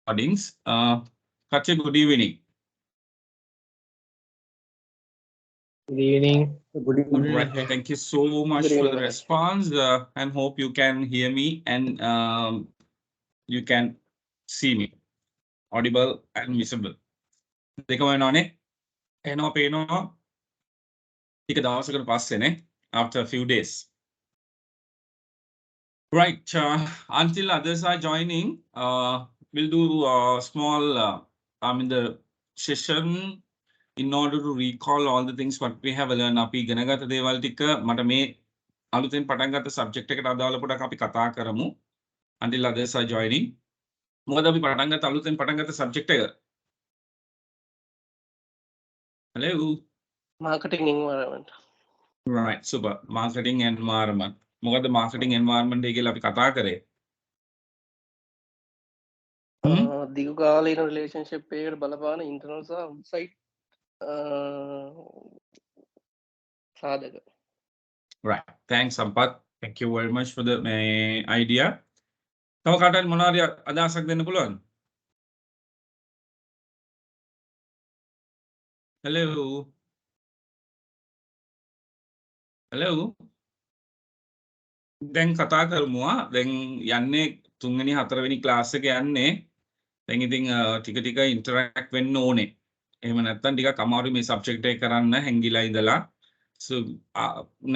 recordings. Katya, good evening. Good evening. Good evening. Right. Thank you so much Good for evening, the Mahesh. response, and hope you can hear me and you can see me, audible and visible. දෙකම වෙනවනේ. එනවා පේනවා. ටික දවසකට පස්සේනේ, after a few days. Right. Until others are joining, we'll do a small the session in order to recall all the things what we have learned. අපි ඉගෙන ගත්ත දේවල් ටික මට මේ අලුතෙන් පටන් ගත්ත subject එකට අදාළ පොඩක් අපි කතා කරමු. Until others are joining. මොකද අපි පටන් ගත්ත අලුතෙන් පටන් ගත්ත subject එක? Hello. Marketing environment. Right. Super. Marketing environment. මොකද marketing environment එක කියලා අපි කතා කරේ? දීර්ඝකාලීන relationship එකකට බලපාන internal සහ outside සාධක. Right. Thanks, Sampath. Thank you very much for the idea. තව කාටවත් මොනවාරි අදහසක් දෙන්න පුළුවන්? Hello. Hello. දැන් කතා කරමු. දැන් යන්නේ 3 වෙනි 4 වෙනි ක්ලාස් එක යන්නේ. දැන් ඉතින් ටික ටික ඉන්ටරැක්ට් වෙන්න ඕනේ. එහෙම නැත්නම් ටිකක් අමාරුයි මේ සබ්ජෙක්ට් එක කරන්න හැංගිලා ඉඳලා. So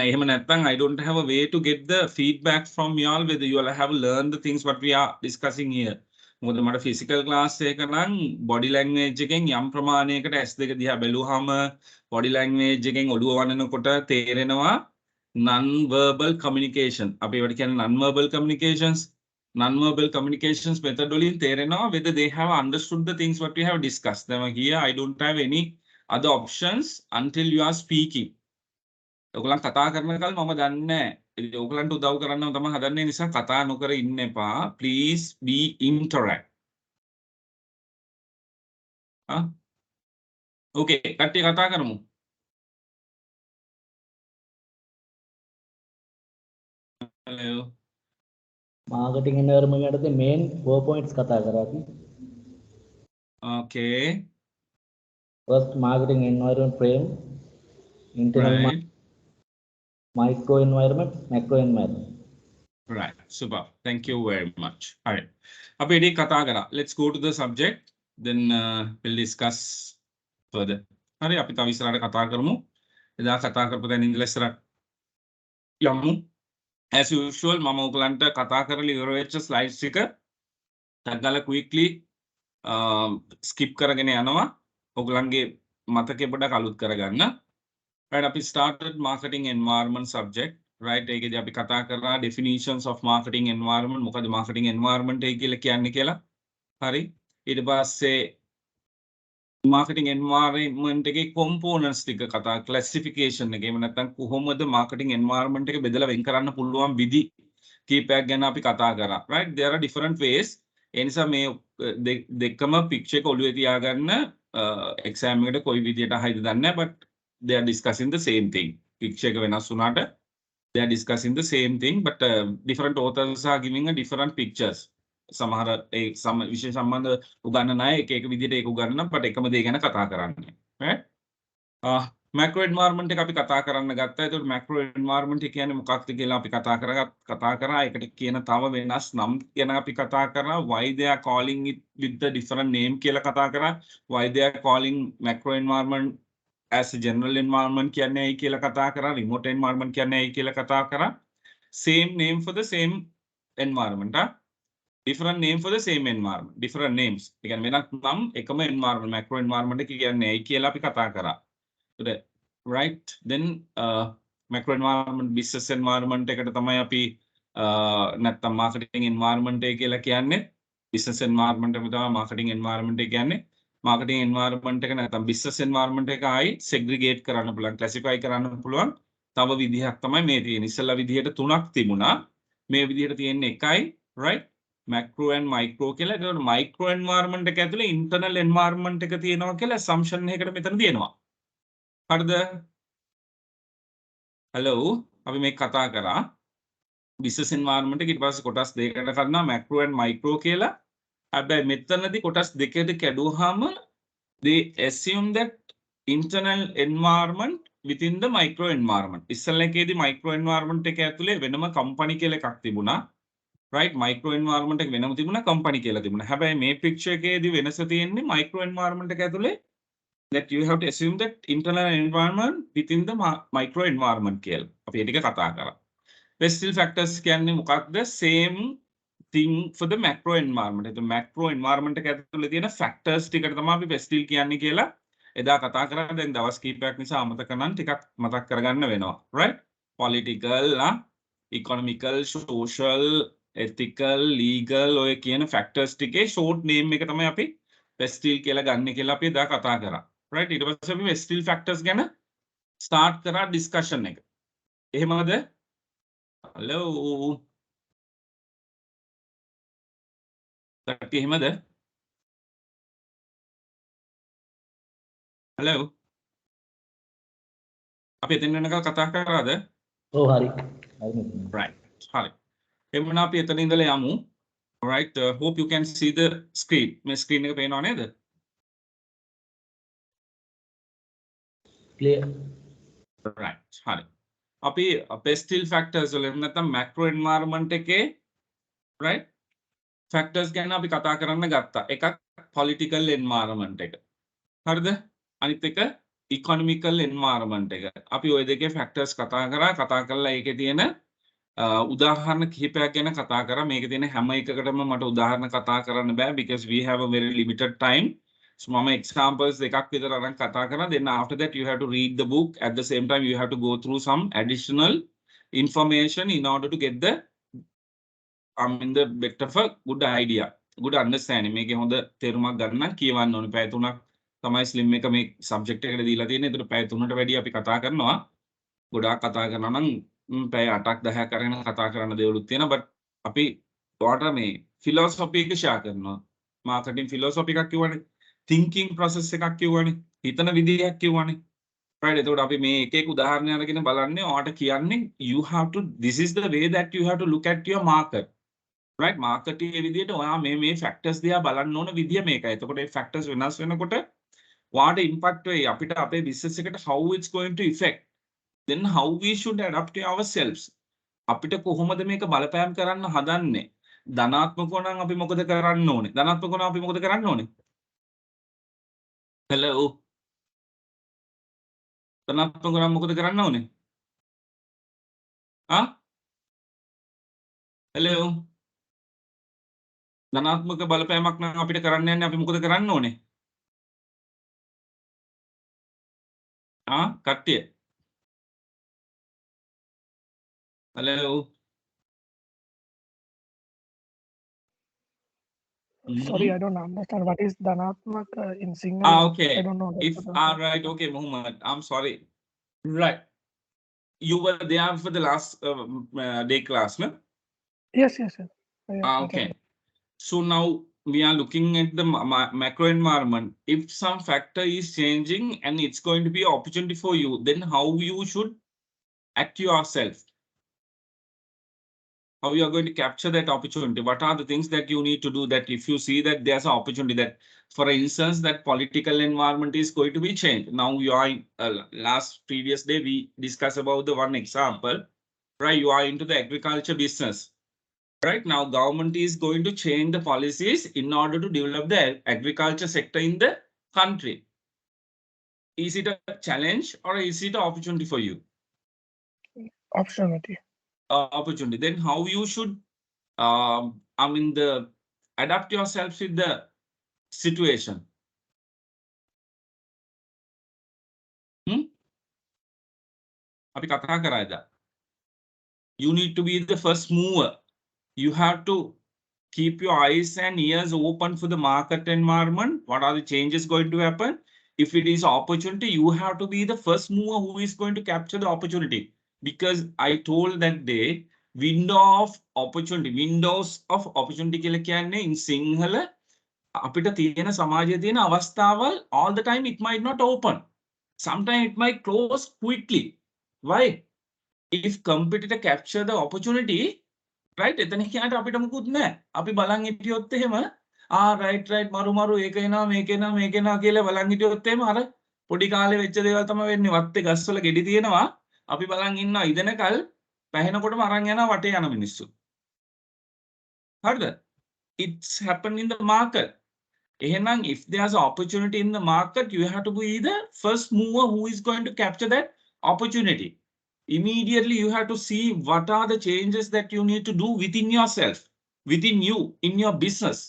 එහෙම නැත්නම් I don't have a way to get the feedback from y'all whether you all have learned the things what we are discussing here. මොකද මට physical class එක නම් body language එකෙන් යම් ප්‍රමාණයකට S2 දිහා බැලුවාම body language එකෙන් ඔළුව වනනකොට තේරෙනවා non-verbal communication. අපි ඒවට කියන්නේ non-verbal communications method වලින් තේරෙනවා whether they have understood the things what we have discussed. Then here I don't have any other options until you are speaking. ඔයගොල්ලන් කතා කරන කල් මම දන්නේ නැහැ. ඉතින් ඔයගොල්ලන්ට උදව් කරන්නම තමයි හදන්නේ නිසා කතා නොකර ඉන්න එපා. Please be interact. Okay, කට්ටිය කතා කරමු. Hello. Marketing environment යටතේ main 4 points කතා කරා අපි. Okay. First, marketing environment frame, internal Right. micro environment, macro environment. Right. Super. Thank you very much. All right. අපි ඉතින් කතා කරා. Let's go to the subject. Then we'll discuss further. හරි අපි තව ඉස්සරහට කතා කරමු. එදා කතා කරපු දැන් ඉඳලා ඉස්සරහට යමු. As usual මම ඔයගලන්ට කතා කරලා ඉවර වෙච්ච slides එක ටග්ගල quickly skip කරගෙන යනවා. ඔයගලන්ගේ මතකේ පොඩක් අලුත් කරගන්න. Right, අපි started marketing environment subject. Right, ඒකේදී අපි කතා කරා definitions of marketing environment. මොකද marketing environment එක කියලා කියන්නේ කියලා. හරි. ඊට පස්සේ marketing environment එකේ components ටික කතා classification එක. එහෙම නැත්නම් කොහොමද marketing environment එක බෙදලා වෙන් කරන්න පුළුවන් විදි කීපයක් ගැන අපි කතා කරා. Right, there are different ways. ඒ නිසා මේ දෙකම picture එක ඔළුවේ තියාගන්න exam එකට කොයි විදියට හයිද දන්නේ නැහැ, but they are discussing the same thing. Picture එක වෙනස් වුණාට they are discussing the same thing, but different authors are giving a different pictures. සමහර ඒ විශේෂ සම්බන්ධ උගන්නන අය එක එක විදිහට ඒක උගන්නන but එකම දේ ගැන කතා කරන්නේ. right? macro environment එක අපි කතා කරන්න ගත්තා. ඒකට macro environment එක කියන්නේ මොකක්ද කියලා අපි කතා කරා. ඒකට කියන තව වෙනස් නම් ගැන අපි කතා කරා. why they are calling it with the different name කියලා කතා කරා. why they are calling macro environment as a general environment කියන්නේ ඇයි කියලා කතා කරා. remote environment කියන්නේ ඇයි කියලා කතා කරා. same name for the same environment. different name for the same environment. different names. ඒ කියන්නේ වෙනත් නම් එකම environment macro environment එක කියන්නේ ඇයි කියලා අපි කතා කරා. right, then macro environment business environment එකට තමයි අපි නැත්තම් marketing environment එක කියලා කියන්නේ. business environment එක තමයි marketing environment එක කියන්නේ. marketing environment එක නැත්තම් business environment එක ආයි segregate කරන්න පුළුවන්, classify කරන්න පුළුවන්. තව විදිහක් තමයි මේ තියෙන්නේ. ඉස්සෙල්ලා විදිහට තුනක් තිබුණා. මේ විදිහට තියෙන්නේ එකයි. right, macro and micro කියලා. ඒකට micro environment එක ඇතුලේ internal environment එක තියෙනවා කියලා assumption එකකට මෙතන තියෙනවා. හරිද? hello, අපි මේ කතා කරා business environment එක ඊට පස්සේ කොටස් දෙකකට කරනවා macro and micro කියලා. හැබැයි මෙතනදී කොටස් දෙකකට කැඩුවාම they assume that internal environment within the micro environment. ඉස්සෙල්ලා එකේදී micro environment එක ඇතුලේ වෙනම company කියලා එකක් තිබුණා. right micro environment එක වෙනම තිබුණා company කියලා තිබුණා. හැබැයි මේ picture එකේදී වෙනස තියෙන්නේ micro environment එක ඇතුලේ that you have to assume that internal environment within the micro environment කියලා. අපි ඒ ටික කතා කරා. Pestil factors කියන්නේ මොකක්ද? Same thing for the macro environment. A macro environment එක ඇතුලේ තියෙන factors ටිකට තමයි අපි pestil කියන්නේ කියලා එදා කතා කරා. දැන් දවස් කිහිපයක් නිසා අමතක නම් ටිකක් මතක් කරගන්න වෙනවා. right political, economical, social, ethical, legal ඔය කියන factors ටිකේ short name එක තමයි අපි pestil කියලා ගන්න කියලා අපි එදා කතා කරා. right ඊට පස්සේ අපි pestil factors ගැන start කරා discussion එක. එහෙමද? hello කට්ටිය එහෙමද? hello අපි එතන වෙනකල් කතා කරාද? ඔව් හරි. හරි. right හරි. එහෙනම් අපි එතන ඉඳලා යමු. right hope you can see the screen. මේ screen එක පේනව නේද? Clear. right හරි. අපි pestil factors වල නැත්නම් macro environment එකේ right factors ගැන අපි කතා කරන්න ගත්තා. එකක් political environment එක. හරිද? අනිත් එක economical environment එක. අපි ওই දෙකේ factors කතා කරලා ඒකේ තියෙන උදාහරණ කිහිපයක් ගැන කතා කරා. මේකේ තියෙන හැම එකකටම මට උදාහරණ කතා කරන්න බෑ because we have a very limited time. So මම examples දෙකක් විතර අරන් කතා කරා. Then after that you have to read the book. At the same time you have to go through some additional information in order to get the in the bit of a good idea, good understanding. මේකේ හොඳ තේරුමක් ගන්න කියවන්න ඕනේ. පැය 3ක් තමයි slim එක මේ සබ්ජෙක්ට් එකට දීලා තියෙන්නේ. ඒතර පැය 3ට වැඩි අපි කතා කරනවා. ගොඩාක් කතා කරනවා නම් පැය 8ක් 10ක් අරගෙන කතා කරන්න දේවලුත් තියෙනවා. but අපි ඔයාලට මේ ෆිලොසොෆි එක ෂෙයා කරනවා. මාකටිං ෆිලොසොෆි එකක් කියවනේ. thinking process එකක් කියවනේ. හිතන විදිහක් කියවනේ. right එතකොට අපි මේ එක එක උදාහරණ අරගෙන බලන්නේ ඔයාලට කියන්නේ you have to this is the way that you have to look at your market. right market එකේ විදිහට ඔයා මේ factors දිහා බලන්න ඕන විදිය මේකයි. එතකොට මේ factors වෙනස් වෙනකොට what impact වෙයි අපිට අපේ business එකට how it's going to affect, then how we should adapt to ourselves. අපිට කොහොමද මේක බලපෑම් කරන්න හදන්නේ? ධනාත්මකව නම් අපි මොකද කරන්න ඕනේ? ධනාත්මකව නම් අපි මොකද කරන්න ඕනේ? hello ධනාත්මකව නම් මොකද කරන්න ඕනේ? hello ධනාත්මක බලපෑමක් නම් අපිට කරන්න යන්නේ අපි මොකද කරන්න ඕනේ? කට්ටිය hello Sorry, I don't understand what is Dhanatmak in Sinhala. okay I don't know. if right okay Muhammad, I'm sorry. right you were there for the last day class, no? Yes. I okay so now we are looking at the macro environment. If some factor is changing and it's going to be an opportunity for you, then how you should act yourself, how you are going to capture that opportunity. What are the things that you need to do that if you see that there's an opportunity that, for instance, that political environment is going to be changed. Now you are last previous day we discussed about the one example, right? You are into the agriculture business. Right now, government is going to change the policies in order to develop the agriculture sector in the country. Is it a challenge or is it an opportunity for you? Opportunity. Opportunity. Then how you should, adapt yourself with the situation. අපි කතා කරාද? You need to be the first mover. You have to keep your eyes and ears open for the market environment. What are the changes going to happen? If it is opportunity, you have to be the first mover who is going to capture the opportunity. Because I told that day, windows of opportunity කියලා කියන්නේ in Sinhala අපිට තියෙන සමාජයේ තියෙන අවස්ථාවල් all the time it might not open. Sometimes it might close quickly. Why? If competitor capture the opportunity, right? එතන කියනට අපිට මුකුත් නැහැ. අපි බලන් හිටියොත් එහෙම right මරු ඒක එනවා මේක එනවා මේක එනවා කියලා බලන් හිටියොත් එහෙම අර පොඩි කාලේ වෙච්ච දේවල් තමයි වෙන්නේ. වත්තේ ගස්වල ගෙඩි තියෙනවා. අපි බලන් ඉන්නවා ඉදෙනකල් පැහෙනකොටම අරන් යනවා වටේ යන මිනිස්සු. හරිද? It's happened in the market. එහෙනම් if there's an opportunity in the market, you have to be the first mover who is going to capture that opportunity. Immediately you have to see what are the changes that you need to do within yourself, within you, in your business.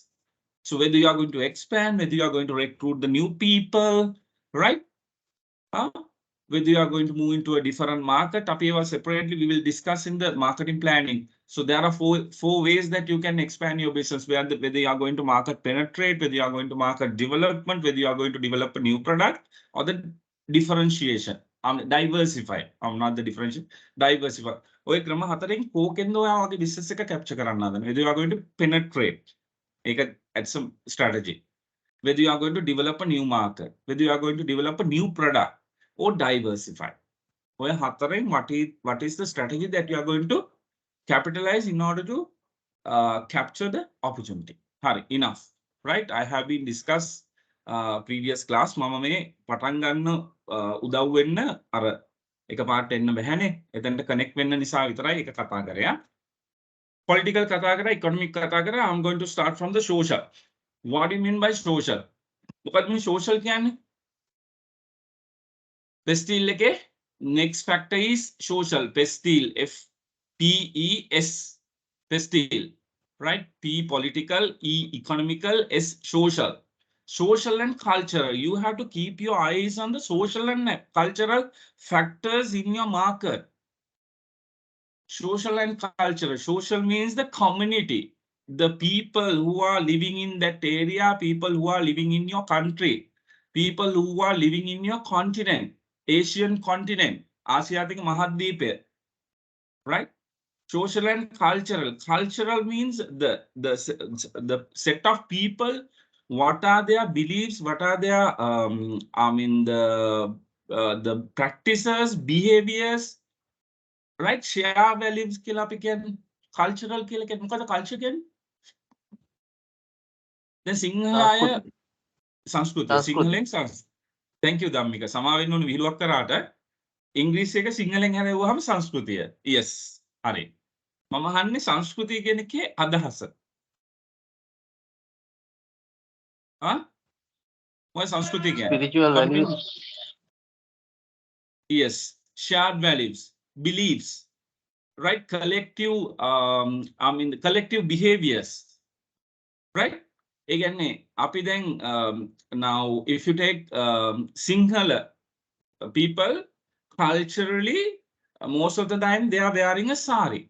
So whether you are going to expand, whether you are going to recruit the new people, right? Whether you are going to move into a different market, separately we will discuss in the marketing planning. So there are four ways that you can expand your business, whether you are going to market penetrate, whether you are going to market development, whether you are going to develop a new product, or the differentiation. Diversify. Not the differentiation, diversify. ඔය ක්‍රම හතරෙන් කෝකෙන්ද ඔයා වගේ business එක capture කරන්න හදන. Whether you are going to penetrate, that's some strategy. Whether you are going to develop a new market, whether you are going to develop a new product, or diversify. ඔය හතරෙන් what is the strategy that you are going to capitalize in order to capture the opportunity. Hari, enough, right? I have been discussed previous class. මම මේ පටන් ගන්න උදව් වෙන්න අර එකපාරට එන්න බැහැනේ. එතනට connect වෙන්න නිසා විතරයි ඒක කතා කරේ. Political කතා කරා, economic කතා කරා. I'm going to start from the social. What do you mean by social? මොකක්ද මේ social කියන්නේ? Pestile එකේ next factor is social. Pestile, P-E-S, pestile, right? P political, E economical, S social. Social and cultural. You have to keep your eyes on the social and cultural factors in your market. Social and cultural. Social means the community, the people who are living in that area, people who are living in your country, people who are living in your continent, Asian continent, Asiatic Mahadweep, right? Social and cultural. Cultural means the set of people. What are their beliefs? What are their the practices, behaviors, right? Share values කියලා අපි කියන්නේ. Cultural කියලා කියන්නේ මොකද culture කියන්නේ? දැන් සිංහල අය සංස්කෘතිය. සිංහලෙන් සංස්කෘතිය. Thank you Dhammika. සමා වෙන්න ඕනේ විහිළුවක් කරාට ඉංග්‍රීසි එක සිංහලෙන් හැරෙව්වහම සංස්කෘතිය. Yes. හරි. මම අහන්නේ සංස්කෘතිය කියන එකේ අදහස. මොකද සංස්කෘතිය කියන්නේ? Spiritual values. Yes. Shared values, beliefs, right? Collective, collective behaviors, right? ඒ කියන්නේ අපි දැන් now if you take Sinhala people, culturally most of the time they are wearing a sari,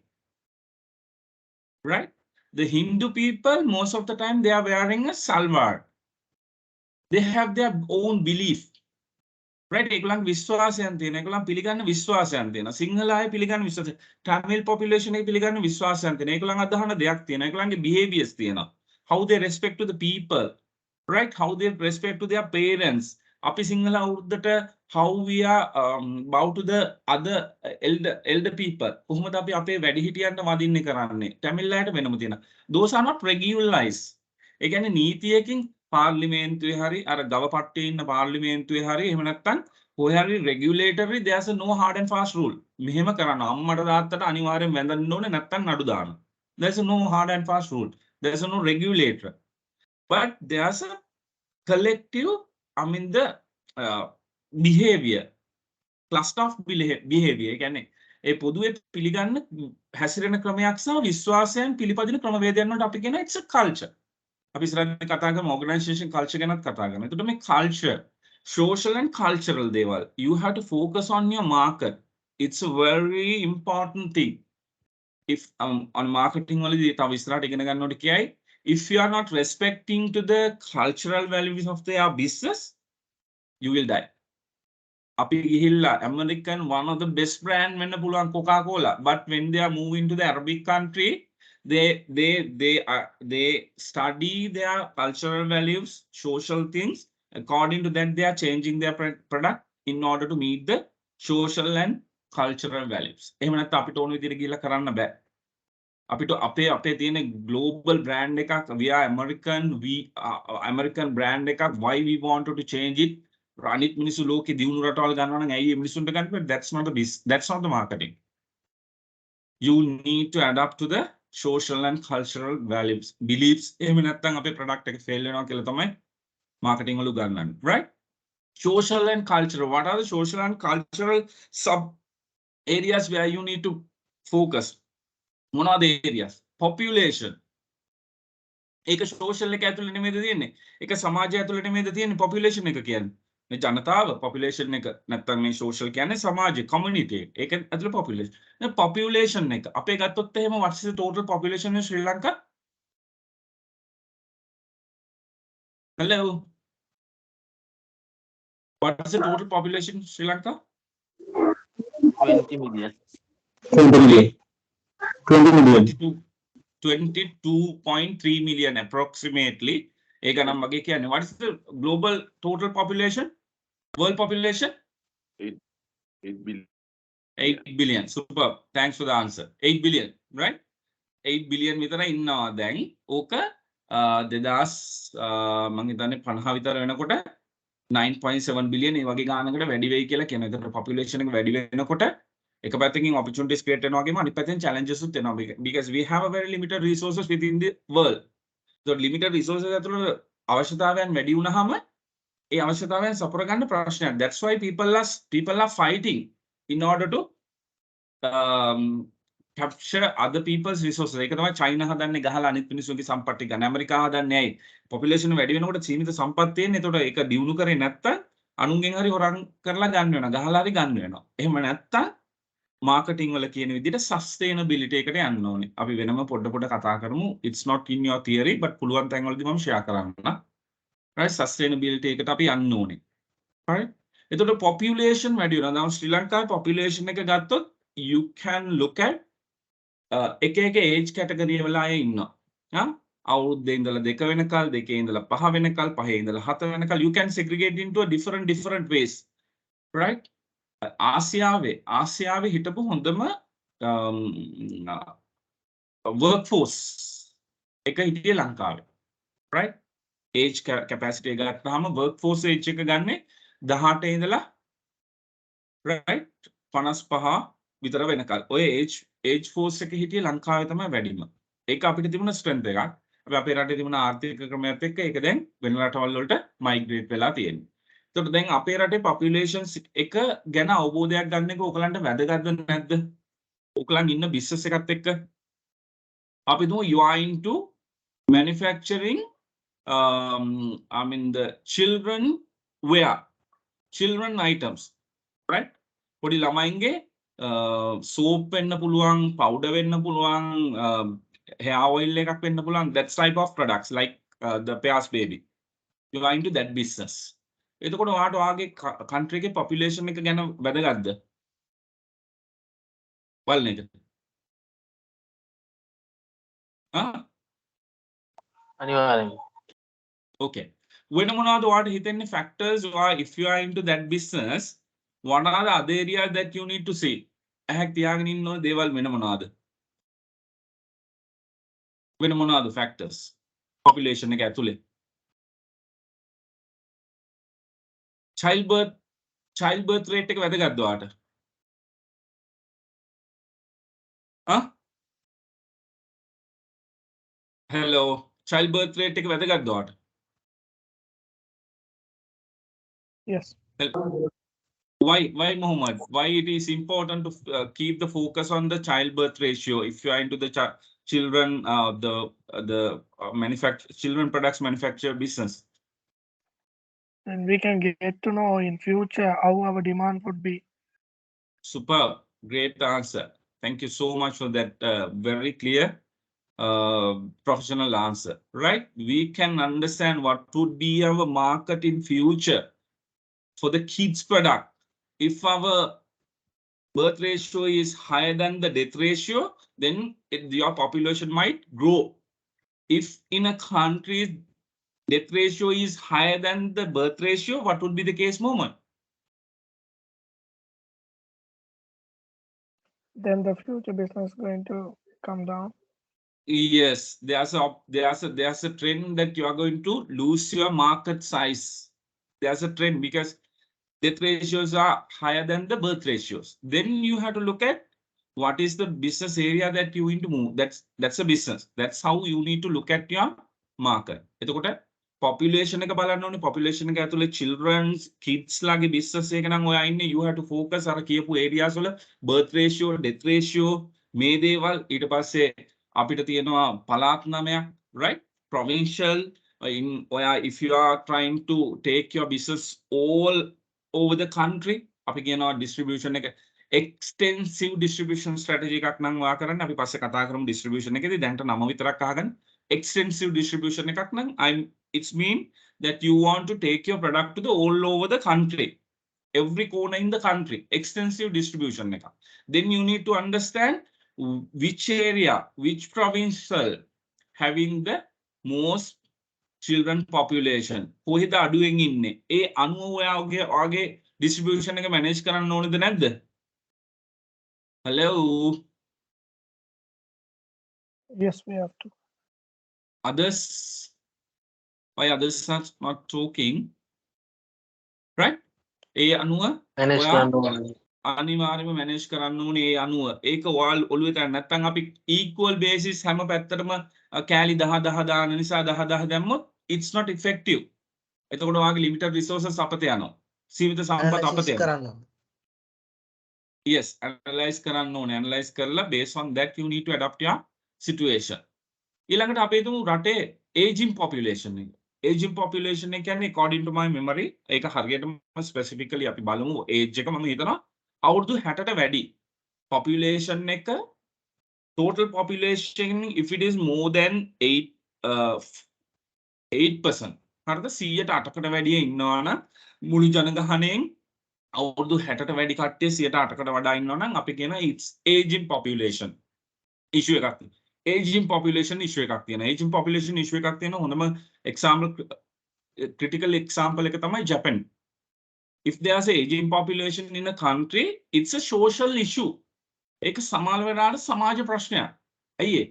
right? The Hindu people most of the time they are wearing a salwar. They have their own belief, right? ඒගොල්ලන් විශ්වාසයන් තියෙනවා. ඒගොල්ලන් පිළිගන්න විශ්වාසයන් තියෙනවා. සිංහල අය පිළිගන්න විශ්වාසය. Tamil population එක පිළිගන්න විශ්වාසයන් තියෙනවා. ඒගොල්ලන් අදහන දෙයක් තියෙනවා. ඒගොල්ලන්ගේ behaviors තියෙනවා. How they respect to the people, right? How they respect to their parents. අපි Sinhala අවුරුද්දට how we are bow to the other elder people. කොහොමද අපි අපේ වැඩිහිටියන්ට වදින්නේ කරන්නේ? Tamil අයට වෙනම තියෙනවා. Those are not regularized. ඒ කියන්නේ නීතියකින් පාර්ලිමේන්තුවේ හරි අර ගව පට්ටේ ඉන්න පාර්ලිමේන්තුවේ හරි එහෙම නැත්නම් කොහේ හරි regulatory there's a no hard and fast rule. මෙහෙම කරන්න අම්මට තාත්තට අනිවාර්යෙන් වැඳන්න ඕනේ නැත්නම් නඩු දානවා. There's a no hard and fast rule. There's a no regulator. But there's a collective, the behavior, cluster of behavior. ඒ කියන්නේ ඒ පොදුවේ පිළිගන්න හැසිරෙන ක්‍රමයක් සහ විශ්වාසයන් පිළිපදින ක්‍රමවේදයන් වලට අපි කියන it's a culture. අපි ඉස්සරහින් කතා කරමු organization culture ගැනත් කතා කරනවා. එතකොට මේ culture, social and cultural දේවල්. You have to focus on your market. It's a very important thing. If on marketing වලදී තව ඉස්සරහට ඉගෙන ගන්නකොට කියයි, if you are not respecting to the cultural values of their business, you will die. අපි ගිහිල්ලා American one of the best brand වෙන්න පුළුවන් Coca-Cola, but when they are moving to the Arabic country, they study their cultural values, social things. According to that, they are changing their product in order to meet the social and cultural values. එහෙම නැත්නම් අපිට ඕන විදිහට ගිහිල්ලා කරන්න බෑ. අපිට අපේ තියෙන global brand එකක් we are American brand එකක් why we wanted to change it අනිත් මිනිස්සු ලෝකේ දියුණු රටවල් ගන්නවා නම් ඇයි මේ මිනිස්සුන්ට ගන්න that's not the marketing. You need to adapt to the social and cultural values beliefs එහෙම නැත්නම් අපේ product එක fail වෙනවා කියලා තමයි marketing වල උගන්වන්නේ, right? Social and cultural, what are the social and cultural sub areas where you need to focus? මොනවද areas? Population. ඒක social එක ඇතුළේ නෙමෙයිද තියෙන්නේ? ඒක සමාජය ඇතුළේ නෙමෙයිද තියෙන්නේ population එක කියන්නේ? මේ ජනතාව population එක නැත්නම් මේ social කියන්නේ සමාජය community එක. ඒක ඇතුළේ population. දැන් population එක අපේ ගත්තොත් එහෙම what's the total population in Sri Lanka? Hello. What's the total population in Sri Lanka? 20 million. 20 million. 20 million. 22.3 million approximately. ඒක නම් වගේ කියන්නේ. What is the global total population? World population? 8 billion. 8 billion. Super. Thanks for the answer. 8 billion, right? 8 billion විතර ඉන්නවා දැන්. ඕක 2000 මම හිතන්නේ 50 විතර වෙනකොට 9.7 billion ඒ වගේ ගානකට වැඩි වෙයි කියලා කියනවා. ඒතර population එක වැඩි වෙනකොට එක පැත්තකින් opportunities create වෙනවා වගේම අනිත් පැත්තෙන් challenges උත් එනවා because we have a very limited resources within the world. So limited resources ඇතුළේ අවශ්‍යතාවයන් වැඩි වුණාම ඒ අවශ්‍යතාවයන් සපුර ගන්න ප්‍රශ්නයක්. That's why people are fighting in order to capture other people's resources. ඒක තමයි චයිනා හදන්නේ ගහලා අනිත් මිනිස්සුන්ගේ සම්පත් ටික ගන්න. ඇමරිකාව හදන්නේ ඇයි? population වැඩි වෙනකොට සීමිත සම්පත් තියෙන. ඒතකොට ඒක දියුණු කරේ නැත්තම් අනුන්ගෙන් හරි හොරන් කරලා ගන්න වෙනවා. ගහලා හරි ගන්න වෙනවා. එහෙම නැත්තම් marketing වල කියන විදිහට sustainability එකට යන්න ඕනේ. අපි වෙනම පොඩ කතා කරමු. It's not in your theory but පුළුවන් තැන් වලදී මම share කරන්න. Right? Sustainability එකට අපි යන්න ඕනේ. Right? එතකොට population වැඩි වෙනවා. දැන් ශ්‍රී ලංකාවේ population එක ගත්තොත් you can look at එක age category වල අය ඉන්නවා. අවුරුද්දේ ඉඳලා 2 වෙනකල්, 2 ඉඳලා 5 වෙනකල්, 5 ඉඳලා 7 වෙනකල් you can segregate into a different ways. Right? ආසියාවේ හිටපු හොඳම workforce එක හිටියේ ලංකාවේ. Right? Age capacity එක ගත්තාම workforce age එක ගන්නේ 18 ඉඳලා right 55 විතර වෙනකල්. ඔය age force එක හිටියේ ලංකාවේ තමයි වැඩිම. ඒක අපිට තිබුණ strength එකක්. අපි අපේ රටේ තිබුණ ආර්ථික ක්‍රමයත් එක්ක ඒක දැන් වෙන රටවල් වලට migrate වෙලා තියෙනවා. එතකොට දැන් අපේ රටේ population එක ගැන අවබෝධයක් ගන්න එක ඔයගලන්ට වැදගත්ද නැද්ද? ඔයගලන් ඉන්න business එකත් එක්ක අපි දුමු you are into manufacturing I mean the children items, right? පොඩි ළමයින්ගේ soap වෙන්න පුළුවන්, powder වෙන්න පුළුවන්, hair oil එකක් වෙන්න පුළුවන්, that type of products like the Pears baby. You are into that business. එතකොට ඔයාට ඔයාගේ country එකේ population එක ගැන වැදගත්ද? බලන්න එක. අනිවාර්යෙන්ම. Okay. When මොනවද ඔයාට හිතෙන්නේ factors or if you are into that business, what are the other areas that you need to see? ඇහැක් තියාගෙන ඉන්න දේවල් වෙන මොනවද? වෙන මොනවද factors? Population එක ඇතුලේ. childbirth rate එක වැදගත්ද ඔයාට? Hello, childbirth rate එක වැදගත්ද ඔයාට? Yes. Why Mohammed? Why it is important to keep the focus on the childbirth ratio if you are into the children children products manufacture business? And we can get to know in future how our demand would be. Superb. Great answer. Thank you so much for that very clear professional answer. Right? We can understand what would be our market in future for the kids product. If our birth ratio is higher than the death ratio, then your population might grow. If in a country death ratio is higher than the birth ratio, what would be the case, Mohammed? Then the future business is going to come down. Yes, there's a trend that you are going to lose your market size. There's a trend because death ratios are higher than the birth ratios. Then you have to look at what is the business area that you need to move. That's a business. That's how you need to look at your market. එතකොට population එක බලන්න ඕනේ. Population එක ඇතුලේ children's kids ලාගේ business එක නම් ඔයා ඉන්නේ, you have to focus අර කියපු areas වල birth ratio, death ratio මේ දේවල්. ඊට පස්සේ අපිට තියෙනවා පළාත් නමයක්, right? Provincial in if you are trying to take your business all over the country, අපි කියනවා distribution එක extensive distribution strategy එකක් නම් වා කරන්න. අපි පස්සේ කතා කරමු distribution එකේදී. දැන්ට නම විතරක් අහගන්න. Extensive distribution එකක් නම් it's mean that you want to take your product to the all over the country, every corner in the country. Extensive distribution එකක්. Then you need to understand which area, which provincial having the most children population. කොහෙද අඩුවෙන් ඉන්නේ? ඒ අනුව ඔයාගේ distribution එක manage කරන්න ඕනේද නැද්ද? Hello? Yes, we have to. Others? Why others are not talking? Right? ඒ අනුව manage ඔයා කරන්න ඕනේ. අනිවාර්යයෙන්ම manage කරන්න ඕනේ ඒ අනුව. ඒක ඔළුවේ ගන්න. නැත්නම් අපි equal basis හැම පැත්තටම කෑලි 10 10 දාන නිසා 10 10 දැම්මොත් it's not effective. එතකොට ඔයාගේ limited resources අපතේ යනවා. සීමිත සම්පත් අපතේ යනවා. Yes, analyze කරන්න ඕනේ. Analyze කරලා based on that you need to adapt your situation. ඊළඟට අපි හිතමු රටේ aging population එක. Aging population එක කියන්නේ according to my memory ඒක හරියටම specifically අපි බලමු age එක. මම හිතනවා අවුරුදු 60ට වැඩි population එක, total population if it is more than 8%, හරිද? 100ට 8කට වැඩිය ඉන්නවා නම් මුළු ජනගහනයෙන් අවුරුදු 60ට වැඩි කට්ටිය 108කට වඩා ඉන්නවා නම් අපි කියන it's aging population issue එකක් තියෙනවා. Aging population issue එකක් තියෙනවා. Aging population issue එකක් තියෙනවා. හොඳම example, critical example එක තමයි Japan. If there's an aging population in a country, it's a social issue. ඒක සමාන වෙලාවට සමාජ ප්‍රශ්නයක්. ඇයි ඒ?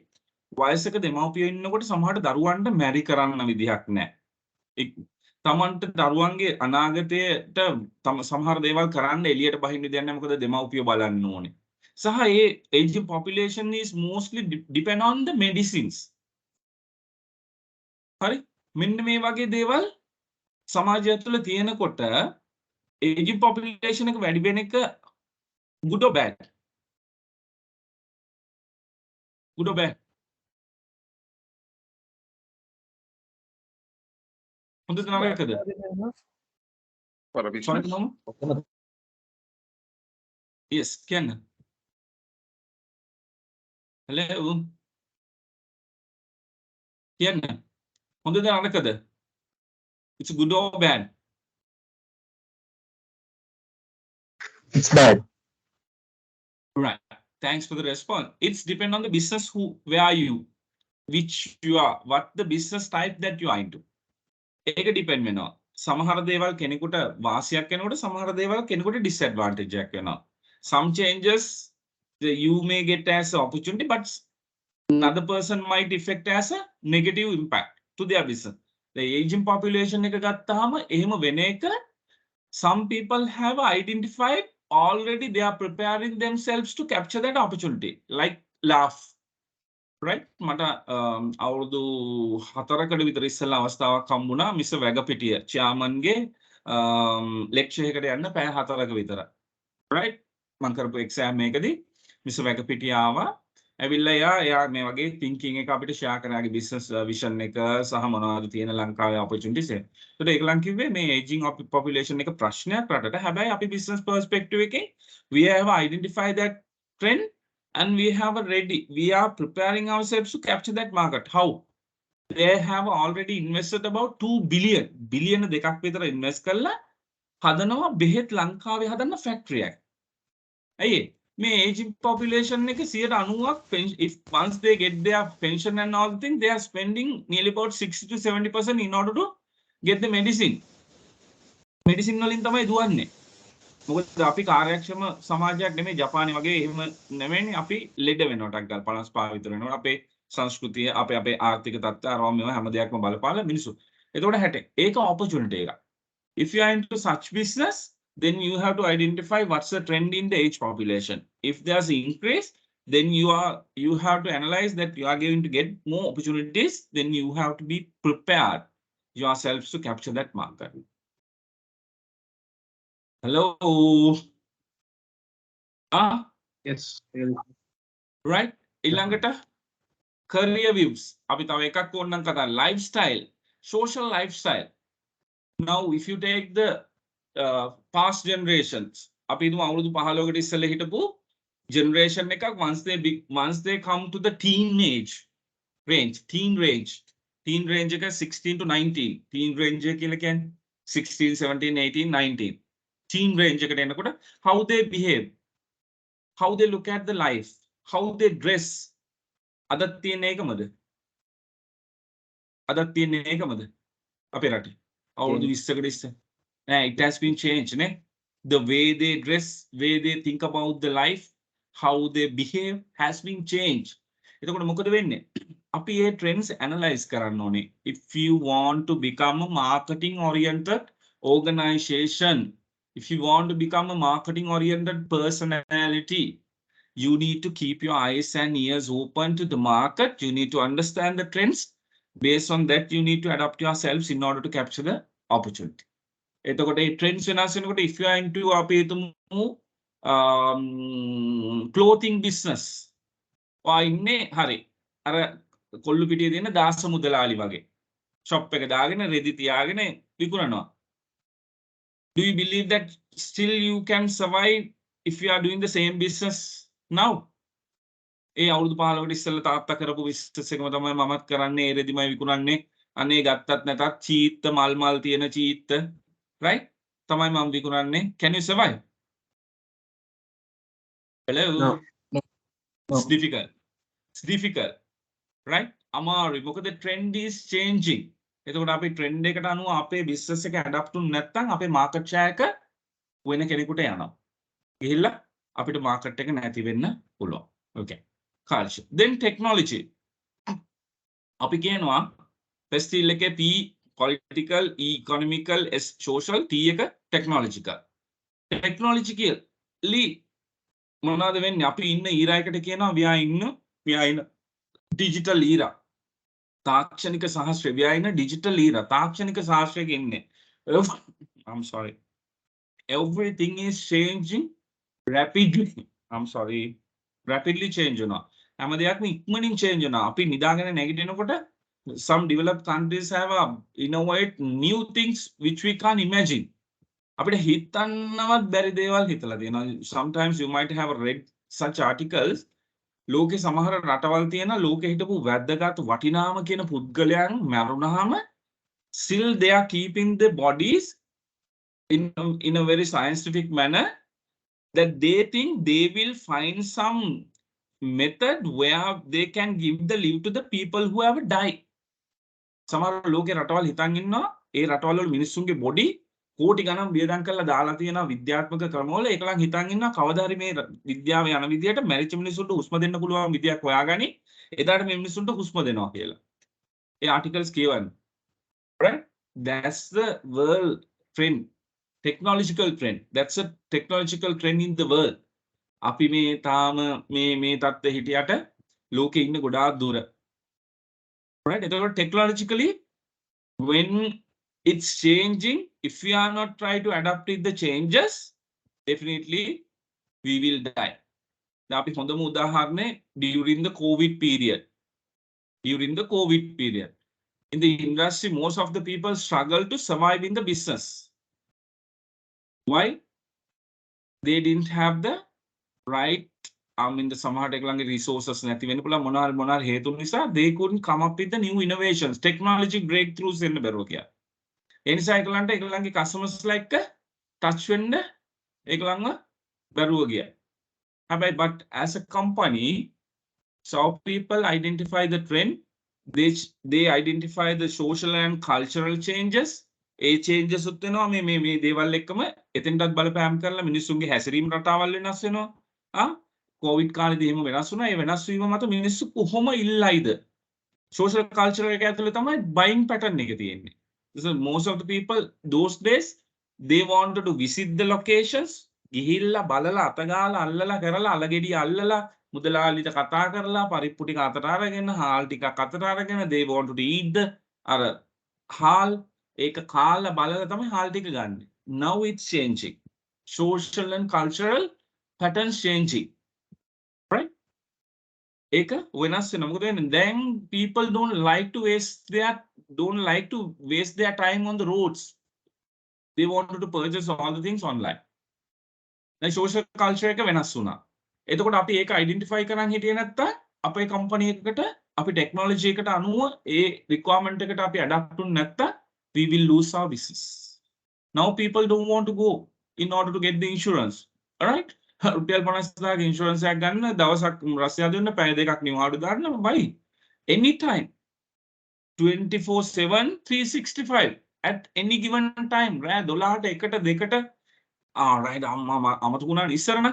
වයසක දෙමව්පියෝ ඉන්නකොට සමහරට දරුවන්ට මැරි කරන්න විදිහක් නැහැ. තමන්ට දරුවන්ගේ අනාගතයට සමහර දේවල් කරන්න එළියට බහින්න දෙයක් නැහැ. මොකද දෙමව්පියෝ බලන්න ඕනේ. සහ ඒ aging population is mostly depend on the medicines. හරි? මෙන්න මේ වගේ දේවල් සමාජය තුළ තියෙනකොට aging population එක වැඩි වෙන එක good or bad? Good or bad? හොඳද නරකද? For a Sorry, business, no? Yes, can. Hello? Can. හොඳද නරකද? It's good or bad? It's bad. Right. Thanks for the response. It's depend on the business where are you, which you are, what the business type that you are into. ඒක depend වෙනවා. සමහර දේවල් කෙනෙකුට වාසියක් වෙනකොට සමහර දේවල් කෙනෙකුට disadvantage එකක් වෙනවා. Some changes you may get as an opportunity, but another person might affect as a negative impact to their business. The aging population එක ගත්තාම එහෙම වෙන එක, some people have identified already, they are preparing themselves to capture that opportunity, like laugh. Right? මට අවුරුදු 4කට විතර ඉස්සෙල්ලා අවස්ථාවක් හම්බුණා මිස් වැගපිටිය චාමන්ගේ ලෙක්චර් එකකට යන්න පැය 4ක විතර. Right? මම කරපු එක්සෑම් එකකදී මිස් වැගපිටිය ආවා. ඇවිල්ලා එයා මේ වගේ thinking එක අපිට share කරාගේ business vision එක සහ මොනවද තියෙන ලංකාවේ opportunities එක. ඒකට ඒගොල්ලන් කිව්වේ මේ aging population එක ප්‍රශ්නයක් රටට. හැබැයි අපි business perspective එකේ we have identified that trend and we have we are preparing ourselves to capture that market. How? They have already invested about 2 billion දෙකක් විතර invest කරලා හදනවා බෙහෙත් ලංකාවේ හදන්න factory එකක්. ඇයි මේ aging population එක 90ක් if once they get their pension and all the thing, they are spending nearly about 60 to 70% in order to get the medicine වලින් තමයි දුවන්නේ. මොකද අපි කාර්යක්ෂම සමාජයක් නෙමෙයි ජපානයේ වගේ එහෙම නෙමෙයිනේ. අපි ලෙඩ වෙනවටක් ගාලා 55 විතර වෙනකොට අපේ සංස්කෘතිය අපේ ආර්ථික තත්ත්වය අරවා මේවා හැම දෙයක්ම බලපාලා මිනිස්සු. එතකොට 60. ඒක opportunity එකක්. If you are into such business, then you have to identify what's the trend in the age population. If there's an increase, then you have to analyze that you are going to get more opportunities. Then you have to be prepared yourselves to capture that market. Hello. Yes. Right. ඊළඟට career views. අපි තව එකක් ඕනනම් කතා lifestyle, social lifestyle. Now if you take the past generations, අපි හිතමු අවුරුදු 15කට ඉස්සෙල්ලා හිටපු generation එකක් once they come to the teen range එක 16 to 19 teen range එක කියලා කියන්නේ 16 17 18 19 teen range එකට එනකොට how they behave, how they look at the life, how they dress. අදත් තියෙන එකමද අපේ රටේ අවුරුදු 20කට ඉස්සෙල්ලා it has been changed ne? The way they dress, way they think about the life, how they behave has been changed. එතකොට මොකද වෙන්නේ? අපි මේ trends analyze කරන්න ඕනේ. If you want to become a marketing oriented organization, if you want to become a marketing oriented personality, you need to keep your eyes and ears open to the market. You need to understand the trends. Based on that, you need to adapt yourselves in order to capture the opportunity. එතකොට මේ trends වෙනස් වෙනකොට if you are into අපි හිතමු clothing business ඔයා ඉන්නේ හරි අර කොල්ලු පිටියේ තියෙන දාස මුදලාලි වගේ shop එක දාගෙන රෙදි තියාගෙන විකුණනවා. Do you believe that still you can survive if you are doing the same business now? ඒ අවුරුදු 15කට ඉස්සෙල්ලා තාත්තා කරපු business එකම තමයි මමත් කරන්නේ. ඒ රෙදිමයි විකුණන්නේ. අනේ ගත්තත් නැතත් චීත්ත මල් තියෙන චීත්ත right? තමයි මම විකුණන්නේ. Can you survive? Hello? No. It's difficult. It's difficult. Right? අමාරුයි. මොකද trend is changing. එතකොට අපි trend එකට අනුව අපේ business එක adapt වුනේ නැත්නම් අපේ market share එක වෙන කෙනෙකුට යනවා. ගිහිල්ලා අපිට market එක නැති වෙන්න පුළුවන්. Okay. Culture. Then technology. අපි කියනවා පෙස්ටිල් එකේ P political, economical, social, T එක technological. Technologically මොනවද වෙන්නේ? අපි ඉන්න era එකට කියනවා we are in digital era. තාක්ෂණික සාස්ත්‍රය we are in a digital era. තාක්ෂණික සාස්ත්‍රයක ඉන්නේ. I'm sorry. Everything is changing rapidly. I'm sorry. Rapidly change වෙනවා. හැම දෙයක්ම ඉක්මනින් change වෙනවා. අපි නිදාගෙන නැගිටිනකොට some developed countries have innovate new things which we can't imagine. අපිට හිතන්නවත් බැරි දේවල් හිතලා තියෙනවා. Sometimes you might have read such articles. ලෝකේ සමහර රටවල් තියෙන ලෝකෙ හිටපු වැද්දගත් වටිනාම කියන පුද්ගලයන් මරුණාම still they are keeping the bodies in a very scientific manner that they think they will find some method where they can give the leave to the people who have died. සමහර ලෝකේ රටවල් හිතන් ඉන්නවා ඒ රටවල් වල මිනිස්සුන්ගේ body කෝටි ගණන් වියදම් කරලා දාලා තියෙනවා විද්‍යාත්මක ක්‍රමවල ඒකලන් හිතන් ඉන්නවා කවදා හරි මේ විද්‍යාව යන විදියට මැරිච්ච මිනිස්සුන්ට හුස්ම දෙන්න පුළුවන් විදියක් හොයාගනි එදාට මේ මිනිස්සුන්ට හුස්ම දෙනවා කියලා. ඒ ආටිකල්ස් කියවන්න. Right? That's the world trend. Technological trend. That's a technological trend in the world. අපි මේ තාම මේ තත්ත්වෙ හිටියට ලෝකෙ ඉන්න ගොඩාක් දුර. Right? Eතකොට technologically when it's changing, if we are not trying to adapt with the changes, definitely we will die. දැන් අපි හොඳම උදාහරණය during the COVID period. During the COVID period. In the industry, most of the people struggle to survive in the business. Why? They didn't have the right, the සමහරට එකලගේ resources නැති වෙන්න පුළුවන් මොනාර හේතු නිසා they couldn't come up with the new innovations, technology breakthroughs එන්න බැරුව කියලා. ඒ නිසා එකලගේ customers like touch වෙන්න එකලංග බැරුව ගියා. හැබැයි but as a company, so people identify the trend, they identify the social and cultural changes. A changes උත් වෙනවා මේ දේවල් එක්කම එතෙන්ටත් බලපෑම් කරලා මිනිස්සුන්ගේ හැසිරීම රටාවල් වෙනස් වෙනවා. කොවිඩ් කාලේදී එහෙම වෙනස් වුණා. ඒ වෙනස් වීම මත මිනිස්සු කොහොම ඉල්ලයිද? social culture එක ඇතුලේ තමයි buying pattern එක තියෙන්නේ. So most of the people those days they wanted to visit the locations. ගිහිල්ලා බලලා අතගාලා අල්ලලා කරලා අලගෙඩිය අල්ලලා මුදලාලිට කතා කරලා පරිප්පු ටික අතට අරගෙන හාල් ටිකක් අතට අරගෙන they wanted to eat the අර හාල් ඒක කාලා බලලා තමයි හාල් ටික ගන්න. Now it's changing. Social and cultural patterns changing. Right? ඒක වෙනස් වෙනවා. මොකද වෙන්නේ? දැන් people don't like to waste their time on the roads. They wanted to purchase all the things online. දැන් social culture එක වෙනස් වුණා. එතකොට අපි ඒක identify කරන් හිටියේ නැත්තම් අපේ company එකකට අපි technology එකට අනුව ඒ requirement එකට අපි adapt වුනේ නැත්තම් we will lose our business. Now people don't want to go in order to get the insurance. All right? රුපියල් 50000ක ඉන්ෂුරන්ස් එකක් ගන්න දවසක් රස්සියා දෙන්න පැය දෙකක් නිවාඩු දාන්න බයි anytime 24/7 365 at any given time රෑ 12ට 1ට 2ට right අම්මා අමතුකුණා ඉස්සරන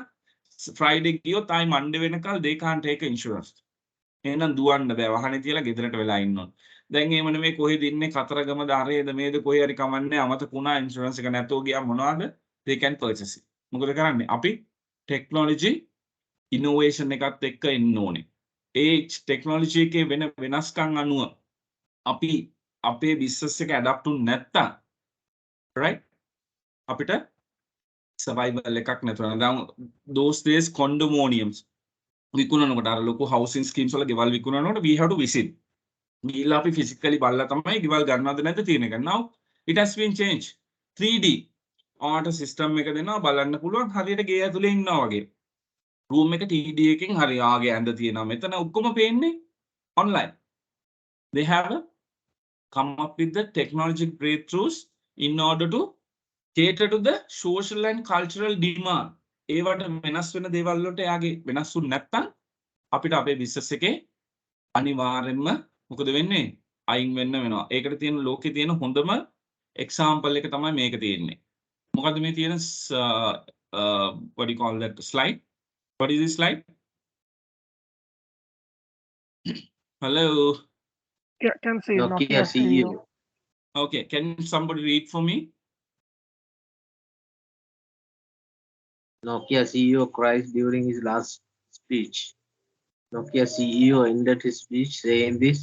Friday ගියොත් ආයි Monday වෙනකල් they can't take insurance එහෙනම් දුවන්න බෑ වහනේ තියලා ගෙදරට වෙලා ඉන්න ඕන දැන් එහෙම නෙමෙයි කොහෙද ඉන්නේ කතරගමද අරේද මේද කොහේ හරි කමන්නේ අමතකුණා ඉන්ෂුරන්ස් එක නැතෝ ගියා මොනවද they can purchase it මොකද කරන්නේ අපි ටෙක්නොලොජි ඉනෝවේෂන් එකත් එක්ක එන්න ඕනේ. ඒ ටෙක්නොලොජි එකේ වෙන වෙනස්කම් අනුව අපි අපේ බිස්නස් එක ඇඩප්ට් වුනේ නැත්තම් right අපිට සර්වයිවල් එකක් නැතුව දැන් those days condominiums විකුණනකොට අර ලොකු housing schemes වල ගෙවල් විකුණනකොට we have to visit. ගිහිල්ලා අපි physically බලලා තමයි ගෙවල් ගන්නවද නැද්ද තියෙන එක. Now it has been changed 3D art system එක දෙනවා බලන්න පුළුවන් හරියට ගේ ඇතුලේ ඉන්නවා වගේ. රූම් එක TD එකකින් හරි ආගේ ඇඳ තියෙනවා. මෙතන ඔක්කොම පේන්නේ online. They have come up with the technological breakthroughs in order to cater to the social and cultural demand. ඒවට වෙනස් වෙන දේවල් වලට යාගේ වෙනස් වුනේ නැත්තම් අපිට අපේ බිස්නස් එකේ අනිවාර්යෙන්ම මොකද වෙන්නේ? අයින් වෙන්න වෙනවා. ඒකට තියෙන ලෝකේ තියෙන හොඳම එක්සැම්පල් එක තමයි මේක තියෙන්නේ. මොකද්ද මේ තියෙන what do you call that slide? What is this slide? Hello. Yeah, can see Nokia CEO. Okay, can somebody read for me? Nokia CEO cries during his last speech. Nokia CEO ended his speech saying this,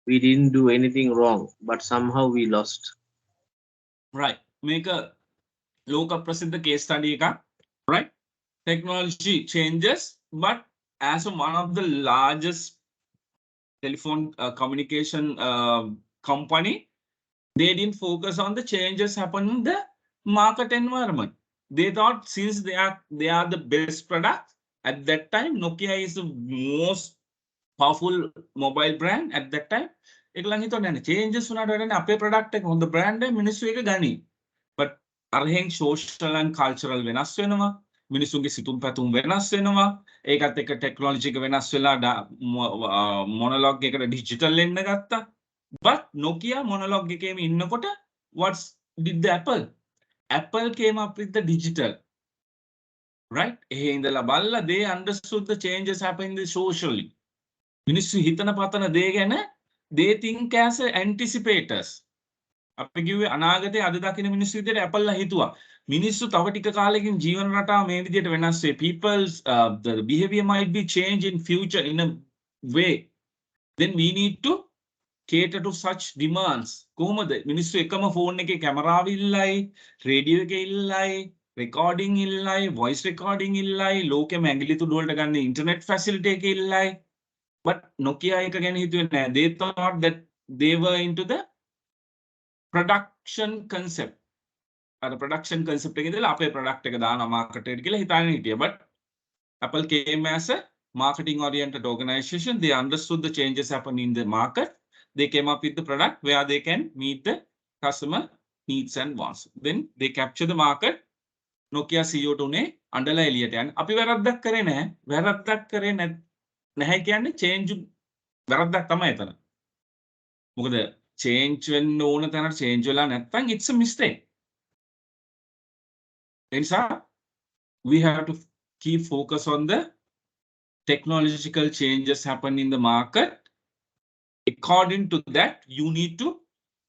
"We didn't do anything wrong, but somehow we lost." Right. Make a local ප්‍රසිද්ධ case study එකක්. Right? Technology changes, but as one of the largest telephone communication company, they didn't focus on the changes happening in the market environment. They thought since they are the best product at that time, Nokia is the most powerful mobile brand at that time. ඒගොල්ලන් හිතුවා changes වුණාට වැඩන්නේ අපේ product එක හොඳ brand එක මිනිස්සු ඒක ගනි. But අරහෙන් social and cultural වෙනස් වෙනවා. මිනිස්සුන්ගේ සිතුම් පැතුම් වෙනස් වෙනවා. ඒකත් එක්ක technology එක වෙනස් වෙලා monologue එකට digital එන්න ගත්තා. But Nokia monologue එකේම ඉන්නකොට what did the Apple came up with the digital. Right? එහෙ ඉඳලා බලලා they understood the changes happening socially. මිනිස්සු හිතන පතන දේ ගැන they think as anticipators. අපි කිව්වේ අනාගතයේ අද දකින්න මිනිස්සු විදිහට Apple ලා හිතුවා. මිනිස්සු තව ටික කාලෙකින් ජීවන රටාව මේ විදිහට වෙනස් වෙයි. People's the behavior might be changed in future in a way. Then we need to cater to such demands. කොහොමද මිනිස්සු එකම ෆෝන් එකේ කැමරාව ඉල්ලයි, රේඩියෝ එකේ ඉල්ලයි, recording ඉල්ලයි, voice recording ඉල්ලයි, ලෝකෙම ඇඟිලි තුඩු වලට ගන්න internet facility එක ඉල්ලයි. But Nokia එක ගැන හිතුවේ නැහැ. They thought that they were into the production concept. අර production concept එකේ ඉඳලා අපේ product එක දානවා market එකට කියලා හිතාගෙන හිටියා. But Apple came as a marketing oriented organization. They understood the changes happening in the market. They came up with the product where they can meet the customer needs and wants. Then they capture the market. Nokia CEO තුනේ අඬලා එළියට යන්නේ. අපි වැරද්දක් කරේ නැහැ. වැරද්දක් කරේ නැහැ කියන්නේ change වැරද්දක් තමයි එතන. මොකද change වෙන්න ඕන තැනට change වෙලා නැත්නම් it's a mistake. ඒ නිසා we have to keep focus on the technological changes happen in the market. According to that, you need to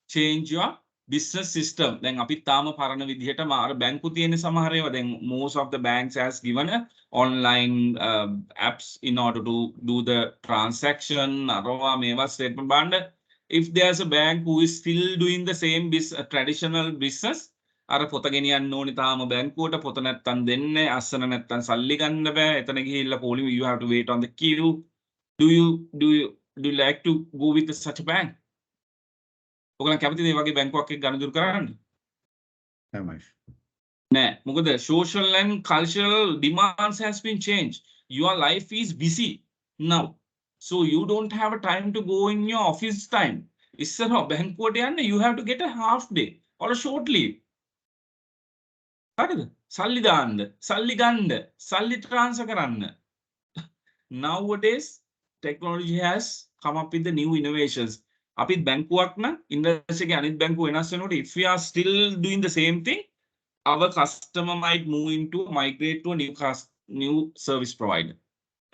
change your business system. Then අපි තාම පරණ විදිහටම අර බැංකු තියෙන සමහර ඒවා දැන් most of the banks has given a online apps in order to do the transaction අරවා මේවා statement බලන්න. If there's a bank who is still doing the same traditional business, අර පොත ගෙනියන්න ඕනේ තාම බැංකුවට, පොත නැත්තම් දෙන්නේ, අස්සන නැත්තම් සල්ලි ගන්න බෑ, එතන ගිහිල්ලා පොලි you have to wait on the queue. Do you like to go with such a bank? ඔයගොල්ලන් කැමතිද මේ වගේ බැංකුවක් එක්ක ගනුදෙනු කරන්න? නෑ. මොකද social and cultural demands has been changed. Your life is busy now. So you don't have a time to go in your office time. ඉස්සර බැංකුවට යන්න you have to get a half day or a short leave. හරිද? සල්ලි දාන්න, සල්ලි ගන්න, සල්ලි transfer කරන්න. Nowadays technology has come up with the new innovations. අපිත් බැංකුවක් නම් ඉන්ඩස්ට්‍රි එකේ අනිත් බැංකුව වෙනස් වෙනකොට if we are still doing the same thing, our customer might migrate to a new service provider.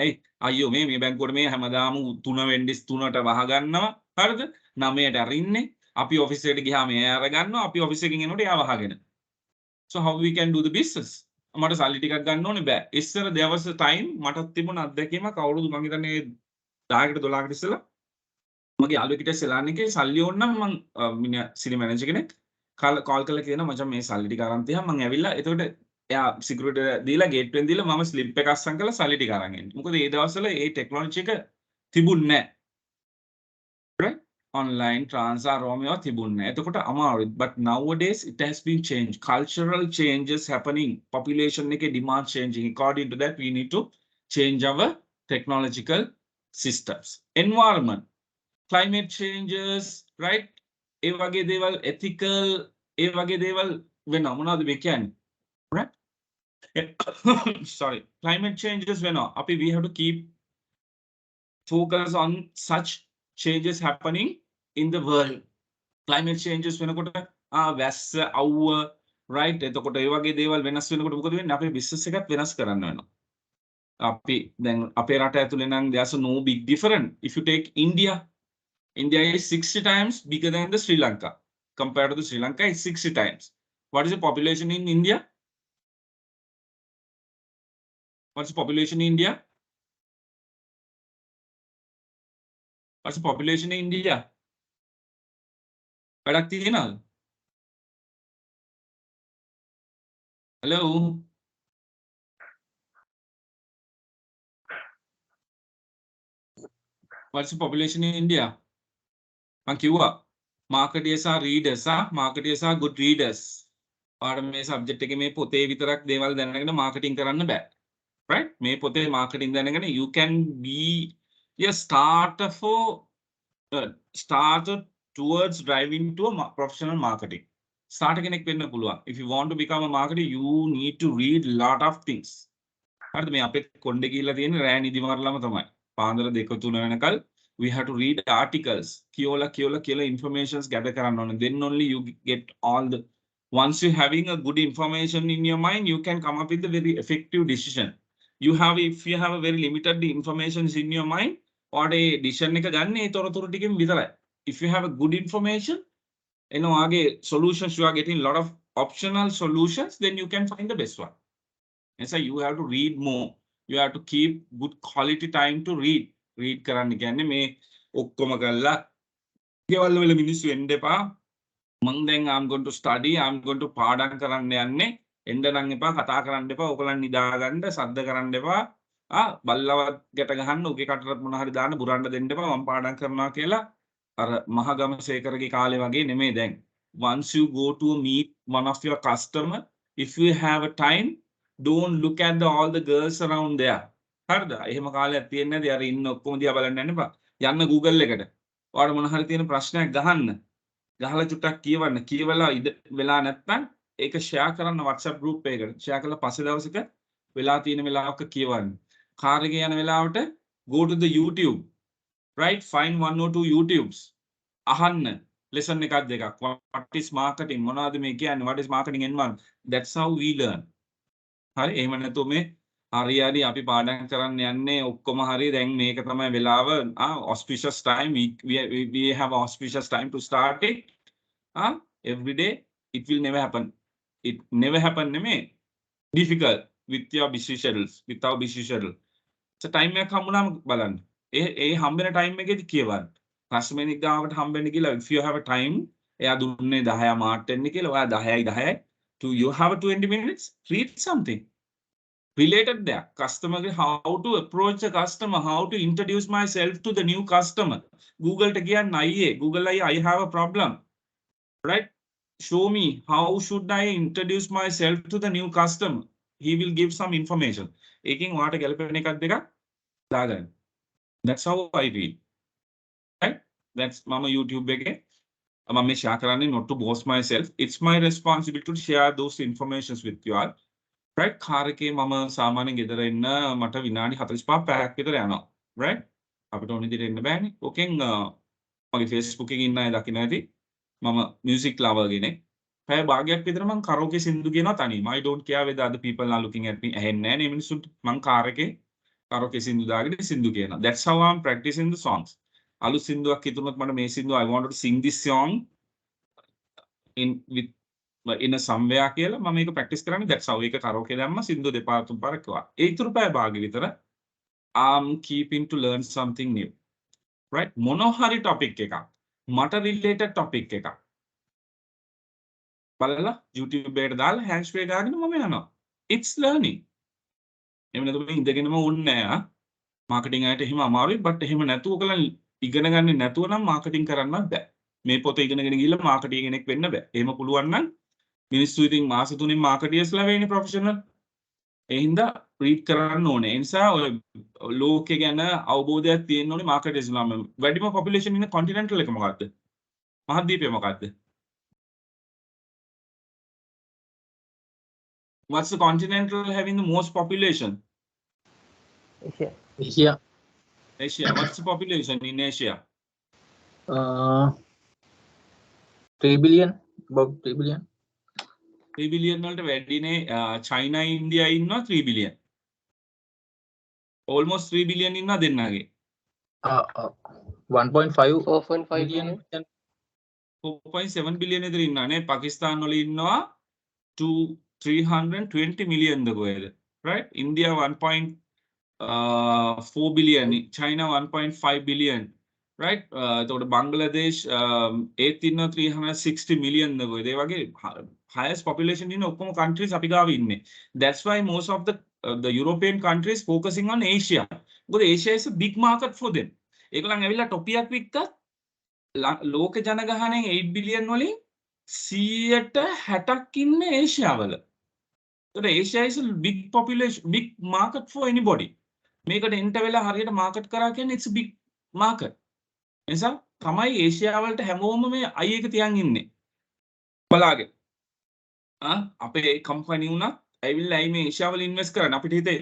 Hey, අයියෝ මේ බැංකුවට මේ හැමදාම 3 වෙන්ඩිස් 3ට වහ ගන්නවා. හරිද? 9ට අරින්නේ. අපි ඔෆිස් එකට ගියාම එයා අර ගන්නවා. අපි ඔෆිස් එකකින් එනකොට එයා වහගෙන. So how we can do the business? මට සල්ලි ටිකක් ගන්න ඕනේ බෑ. ඉස්සර there was a time මටත් තිබුණ අත්දැකීමක් අවුරුදු මම හිතන්නේ 10කට 12කට ඉස්සෙල්ලා මගේ යාළුවෙකුට සෙලාන් එකේ සල්ලි ඕන නම් මං සිටි මැනේජර් කෙනෙක් කෝල් කරලා කියනවා මචං මේ සල්ලි ටික අරන් තියහම මං ඇවිල්ලා එතකොට එයා සිකියුරිටි දීලා ගේට්වෙන් දීලා මම ස්ලිප් එක අස්සම් කරලා සල්ලි ටික අරන් එන්නේ. මොකද ඒ දවස්වල ඒ ටෙක්නොලොජි එක තිබුණේ නැහැ. right? Online transfer romeo තිබුණේ නැහැ. එතකොට අමාරුයි. But nowadays it has been changed. Cultural changes happening. Population එකේ demand changing. According to that we need to change our technological systems. Environment. Climate changes, right? ඒ වගේ දේවල් ethical ඒ වගේ දේවල් වෙනවා. මොනවද මේ කියන්නේ? right? Sorry. Climate changes වෙනවා. අපි we have to keep focus on such changes happening in the world. Climate changes වෙනකොට වැස්ස අවුව right? එතකොට ඒ වගේ දේවල් වෙනස් වෙනකොට මොකද වෙන්නේ? අපේ business එකත් වෙනස් කරන්න වෙනවා. අපි දැන් අපේ රට ඇතුලේ නම් there's no big difference. If you take India is 60 times bigger than the Sri Lanka. Compared to the Sri Lanka, it's 60 times. What is the population in India? What's the population in India? What's the population in India? වැඩක් තියෙනවද? Hello? What's the population in India? මං කිව්වා marketers are readers marketers are good readers. ඔයාලා මේ subject එකේ මේ පොතේ විතරක් දේවල් දැනගෙන marketing කරන්න බෑ. right? මේ පොතේ marketing දැනගෙන you can be a starter towards driving to a professional marketing. Starter කෙනෙක් වෙන්න පුළුවන්. If you want to become a marketer, you need to read lot of things. හරිද? මේ අපේ කොණ්ඩේ ගිහිල්ලා තියෙන රෑ නිදි මරලම තමයි. පාන්දර 2-3 වෙනකල් we have to read articles. Kiola informations gather කරන්න ඕනේ. Then only you get all the. Once you having a good information in your mind, you can come up with a very effective decision. If you have a very limited information in your mind, or a decision එක ගන්න ඒ තොරතුරු ටිකෙන් විතරයි. If you have a good information, ආගේ solutions, you are getting a lot of optional solutions, then you can find the best one. And so you have to read more. You have to keep good quality time to read. Read කරන්න කියන්නේ මේ ඔක්කොම කරලා ගෙවල් වල මිනිස්සු එන්න එපා. මං දැන් I'm going to study, I'm going to පාඩම් කරන්න යන්නේ. එන්න නම් එපා, කතා කරන්න එපා, ඔයගොල්ලන් නිදා ගන්න, සද්ද කරන්න එපා. බල්ලවත් ගැට ගහන්න, උගේ කටට මොන හරි දාන්න බුරන්න දෙන්න එපා. මම පාඩම් කරනවා කියලා අර මහගමසේකරගේ කාලේ වගේ නෙමෙයි දැන්. Once you go to meet one of your customer, if you have a time, don't look at all the girls around there. හරිද? එහෙම කාලයක් තියෙන්නේ නැති. අර ඉන්න ඔක්කොම දිහා බලන්න යන්න එපා. යන්න Google එකට. ඔයාලා මොන හරි තියෙන ප්‍රශ්නයක් ගහන්න. ගහලා චුට්ටක් කියවන්න. කියවලා වෙලා නැත්නම් ඒක share කරන්න WhatsApp group එකකට. share කරලා පස්සේ දවසක වෙලා තියෙන වෙලාවක කියවන්න. කාර් එකේ යන වෙලාවට go to the YouTube. right? Find 1 or 2 YouTubes. අහන්න. lesson එකක් දෙකක්. What is marketing? මොනවද මේ කියන්නේ? What is marketing environment? That's how we learn. හරි? එහෙම නැතුව මේ හරි අපි පාඩම් කරන්න යන්නේ ඔක්කොම හරි දැන් මේක තමයි වෙලාව auspicious time we have auspicious time to start it every day it will never happen it never happen නෙමේ difficult with your busy schedules with our busy schedule so time එකක් හම්බුනාම බලන්න ඒ හම්බෙන time එකේදී කියවන්න කස්ටමර් ගාවට හම්බෙන්න කියලා if you have a time එයා දුන්නේ 10 මාර්ට් වෙන්න කියලා ඔයා 10යි to you have a 20 minutes read something related there customer how to approach a customer how to introduce myself to the new customer google to කියන්න අයියේ google I have a problem right show me how should I introduce myself to the new customer he will give some information එකකින් ඔයාට ගැලපෙන එකක් දෙකක් දාගන්න that's how I read right that's mama youtube එකේ මම මේ share කරන්නේ not to boast myself it's my responsibility to share those informations with you all right car එකේ මම සාමාන්‍යයෙන් ගෙදර එන්න මට විනාඩි 45 පැයක් විතර යනවා right අපිට ඕන විදිහට එන්න බෑනේ ඕකෙන් මගේ Facebook එකේ ඉන්න අය දකින්න ඇති මම music lover කෙනෙක් පැය භාගයක් විතර මම karaoke සින්දු කියනවා තනියම I don't care whether other people are looking at me ඇහෙන්නේ නැහැ නේ මිනිස්සුන්ට මම කාර් එකේ karaoke සින්දු දාගෙන සින්දු කියනවා that's how I'm practicing the songs අලුත් සින්දුවක් හිතුනොත් මට මේ සින්දුව I want to sing this song in a somewhere කියලා මම මේක ප්‍රැක්ටිස් කරන්නේ that's how ඒක karaoke දැම්ම සින්දුව දෙපාර තුන් පාරක් කිව්වා ඒ ඉතුරු පැය භාගෙ විතර I'm keeping to learn something new right මොන හරි topic එකක් මට related topic එකක් බලලා YouTube එකට දාලා hands free ගාගෙන මම යනවා it's learning එහෙම නැතුව ඉඳගෙනම ඕනේ නෑ මාකටිං අයට එහෙම අමාරුයි but එහෙම නැතුව ඔයගලන් ඉගෙන ගන්න නැතුව නම් මාකටිං කරන්නත් බෑ මේ පොත ඉගෙනගෙන ගිහලා මාකටිං කෙනෙක් වෙන්න බෑ එහෙම පුළුවන් නම් මිනිස්සු ඉතින් මාස 3න් මාකටියර්ස්ලා වෙන්නේ ප්‍රොෆෙෂනල් ඒ හින්දා රීඩ් කරන්න ඕනේ ඒ නිසා ඔය ලෝකේ ගැන අවබෝධයක් තියෙන්න ඕනේ මාකටියර්ස්ලා වැඩිම පොපියුලේෂන් ඉන්න කොන්ටිනෙන්ටල් එක මොකද්ද මහද්වීපය මොකද්ද what's the continental having the most population Asia what's the population in Asia 3 billion about 3 billion 3 billion වලට වැඩිනේ China India ඉන්නවා 3 billion almost 3 billion ඉන්නවා දෙන්නගේ 1.5 4.5 billion 4.7 billion ඉදිරි ඉන්නවා නේ පාකිස්තාන වල ඉන්නවා 320 million ද කොහෙද right India 1.4 billion China 1.5 billion right එතකොට බංග්ලාදේශ ඒත් ඉන්නවා 360 million ද කොහෙද ඒ වගේ highest population in ඔක්කොම countries අපි ගාව ඉන්නේ that's why most of the European countries focusing on Asia because Asia is a big market for them ඒගොල්ලන් ඇවිල්ලා ටොපියක් වික්කත් ලෝක ජනගහනයෙන් 8 billion වලින් 160ක් ඉන්නේ ඒෂියාවල ඒතකොට Asia is a big population big market for anybody මේකට එන්ට වෙලා හරියට මාකට් කරා කියන්නේ it's a big market එනිසා තමයි ඒෂියා වලට හැමෝම මේ අය එක තියන් ඉන්නේ බලාගෙන අපේ කම්පැනි උනත් ඇවිල්ලා මේ ඒෂියාවල ඉන්වෙස්ට් කරන්න අපිට හිතේ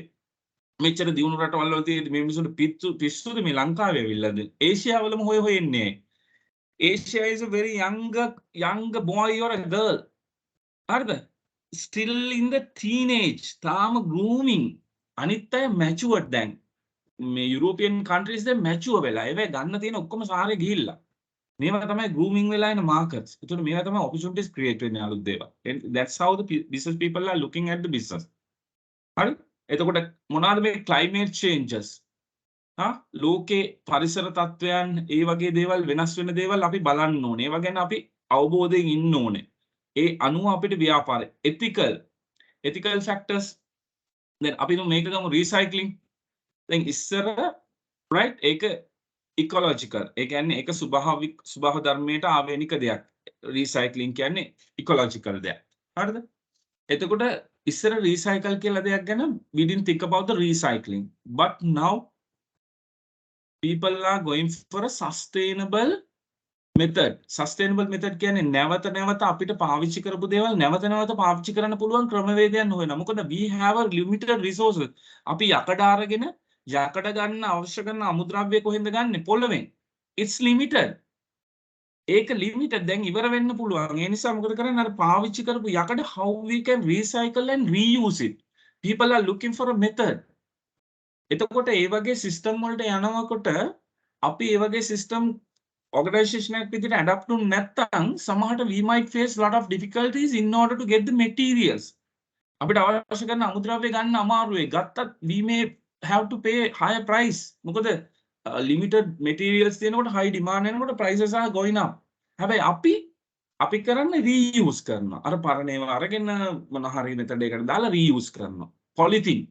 මෙච්චර දියුණු රටවල් වල තියෙදි මේ මිනිසුන්ට පිස්සුද මේ ලංකාවේ ඇවිල්ලාද ඒෂියාවලම හොය එන්නේ Asia is a very young boy or a girl හරිද still in the teenage තාම grooming අනිත් අය matured දැන් මේ European countries දැන් mature වෙලා ඒවා ගන්න තියෙන ඔක්කොම සාරේ ගිහිල්ලා මේවා තමයි grooming වෙලා ඉන markets. ඒතකොට මේවා තමයි opportunities create වෙන්නේ අලුත් දේවල්. That's how the business people are looking at the business. හරි? එතකොට මොනවාද මේ climate changes? ලෝකේ පරිසර තත්වයන් ඒ වගේ දේවල් වෙනස් වෙන දේවල් අපි බලන්න ඕනේ. ඒවා ගැන අපි අවබෝධයෙන් ඉන්න ඕනේ. ඒ අනුව අපිට ව්‍යාපාරය ethical factors then අපි මේක ගමු recycling. දැන් ඉස්සර right ඒක ecological ඒ කියන්නේ ඒක ස්වභාව ධර්මයට ආවේනික දෙයක් recycling කියන්නේ ecological දෙයක් හරිද එතකොට ඉස්සර recycle කියලා දෙයක් ගැන we didn't think about the recycling but now people are going for a sustainable method කියන්නේ නැවත අපිට පාවිච්චි කරපු දේවල් නැවත පාවිච්චි කරන්න පුළුවන් ක්‍රමවේදයන් හොයනවා මොකද we have a limited resources අපි යකඩ අරගෙන යකඩ ගන්න අවශ්‍ය කරන අමුද්‍රව්‍ය කොහෙන්ද ගන්නෙ පොළවෙන් it's limited ඒක limited දැන් ඉවර වෙන්න පුළුවන් ඒ නිසා මොකද කරන්නේ අර පාවිච්චි කරපු යකඩ how we can recycle and reuse it people are looking for a method. එතකොට ඒ වගේ සිස්ටම් වලට යනකොට අපි ඒ වගේ සිස්ටම් organization එකක් විදිහට adapt වුනේ නැත්නම් සමහරට we might face lot of difficulties in order to get the materials. අපිට අවශ්‍ය කරන අමුද්‍රව්‍ය ගන්න අමාරුයි. ගත්තත් we may have to pay higher price. මොකද limited materials තියෙනකොට high demand එනකොට prices are going up. හැබැයි අපි කරන්නේ reuse කරනවා. අර පරණ ඒවා අරගෙන මොන හරි method එකකට දාලා reuse කරනවා. Polythene.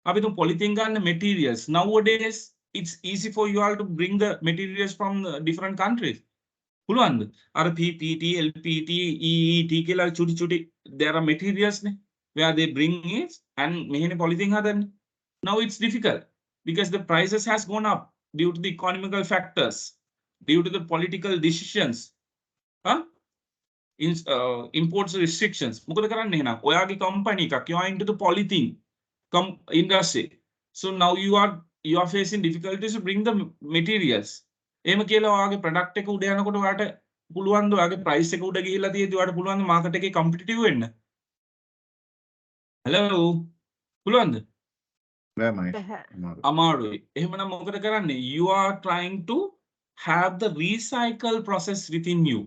අපි තුන් polythene ගන්න materials. Nowadays it's easy for you all to bring the materials from different countries. පුළුවන්ද? අර PPT, LPT, EET කියලා චුටි there are materials නේ where they bring it and මෙහෙනේ polythene හදන්නේ. Now it's difficult because the prices has gone up due to the economical factors, due to the political decisions. Imports restrictions. මොකද කරන්නේ එහෙනම්? ඔයාගේ company එකක් you are into the polythene industry. So now you are facing difficulties to bring the materials. එහෙම කියලා ඔයාගේ product එක උඩ යනකොට ඔයාට පුළුවන් ද ඔයාගේ price එක උඩ ගිහිල්ලා තියෙද්දි ඔයාට පුළුවන් ද market එකේ competitive වෙන්න? Hello. පුළුවන්ද? අමාරුයි. එහෙමනම් මොකද කරන්නේ? You are trying to have the recycle process within you.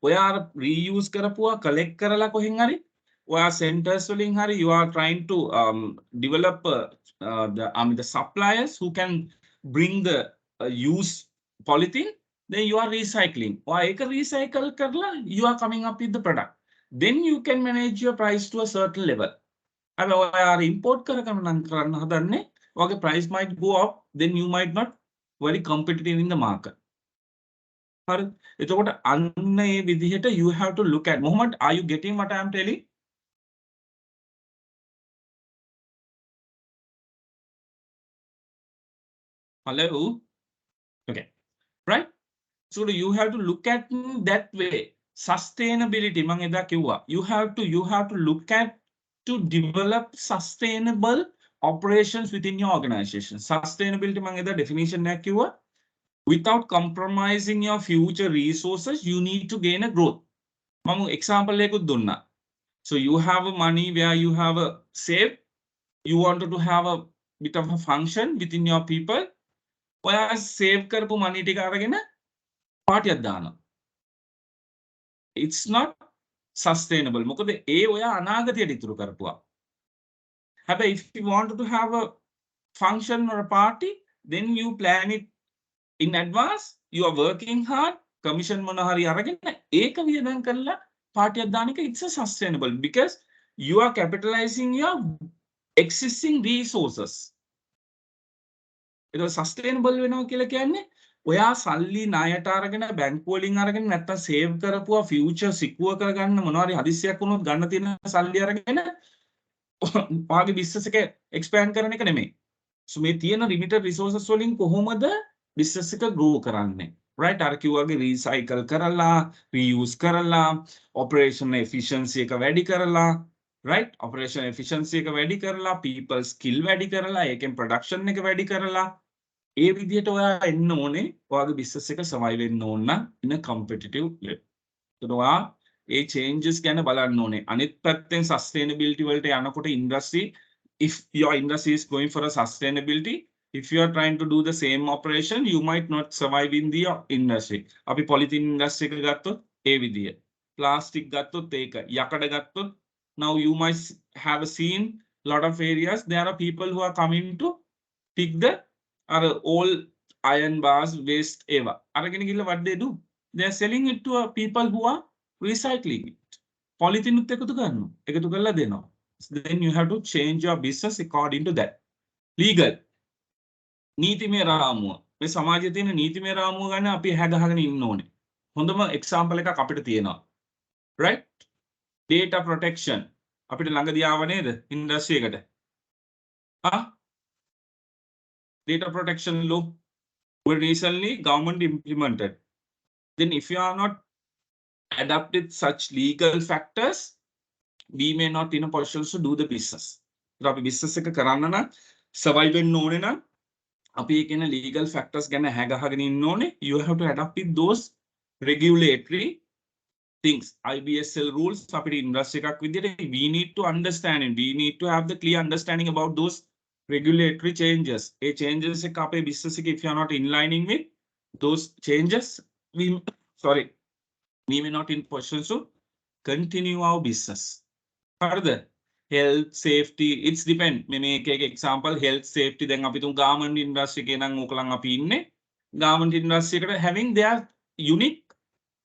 ඔයා reuse කරපුවා collect කරලා කොහෙන් හරි ඔයා centers වලින් හරි you are trying to develop the suppliers who can bring the used polythene, then you are recycling. ඔයා ඒක recycle කරලා you are coming up with the product. Then you can manage your price to a certain level. හැබැයි ඔයා import කරන්න හදන්නේ ඔයාගේ price might go up, then you might not very competitive in the market. හරි. එතකොට අන්න ඒ විදිහට you have to look at. Mohammed, are you getting what I am telling? Hello? Okay. Right? So you have to look at that way. Sustainability, මම එදා කිව්වා. You have to look at to develop sustainable operations within your organization. Sustainability මම එදා definition එකක් කිව්වා. Without compromising your future resources, you need to gain a growth. මම example එකකුත් දුන්නා. So you have a money where you have a save. You wanted to have a bit of a function within your people. ඔයා save කරපු money ටික අරගෙන පාටියක් දානවා. It's not sustainable. මොකද ඒ ඔයා අනාගතයට ඉතුරු කරපුවා. හැබැයි if you wanted to have a function or a party, then you plan it in advance, you are working hard, commission මොන හරි අරගෙන ඒක වියදම් කරලා පාටියක් දාන එක it's a sustainable because you are capitalizing your existing resources. ඒක sustainable වෙනවා කියලා කියන්නේ ඔයා සල්ලි ණයට අරගෙන බැංකුව වලින් අරගෙන නැත්තම් සේව් කරපුවා future secure කරගන්න මොනවා හරි හදිස්සියක් වුණොත් ගන්න තියෙන සල්ලි අරගෙන ඔයාගේ business එක expand කරන එක නෙමෙයි. So මේ තියෙන limited resources වලින් කොහොමද business එක grow කරන්නේ? Right? අර කිව්වාගේ recycle කරලා, reuse කරලා, operation efficiency එක වැඩි කරලා, right? Operation efficiency එක වැඩි කරලා, people skill වැඩි කරලා, ඒකෙන් production එක වැඩි කරලා ඒ විදිහට ඔයා එන්න ඕනේ ඔයාගේ business එක survive වෙන්න ඕන නම් in a competitive level. ඒතකොට ඔයා ඒ changes ගැන බලන්න ඕනේ. අනිත් පැත්තෙන් sustainability වලට යනකොට industry, if your industry is going for a sustainability, if you are trying to do the same operation, you might not survive in the industry. අපි polythene industry එක ගත්තොත් ඒ විදිය. Plastic ගත්තොත් ඒක. යකඩ ගත්තොත් now you might have seen lot of areas there are people who are coming to pick the all iron bars waste eva. අරගෙන ගිහලා what they do? They are selling it to people who are recycling it. Polythene උත් එකතු කරනවා. එකතු කරලා දෙනවා. Then you have to change your business according to that. Legal. නීතිමය රාමුව. මේ සමාජයේ තියෙන නීතිමය රාමුව ගැන අපි හැගහගෙන ඉන්න ඕනේ. හොඳම example එකක් අපිට තියෙනවා. Right? Data protection. අපිට ළඟදී ආව නේද industry එකට? Data protection law were recently government implemented. Then if you are not adapted such legal factors, we may not in a position to do the business. අපි business එක කරන්න නම් survive වෙන්න ඕනේ නම් අපි කියන legal factors ගැන හැගහගෙන ඉන්න ඕනේ. You have to adapt with those regulatory things. IBSL rules, industry we need to understand it. We need to have the clear understanding about those regulatory changes. A changes business if you are not inlining with those changes, we may not in position to continue our business. Further, health, safety, it's depend. Me make example, health, safety, then garment industry garment industry having their unique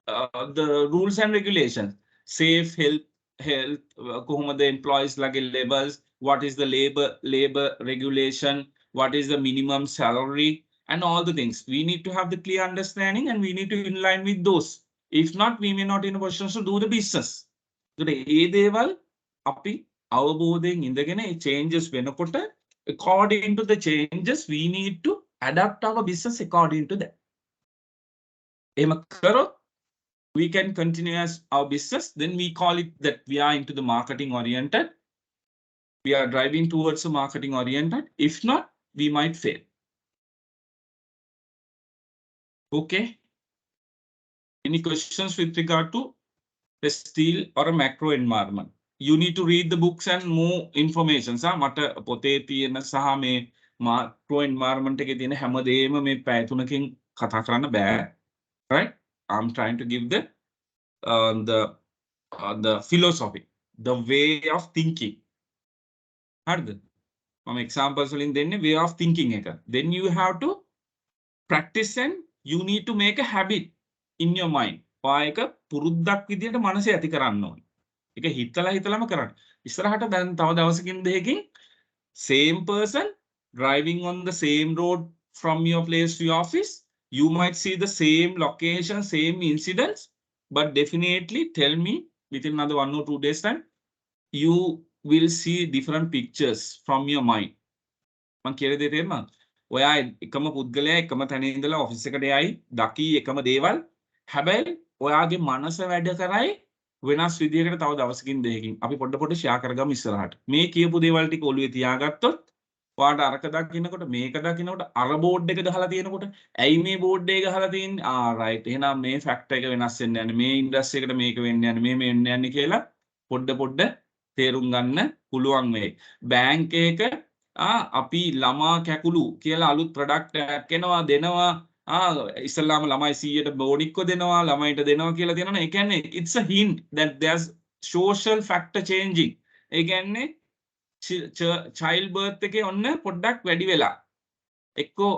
the rules and regulations. Safe, health, the employees like labels, what is the labor regulation, what is the minimum salary, and all the things. We need to have the clear understanding and we need to in line with those. If not, we may not in a position to do the business. Today, api අවබෝධයෙන් ඉඳගෙන ඒ changes වෙනකොට according to the changes we need to adapt our business according to that. එහෙම කරොත් we can continue as our business, then we call it that we are into the marketing oriented. We are driving towards the marketing oriented. If not, we might fail. Okay. Any questions with regard to the steel or a macro environment? You need to read the books and more information. මට පොතේ තියෙන සහ මේ macro environment එකේ තියෙන හැමදේම මේ පැය තුනකින් කතා කරන්න බෑ. Right? I'm trying to give the philosophy, the way of thinking. හරිද? මම examples වලින් දෙන්නේ way of thinking එක. Then you have to practice and you need to make a habit in your mind. ඔයා එක පුරුද්දක් විදියට මනසේ ඇති කරන්න ඕනේ. ඒක හිතලම කරන්න. ඉස්සරහට දැන් තව දවසකින් දෙකකින් same person driving on the same road from your place to your office, you might see the same location, same incidents, but definitely tell me within another 1 or 2 days time, you will see different pictures from your mind. මං කියලා දෙන්න තේරෙනවද? ඔයා එකම පුද්ගලයා එකම තැන ඉඳලා ඔෆිස් එකට යයි, දකි එකම දේවල්. හැබැයි ඔයාගේ මනස වැඩ කරයි වෙනස් විදියකට තව දවසකින් දෙකකින්. අපි පොඩ ෂෙයා කරගමු ඉස්සරහට. මේ කියපු දේවල් ටික ඔළුවේ තියාගත්තොත් ඔයාට අරක දකින්නකොට මේක දකින්නකොට අර බෝඩ් එක ගහලා තියෙනකොට ඇයි මේ බෝඩ් එක ගහලා තියෙන්නේ? රයිට්. එහෙනම් මේ ෆැක්ටර් එක වෙනස් වෙන්න යන්නේ. මේ ඉන්ඩස්ට්‍රි එකට මේක වෙන්න යන්නේ. මේ වෙන්න යන්නේ කියලා පොඩ තේරුම් ගන්න පුළුවන් වෙයි. බැංක් එක අපි ළමා කැකුළු කියලා අලුත් ප්‍රොඩක්ට් එකක් එනවා දෙනවා. ඉස්ලාම ළමයි 100ට බෝඩික්ව දෙනවා ළමයිට දෙනවා කියලා තියෙනවනේ. ඒ කියන්නේ it's a hint that there's social factor changing. ඒ කියන්නේ child birth එකේ ඔන්න පොඩ්ඩක් වැඩි වෙලා. එක්කෝ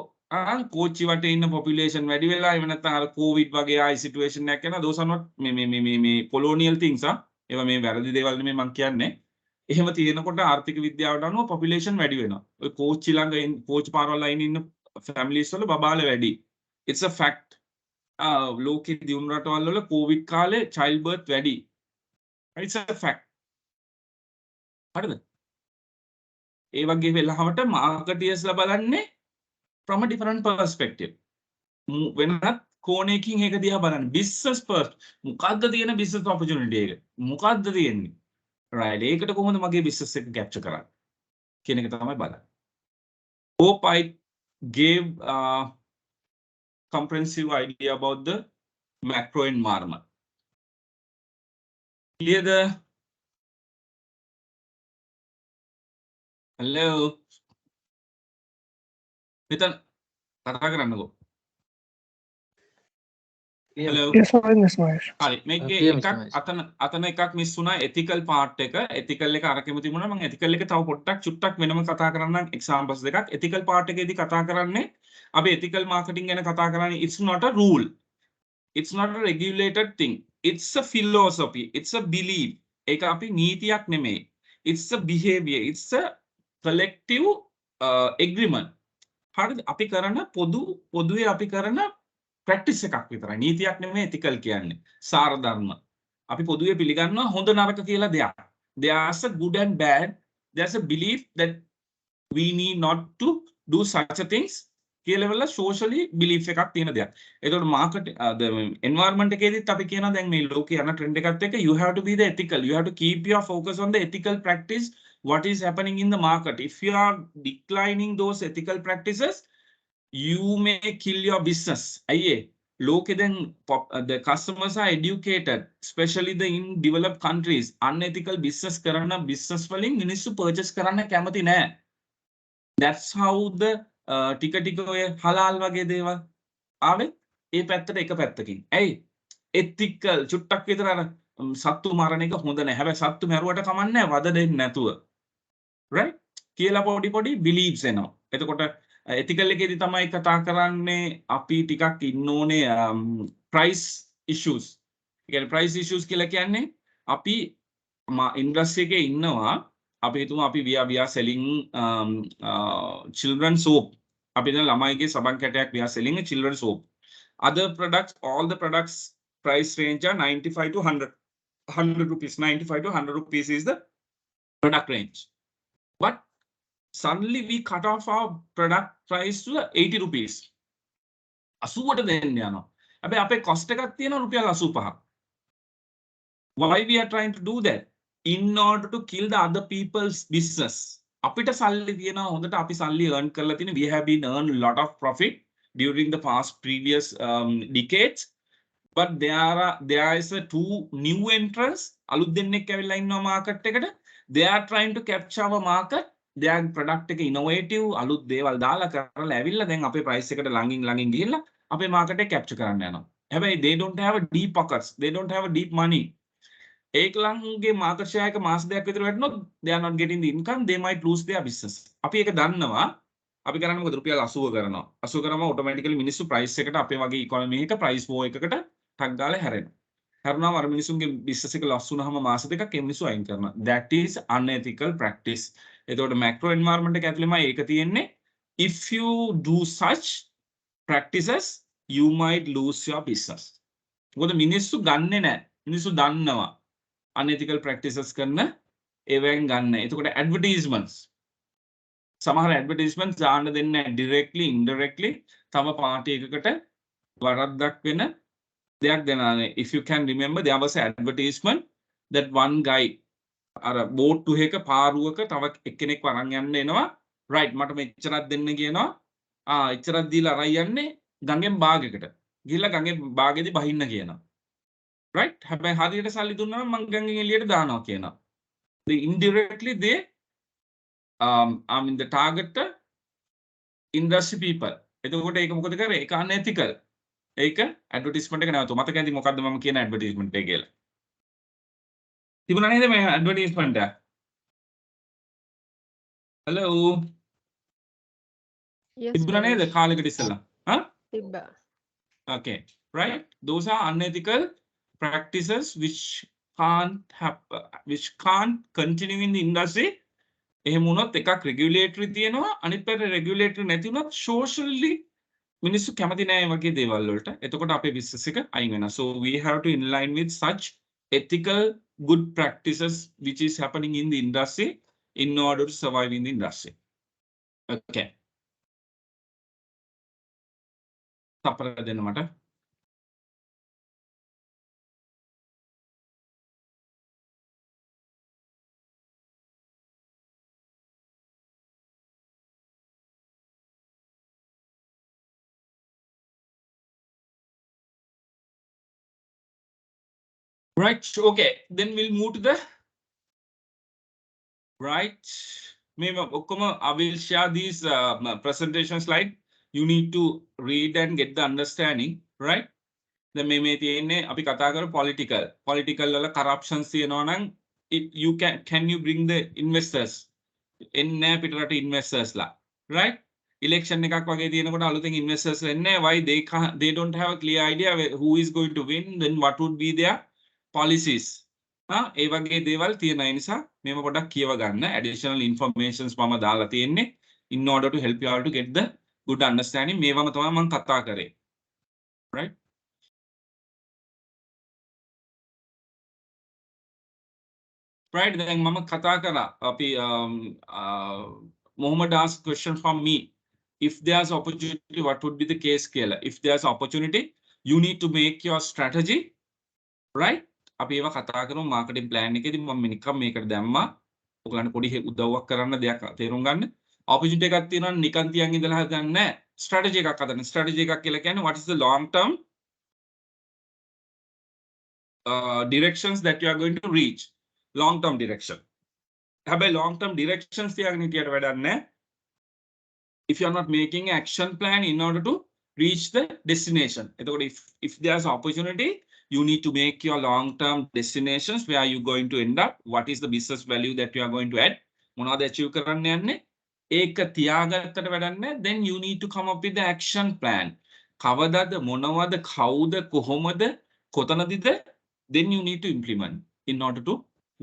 කෝච්චි වටේ ඉන්න population වැඩි වෙලා එහෙම නැත්නම් අර covid වගේ ආයි situation එකක් යනවා. those are not මේ colonial things ඒවා මේ වැරදි දේවල් නෙමෙයි මම කියන්නේ. එහෙම තියෙනකොට ආර්ථික විද්‍යාවට අනුව population වැඩි වෙනවා. ඔය කෝච්චි ළඟ කෝච්චි පාරවල් අයින් ඉන්න families වල බබාල වැඩි. It's a fact. ලෝකෙ දියුණු රටවල් වල COVID කාලේ child birth වැඩි. It's a fact. හරිද? ඒ වගේ වෙලාවට marketeersලා බලන්නේ from a different perspective. වෙනත් කෝණයකින් ඒක දිහා බලන්න. business first. මොකද්ද තියෙන business opportunity එක? මොකද්ද තියෙන්නේ? right. ඒකට කොහොමද මගේ business එක capture කරන්නේ? කියන එක තමයි බලන්නේ. Hope I gave comprehensive idea about the macro environment. Clear the hello. Nitan, කතා කරන්නකෝ. Hello. Yes, fine, Mr. Mahesh. හරි මේකේ එකක් අතන එකක් මිස් වුණා ethical part එක. ethical එක අරකෙම තිබුණා. මම ethical එක තව පොඩ්ඩක් චුට්ටක් වෙනම කතා කරන්නම් examples දෙකක්. ethical part එකේදී කතා කරන්නේ අපි ethical marketing ගැන කතා කරන්නේ it's not a rule. It's not a regulated thing. It's a philosophy. It's a belief. ඒක අපි නීතියක් නෙමෙයි. It's a behavior. It's a collective agreement. හරිද? අපි කරන පොදුවේ අපි කරන practice එකක් විතරයි. නීතියක් නෙමෙයි ethical කියන්නේ. සාර ධර්ම. අපි පොදුවේ පිළිගන්නවා හොඳ නරක කියලා දෙයක්. There's a good and bad. There's a belief that we need not to do such a things. කියලා වල socially belief එකක් තියෙන දෙයක්. ඒතකොට market the environment එකේදීත් අපි කියනවා දැන් මේ ලෝකේ යන trend එකත් එක්ක you have to be the ethical. You have to keep your focus on the ethical practice. What is happening in the market? If you are declining those ethical practices, you may kill your business. අයියේ ලෝකෙදැන් the customers are educated, especially the in developed countries. Unethical business කරන business වලින් මිනිස්සු purchase කරන්න කැමති නෑ. That's how the ටික ටික ඔය හලාල් වගේ දේවල් ආවේ ඒ පැත්තට එක පැත්තකින්. ඇයි? ethical චුට්ටක් විතර අර සත්තු මරණ එක හොඳ නෑ. හැබැයි සත්තු මැරුවට කමන්නේ නෑ වද දෙන්නේ නැතුව. right? කියලා පොඩි beliefs එනවා. එතකොට ethical එකේදී තමයි කතා කරන්නේ අපි ටිකක් ඉන්න ඕනේ price issues. ඒ කියන්නේ price issues කියලා කියන්නේ අපි industry එකේ ඉන්නවා අපි හිතමු අපි we are selling children soap. අපි දැන් ළමයිගේ සබන් කැටයක් we are selling a children soap. Other products, all the products price range are 95 to 100 rupees. 95 to 100 rupees is the product range. But suddenly we cut off our product price to 80 rupees. 80ට දෙන්න යනවා. හැබැයි අපේ cost එකක් තියෙනවා රුපියල් 85. Why we are trying to do that? In order to kill the other people's business. අපිට සල්ලි තියෙනවා හොඳට අපි සල්ලි earn කරලා තියෙන. We have been earned a lot of profit during the past previous decades. But there is a two new entrants. අලුත් දෙන්නෙක් ඇවිල්ලා ඉන්නවා market එකට. They are trying to capture our market. Their product එක innovative අලුත් දේවල් දාලා කරලා ඇවිල්ලා දැන් අපේ price එකට ළඟින් ගිහිල්ලා අපේ market එක capture කරන්න යනවා. හැබැයි they don't have a deep pockets. They don't have a deep money. ඒකලන්ගේ market share එක මාස දෙකක් විතර වැටුනොත් they are not getting the income. They might lose their business. අපි ඒක දන්නවා. අපි කරන්නේ මොකද රුපියල් 80 කරනවා. 80 කරාම automatically මිනිස්සු price එකට අපේ වගේ economy එක price war එකකට ටක් ගාලා හැරෙනවා. හැරුණාම අර මිනිසුන්ගේ business එක loss වුණාම මාස දෙකක් ඒ මිනිස්සු අයින් කරනවා. That is unethical practice. එතකොට macro environment එක ඇතුළේමයි ඒක තියෙන්නේ. If you do such practices, you might lose your business. මොකද මිනිස්සු ගන්නෙ නැහැ. මිනිස්සු දන්නවා unethical practices කරන ඒවෙන් ගන්න. එතකොට advertisements සමහර advertisements දාන්න දෙන්නේ නැහැ directly indirectly තම party එකකට වරද්දක් වෙන දෙයක් දෙනවා. If you can remember, there was an advertisement that one guy අර බෝට්ටු එක පාරුවක තව එක්කෙනෙක් වරන් යන්න එනවා. right මට මෙච්චරක් දෙන්න කියනවා. එච්චරක් දීලා අරන් යන්නේ ගඟෙන් බාගෙකට. ගිහලා ගඟේ බාගෙදි බහින්න කියනවා. right හැබැයි හරියට සල්ලි දුන්නා නම් මං ගඟෙන් එළියට දානවා කියනවා. they indirectly they I mean the target industry people. එතකොට ඒක මොකද කරේ? ඒක unethical. ඒක ඇඩ්වර්ටයිස්මන්ට් එක නැවතුවා. මතක ඇති මොකද්ද මම කියන ඇඩ්වර්ටයිස්මන්ට් එක කියලා? තිබුණා නේද මේ ඇඩ්වර්ටයිස්මන්ට් එක? hello Yes, තිබුණා නේද කාලෙකට ඉස්සෙල්ලා? Tibba. okay right, those are unethical practices which can't continue in the industry. එහෙම වුණොත් එකක් regulatory තියෙනවා අනිත් පැත්තේ regulatory නැති වුණොත් socially මිනිස්සු කැමති නෑ වගේ දේවල් වලට. එතකොට අපේ business එක අයින් වෙනවා. So we have to in line with such ethical good practices which is happening in the industry in order to survive in the industry. Okay. තප්පර දෙන්න මට. Right, okay, then we'll move to the right. Maybe I will share these presentation slide. You need to read and get the understanding, right? Then මේ තියෙන්නේ අපි කතා කරමු political වල corruptions තියෙනවා නම් you can you bring the investors එන්නේ පිටරට investors ලා, right? election එකක් වගේ තියෙනකොට අලුතෙන් investors එන්නේ why they don't have a clear idea who is going to win, then what would be their policies. ඒ වගේ දේවල් තියෙන නිසා මේව පොඩ්ඩක් කියව ගන්න. additional informations මම දාලා තියෙන්නේ in order to help you all to get the good understanding. මේවම තමයි මම කතා කරේ, right? right, දැන් මම කතා කරා අපි Mohammed asked question from me, if there's opportunity what would be the case කියලා. If there's opportunity you need to make your strategy, right? අපි ඒවා කතා කරමු මාකටිං ප්ලෑන් එකේදී. මම නිකම් මේකට දැම්මා ඔයගලන්ට පොඩි උදව්වක් කරන්න දෙයක් තේරුම් ගන්න. opportunity එකක් තියෙනවා නිකන් තියන් ඉඳලා හදන්නේ නැහැ. strategy එකක් හදන්න. strategy එකක් කියලා කියන්නේ what is the long term directions that you are going to reach. Long term direction. Have a long term directions if you are not making an action plan in order to reach the destination. If there's opportunity, you need to make your long term destinations where you're going to end up. What is the business value that you are going to add? මොනවද achieve කරන්න යන්නේ? ඒක තියාගත්තට වැඩක් නැහැ. Then you need to come up with the action plan. කවදාද මොනවද කවුද කොහොමද කොතනදද? Then you need to implement in order to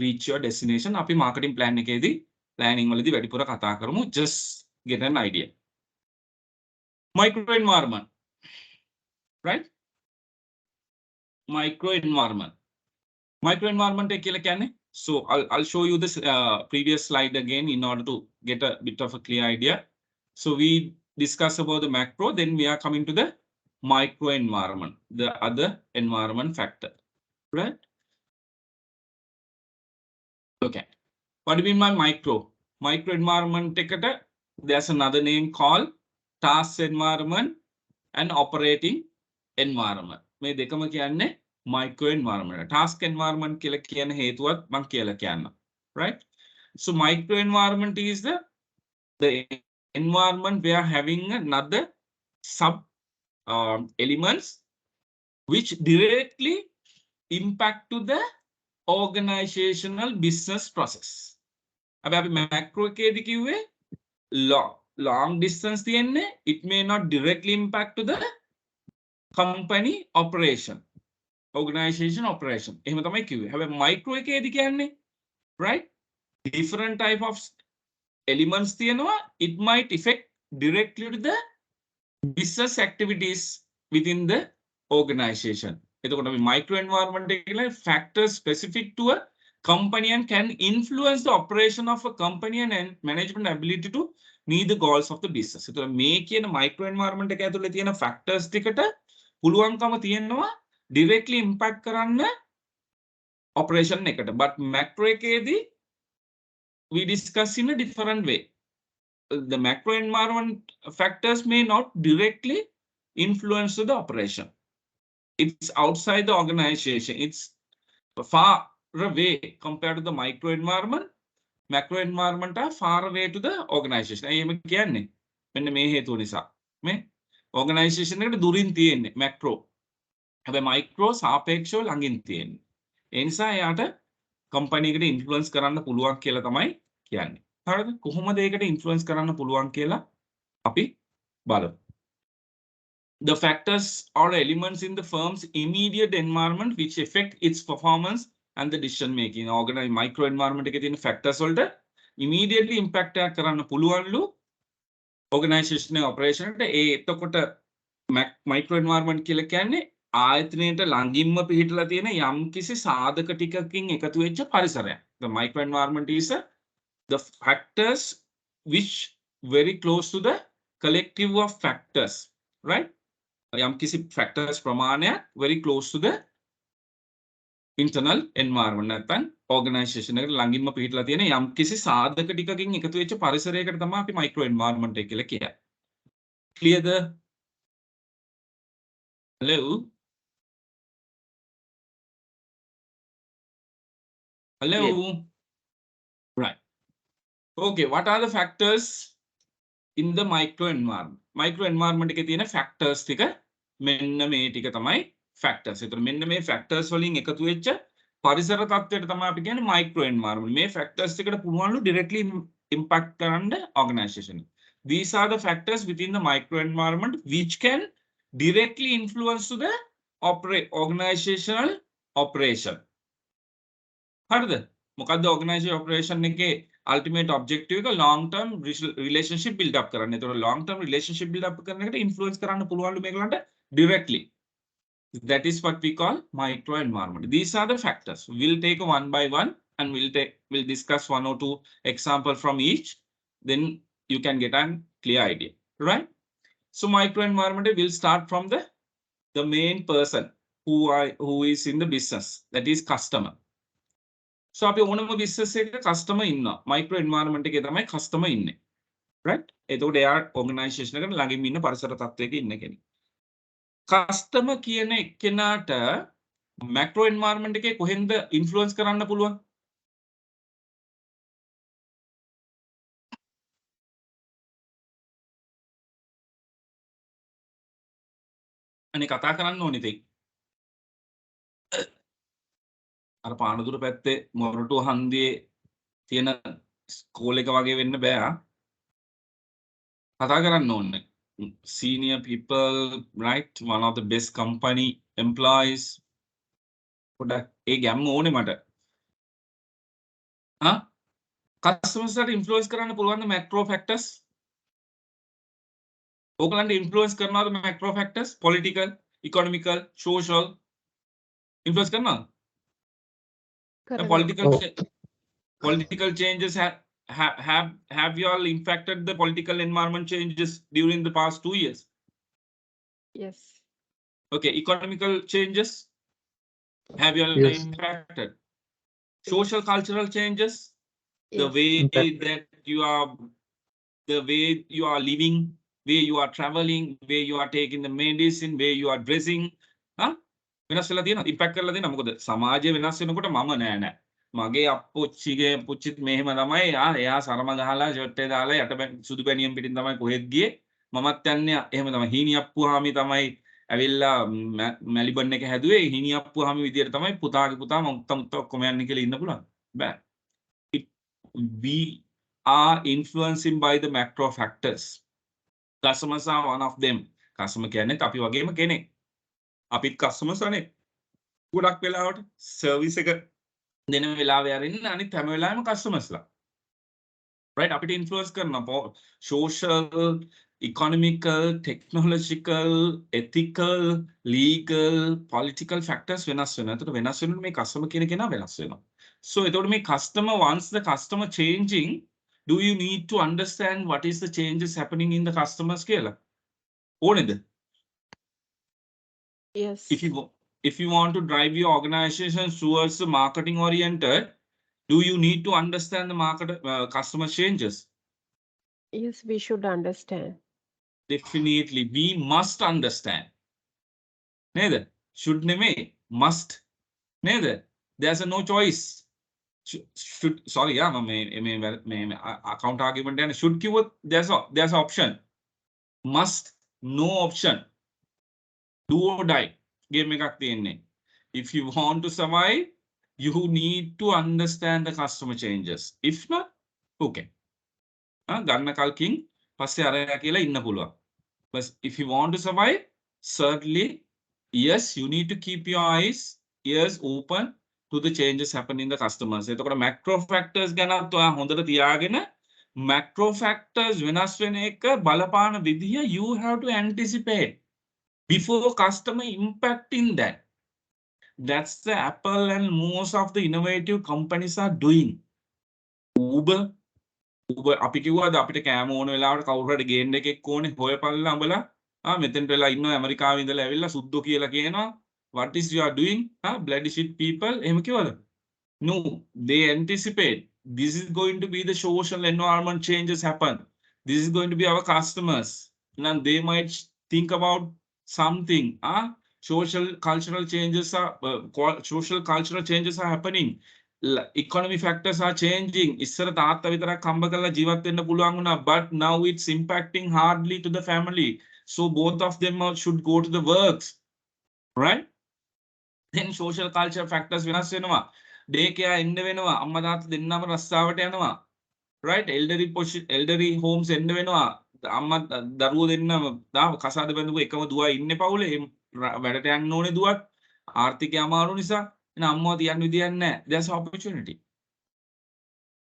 reach your destination. අපි marketing plan එකේදී planning වලදී වැඩිපුර කතා කරමු. Just get an idea. Micro environment, right? Micro environment. Micro environment ekila kyanne. So I'll show you this previous slide again in order to get a bit of a clear idea. So we discuss about the macro, then we are coming to the micro environment, the other environment factor, right? Okay. What do you mean by micro? Micro environment ekata, there's another name called task environment and operating environment. මේ දෙකම කියන්නේ micro environment. Task environment කියලා කියන හේතුවත් මම කියලා කියන්න. Right? So micro environment is the environment we are having another sub elements which directly impact to the organizational business process. අපි macro එකේදී කිව්වේ long distance තියන්නේ, it may not directly impact to the company operation, organization operation. එහෙම තමයි කිව්වේ. හැබැයි micro එකේදී කියන්නේ, right? Different type of elements තියෙනවා. It might affect directly to the business activities within the organization. එතකොට අපි micro environment එක කියලා factors specific to a company and can influence the operation of a company and management ability to meet the goals of the business. So මේ කියන micro environment එක ඇතුලේ තියෙන factors ටිකට පුළුවන්කම තියෙනවා directly impact කරන්න operation එකට. But macro එකේදී we discuss in a different way. The macro environment factors may not directly influence the operation. It's outside the organization. It's far away compared to the micro environment. Macro environment are far away to the organization. එහෙම කියන්නේ මෙන්න මේ හේතුව නිසා. මේ organization එකට දුරින් තියෙන්නේ macro. හැබැයි micro සාපේක්ෂව ළඟින් තියෙන්නේ. ඒ නිසා එයාට company එකට influence කරන්න පුළුවන් කියලා තමයි කියන්නේ. හරිද? කොහොමද ඒකට influence කරන්න පුළුවන් කියලා අපි බලමු. The factors or elements in the firm's immediate environment which affect its performance and the decision making. Organize micro environment එකේ තියෙන factors වලට immediately impact එකක් කරන්න පුළුවන්ලු organization operation එකට. එතකොට micro environment කියලා කියන්නේ ආයතනයට ළඟින්ම පිහිටලා තියෙන යම්කිසි සාධක ටිකකින් එකතු වෙච්ච පරිසරයක්. The micro environment is the factors which very close to the collective of factors, right? යම්කිසි factors ප්‍රමාණයක් very close to the internal environment. නැත්නම් organization එකට ළඟින්ම පිහිටලා තියෙන යම්කිසි සාධක ටිකකින් එකතු වෙච්ච පරිසරයකට තමයි අපි micro environment එක කියලා කියන්නේ. Clear the hello? Hello? Yes. Right. Okay, what are the factors in the micro environment? Micro environment එකේ තියෙන factors ටික මෙන්න මේ ටික තමයි factors. ඒතර මෙන්න මේ factors වලින් එකතු වෙච්ච පරිසර තත්ත්වයට තමයි අපි කියන්නේ micro environment. මේ factors ටිකට පුළුවන්ලු directly impact කරන්න organization. These are the factors within the micro environment which can directly influence to the organizational operation. හරිද? මොකද්ද organizational operation එකේ ultimate objective එක long term relationship build up කරන්න. ඒතකොට long term relationship build up කරන එකට influence කරන්න පුළුවන්ලු මේගොල්ලන්ට directly. That is what we call micro environment. These are the factors. We'll take one by one and we'll discuss one or two examples from each. Then you can get a clear idea, right? So micro environment will start from the main person who is in the business, that is customer. So අපි ඕනම business එකක customer ඉන්නවා. micro environment එකේ තමයි customer ඉන්නේ. Right? එතකොට එයා organization එකට ළඟින් ඉන්න පරිසර තත්ත්වයක ඉන්න කෙනෙක්. Customer කියන එක්කෙනාට මැක්‍රෝ එන්වයරන්මන්ට් එකේ කොහෙන්ද ඉන්ෆ්ලුවන්ස් කරන්න පුළුවන්? අනේ කතා කරන්න ඕනේ ඉතින්. අර පානදුර පැත්තේ මොරටුව හන්දියේ තියෙන ස්කෝල් එක වගේ වෙන්න බෑ. කතා කරන්න ඕනේ. Senior people, right? One of the best company employees. පොඩක් ඒ ගැම්ම ඕනේ මට. Customers ලට ඉන්ෆ්ලුවන්ස් කරන්න පුළුවන්ද මැක්‍රෝ ෆැක්ටර්ස්? ඕගලන්ට ඉන්ෆ්ලුවන්ස් කරනවද macro factors? Political, economical, social influence කරනවද? Political changes have you all impacted the political environment changes during the past 2 years? Yes. Okay, economical changes have you all Yes. impacted? Social cultural changes, the Yes. way Impact. that the way you are living, where you are traveling, where you are taking the medicine, where you are dressing, වෙනස් වෙලා තියෙනවා, impact කරලා තියෙනවා. මොකද සමාජය වෙනස් වෙනකොට මම නෑ මගේ අප්පොච්චිගේ පුච්චිත් මෙහෙම තමයි. එයා සරම ගහලා ෂර්ට් එක දාලා යට සුදු පැනියම් පිටින් තමයි කොහෙත් ගියේ. මමත් යන්නේ එහෙම තමයි. හීනි අප්පුහාමි තමයි ඇවිල්ලා මැලිබන් එක හැදුවේ. හීනි අප්පුහාමි විදියට තමයි පුතාගේ පුතා මුත්ත ඔක්කොම යන්නේ කියලා ඉන්න පුළුවන්. බෑ. We are influencing by the macro factors. Customers are one of them. Customer කියන්නේත් අපි වගේම කෙනෙක්. අපිත් customers අනේ. ගොඩක් වෙලාවට සර්විස් එක දෙන වෙලාවේ අරින්න අනිත් හැම වෙලාවෙම customers ලා. right? අපිට influence කරනවා social, economical, technological, ethical, legal, political factors වෙනස් වෙනවා. එතකොට වෙනස් වෙනකොට මේ customer කියන කෙනා වෙනස් වෙනවා. So එතකොට මේ customer, once the customer changing, do you need to understand what is the changes happening in the customers කියලා? ඕනේද? Yes. If you want to drive your organization towards the marketing oriented, do you need to understand the market customer changes? Yes, we should understand. Definitely, we must understand. Neither should නෙමෙයි, must. Neither there's no choice. Should sorry, මේ account argument and should keyword there's option. Must, no option. Do or die game එකක් තියෙන්නේ. If you want to survive, you need to understand the customer changes. If not, okay. ගන්න කල්කින් පස්සේ අරයා කියලා ඉන්න පුළුවන්. But if you want to survive, certainly, yes, you need to keep your ears open to the changes happening in the customers. එතකොට macro factors ගැනත් ඔයා හොඳට තියාගෙන macro factors වෙනස් වෙන එක බලපාන විදිය you have to anticipate before customer impacting that. That's the Apple and most of the innovative companies are doing. Uber අපි කිව්වාද අපිට කෑම ඕන වෙලාවට කවුරු හරි ගේන්න එකෙක් ඕනේ හොයපල්ලා අඹලා මෙතෙන්ට වෙලා ඉන්නවා ඇමරිකාවේ ඉඳලා ඇවිල්ලා සුද්දෝ කියලා කියනවා what is you are doing bloody shit people එහෙම කිව්වද? No, they anticipate this is going to be the social environment changes happen, this is going to be our customers, and they might think about something. Social cultural changes are happening. Economy factors are changing. ඉස්සර තාත්තා විතරක් හම්බ කරලා ජීවත් වෙන්න පුළුවන් වුණා, but now it's impacting hardly to the family. So both of them should go to the works, right? Then social culture factors වෙනස් වෙනවා. day care එන්න වෙනවා. අම්මා තාත්තා දෙන්නම රස්සාවට යනවා, right? elderly homes එන්න වෙනවා. අම්මා දරුවෝ දෙන්නම කසාද බැඳපු එකම දුවයි ඉන්නේ පවුලේ. වැඩට යන්න ඕනේ දුවත් ආර්ථිකය අමාරු නිසා එන අම්මව තියන්න විදියක් නැහැ. there's opportunity.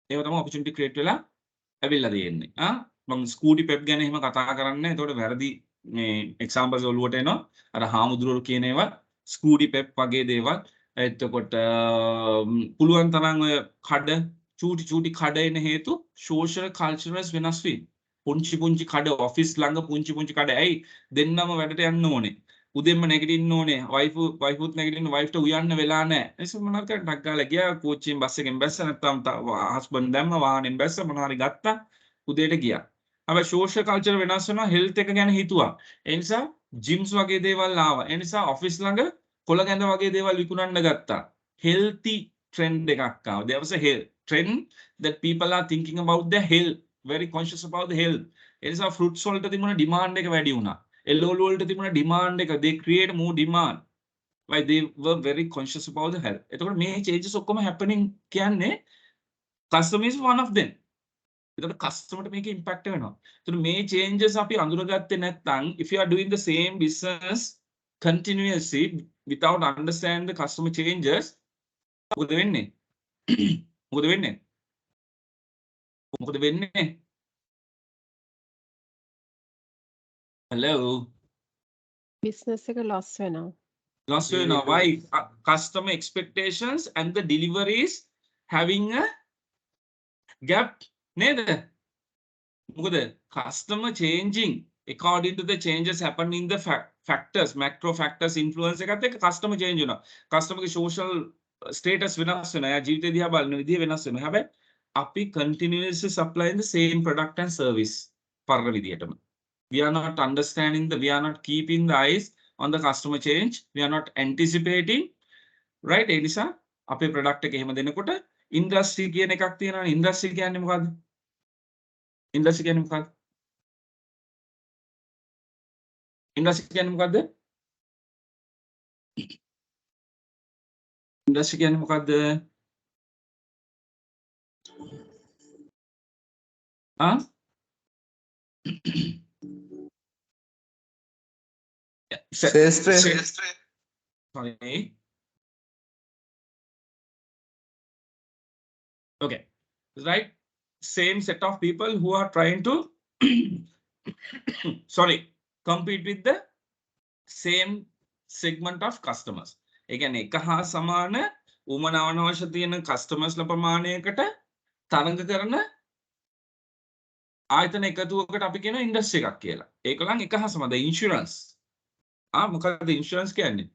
ඒක තමයි opportunity create වෙලා ඇවිල්ලා තියෙන්නේ. මම ස්කූටි පෙප් ගැන එහෙම කතා කරන්නේ. ඒතකොට වැරදි මේ examples ඔළුවට එනවා. අර හාමුදුරුවෝ කියන ඒවා ස්කූටි පෙප් වගේ දේවල්. එතකොට පුළුවන් තරම් ඔය කඩ චූටි කඩ එන හේතු social cultures වෙනස් වීම. පුංචි කඩ ඔෆිස් ළඟ පුංචි කඩ ඇයි දෙන්නම වැඩට යන්න ඕනේ. උදෙන්ම නැගිටින්න ඕනේ. වයිෆුත් නැගිටින්න වයිෆ්ට උයන්න වෙලා නැහැ. එනිසා මොනවාද කරන්නේ? ඩක් ගාලා ගියා කෝච්චියෙන් බස් එකෙන් බැස්ස නැත්නම් හස්බන්ඩ් දැම්ම වාහනෙන් බැස්ස මොනවා හරි ගත්තා උදේට ගියා. හැබැයි සෝෂල් කල්චර් වෙනස් වෙනවා. හෙල්ත් එක ගැන හිතුවා. ඒ නිසා ජිම්ස් වගේ දේවල් ආවා. ඒ නිසා ඔෆිස් ළඟ කොළ ගැඳ වගේ දේවල් විකුණන්න ගත්තා. healthy trend එකක් ආවා. There was a trend that people are thinking about their health, very conscious about the health. ඒ නිසා fruits වලට තිබුණ demand එක වැඩි වුණා. එළවලු වලට තිබුණ demand එක, they create more demand. Why they were very conscious about the health. එතකොට මේ changes ඔක්කොම happening කියන්නේ customer is one of them. එතකොට customer මේක impact වෙනවා. එතකොට මේ changes අපි අඳුරගත්තේ නැත්නම් if you are doing the same business continuously without understanding the customer changes, මොකද වෙන්නේ? මොකද වෙන්නේ? මොකද වෙන්නේ? Hello. business එක loss වෙනවා. Loss වෙනවා. Why? Customer expectations and the deliveries having a gap නේද? මොකද customer changing according to the changes happen in the factors, macro factors influence එකත් එක්ක customer change වෙනවා. customer ගේ social status වෙනස් වෙනවා. එයා ජීවිතය දිහා බලන විදිහ වෙනස් වෙනවා. හැබැයි අපි continuously supplying the same product and service පරණ විදිහටම. We are not understanding we are not keeping the eyes on the customer change. We are not anticipating, right? ඒ නිසා අපේ product එක එහෙම දෙනකොට industry කියන එකක් තියෙනවා. industry කියන්නේ මොකද්ද? industry කියන්නේ මොකක්ද? industry කියන්නේ මොකද්ද? industry කියන්නේ මොකද්ද? ආ? Sorry. Okay. Right? Same set of people who are trying to sorry, compete with the same segment of customers. ඒ කියන්නේ එක හා සමාන උමනාවන අවශ්‍ය තියෙන customers ල ප්‍රමාණයකට තරඟ කරන ආයතන එකතුවකට අපි කියන ඉන්ඩස්ට්‍රි එකක් කියලා. ඒකලන් එක හා සමාන ඉන්ෂුරන්ස්. මොකක්ද ඉන්ෂුරන්ස් කියන්නේ?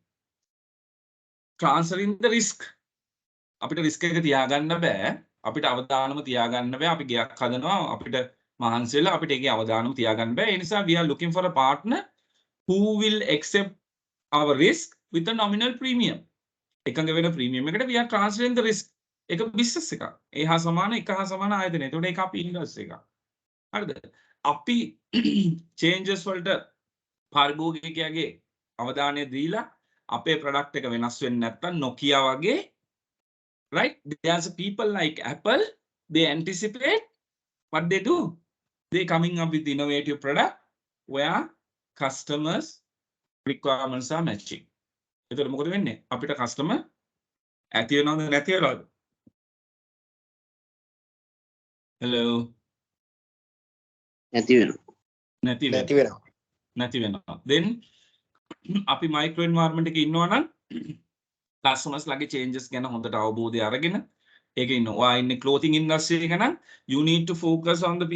transferring the risk. අපිට risk එක තියාගන්න බෑ. අපිට අවදානම තියාගන්න බෑ. අපි ගයක් හදනවා අපිට මහන්සි වෙලා අපිට ඒකේ අවදානම තියාගන්න බෑ. ඒ නිසා we are looking for a partner who will accept our risk with a nominal premium. එකඟ වෙන ප්‍රීමියම් එකට we are transferring the risk. ඒක business එකක්. ඒ හා සමාන එක හා සමාන ආයතනය. ඒතකොට ඒක අපි ඉන්ඩස්ට්‍රි එකක්. හරිද? අපි changes වලට පාරිභෝගිකයාගේ අවධානය දීලා අපේ product එක වෙනස් වෙන්නේ නැත්නම් Nokia වගේ, right? There's people like Apple, they anticipate what they do. They coming up with innovative product where customers requirements are matching. එතකොට මොකද වෙන්නේ? අපිට customer ඇති වෙනවද නැති වෙනවද? Hello. නැති වෙනවා. නැති වෙනවා. Then අපි micro environment එකේ ඉන්නවා නම් customers ලගේ changes ගැන හොඳට අවබෝධය අරගෙන ඒක ඉන්නවා. ඉන්නේ clothing industry එක නම් you need to focus on the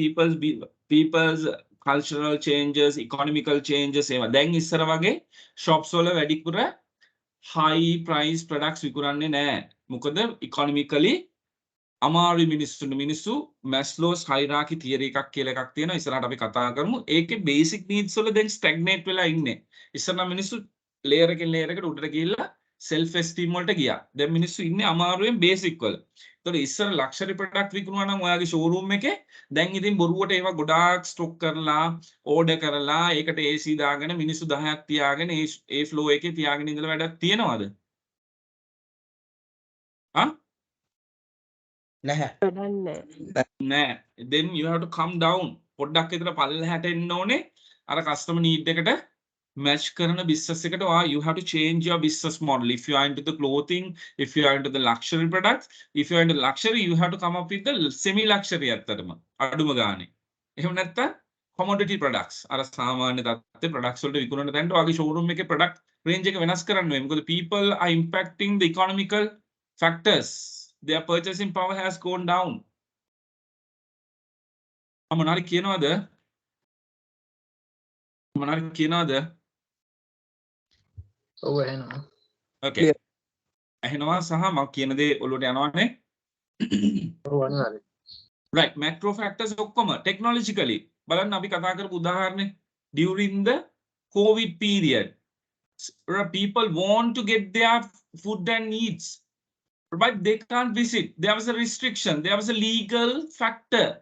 people's cultural changes, economical changes ඒවා. දැන් ඉස්සර වගේ shops වල වැඩිපුර high price products විකුණන්නේ නැහැ. මොකද economically අමාරු මිනිස්සු Maslow's hierarchy theory එකක් කියලා එකක් තියෙනවා. ඉස්සරහට අපි කතා කරමු. ඒකේ basic needs වල දැන් stagnate වෙලා ඉන්නේ. ඉස්සර නම් මිනිස්සු layer එකෙන් layer එකට උඩට ගිහිල්ලා self esteem වලට ගියා. දැන් මිනිස්සු ඉන්නේ අමාරුවෙන් basic වල. ඒතකොට ඉස්සර luxury product විකුණුවා නම් ඔයාගේ showroom එකේ දැන් ඉතින් බොරුවට ඒවා ගොඩාක් stock කරලා order කරලා ඒකට AC දාගෙන මිනිස්සු 10ක් තියාගෙන ඒ flow එකේ තියාගෙන ඉඳලා වැඩක් තියනවද? නැහැ. නෑ. Then you have to come down. පොඩ්ඩක් විතර පල්ලෙහාට එන්න ඕනේ. අර customer need එකට match කරන business එකට you have to change your business model. If you are into the clothing, if you are into the luxury products, if you are into luxury, you have to come up with the semi luxury ඇත්තටම. අඩුම ගානේ. එහෙම නැත්නම් commodity products. අර සාමාන්‍ය තත්ත්වයේ products වලට විකුණන තැනට ඔයාගේ showroom එකේ product range එක වෙනස් කරන්න වෙයි. මොකද people are impacting the economical factors. Their purchasing power has gone down. මොනාරි කියනවද? ඔව් එහෙනම්. Okay. ඇහෙනවා සහ මම කියන දේ ඔලුවට යනවානේ. ඔව් අනිවාර්යයෙන්. Right, macro factors ඔක්කොම technologically බලන්න අපි කතා කරපු උදාහරණේ during the COVID period. People want to get their food and needs, but they can't visit. There was a restriction. There was a legal factor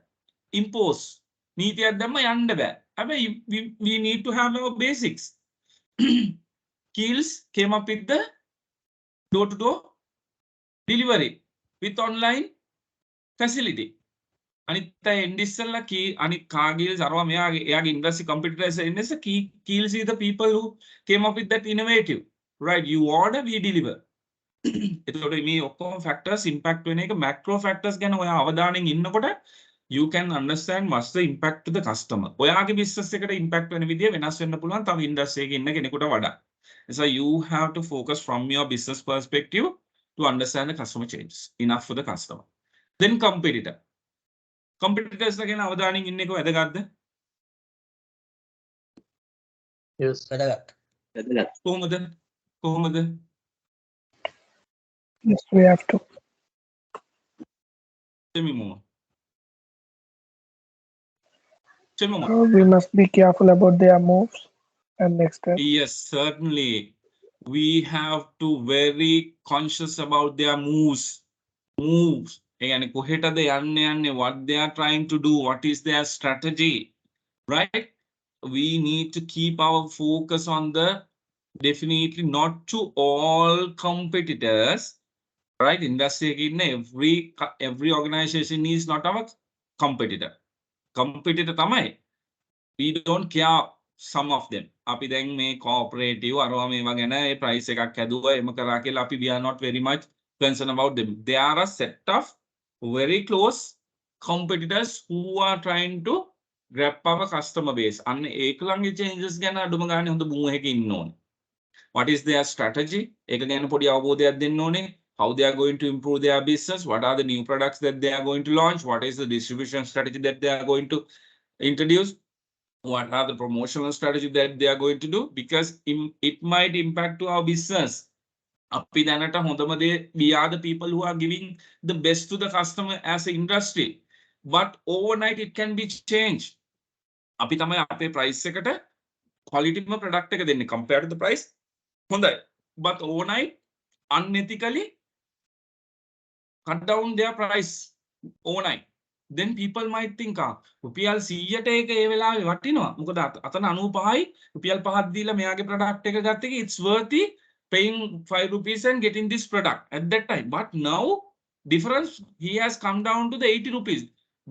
imposed. We need to have our basics. Keels came up with the door-to-door delivery with online facility. අනිත් අය එන්න ඉස්සෙල්ලා කී අනිත් කාගිල්ස් අරවා එයාගේ industry කම්පිටිටර්ස් එන්න ඉස්සෙල්ලා keels is the people who came up with that innovative, right? You order, we deliver. එතකොට මේ ඔක්කොම factors impact වෙන එක macro factors ගැන ඔයා අවධානයෙන් ඉන්නකොට you can understand what's the impact to the customer. ඔයාගේ business එකට impact වෙන විදිය වෙනස් වෙන්න පුළුවන් තව industry එකේ ඉන්න කෙනෙකුට වඩා. So you have to focus from your business perspective to understand the customer changes enough for the customer. Then competitor. Competitors again අවධානයෙන් ඉන්න එක වැදගත්ද? Yes. කොහොමද? Yes, we have to. Tell me more. We must be careful about their moves and next step. Yes, certainly. We have to very conscious about their moves. Yani කොහෙටද යන්නේ, what they are trying to do, what is their strategy, right? We need to keep our focus on the definitely not to all competitors, right? Industry in every organization is not our competitor. Competitor තමයි. We don't care some of them. අපි දැන් මේ cooperative අරවා මේවා ගැන ඒ price එකක් හැදුවා එම කරා කියලා අපි we are not very much concerned about them. There are a set of very close competitors who are trying to grab our customer base. අන්න ඒකලංගේ changes ගැන අඩුම ගානේ හොඳ බුම එකක ඉන්න ඕනේ. What is their strategy? ඒක ගැන පොඩි අවබෝධයක් දෙන්න ඕනේ. How they are going to improve their business? What are the new products that they are going to launch? What is the distribution strategy that they are going to introduce? What are the promotional strategy that they are going to do? Because it might impact to our business. අපි දැනට හොඳම දේ we are the people who are giving the best to the customer as an industry. But overnight it can be changed. අපි තමයි අපේ price එකට quality product එක දෙන්නේ compared to the price. හොඳයි. But overnight unethically cut down their price overnight. Then people might think රුපියල් 100ට ඒක ඒ වෙලාවේ වටිනවා. මොකද අතන 95යි රුපියල් 5ක් දීලා මෙයාගේ product එක ගත්ත එක it's worthy paying 5 rupees and getting this product at that time. But now difference he has come down to the 80 rupees.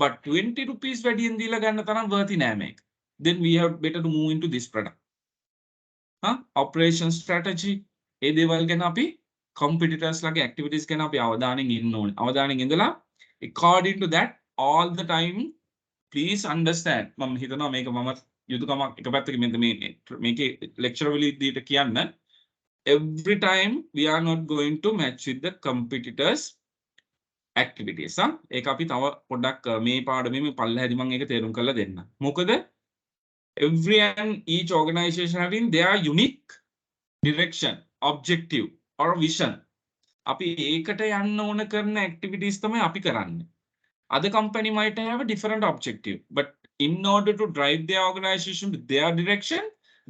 But 20 rupees වැඩියෙන් දීලා ගන්න තරම් worthy නෑ මේක. Then we have better to move into this product. Operation strategy ඒ දේවල් ගැන අපි competitors ලගේ activities ගැන අපි අවධානයෙන් ඉන්න ඕනේ. අවධානයෙන් ඉඳලා according to that all the time please understand. මම හිතනවා මේක මම යුතුයකමක් එක පැත්තකින් මේකේ lecture වලදීට කියන්න. Every time we are not going to match with the competitors activities. ඒක අපි තව පොඩ්ඩක් මේ පාඩමේ මේ පල්ලෙහාදී මම ඒක තේරුම් කරලා දෙන්න. මොකද every and each organization having their unique direction, objective or vision. අපි ඒකට යන්න ඕන කරන activities තමයි අපි කරන්නේ. Other company might have a different objective, but in order to drive their organization with their direction,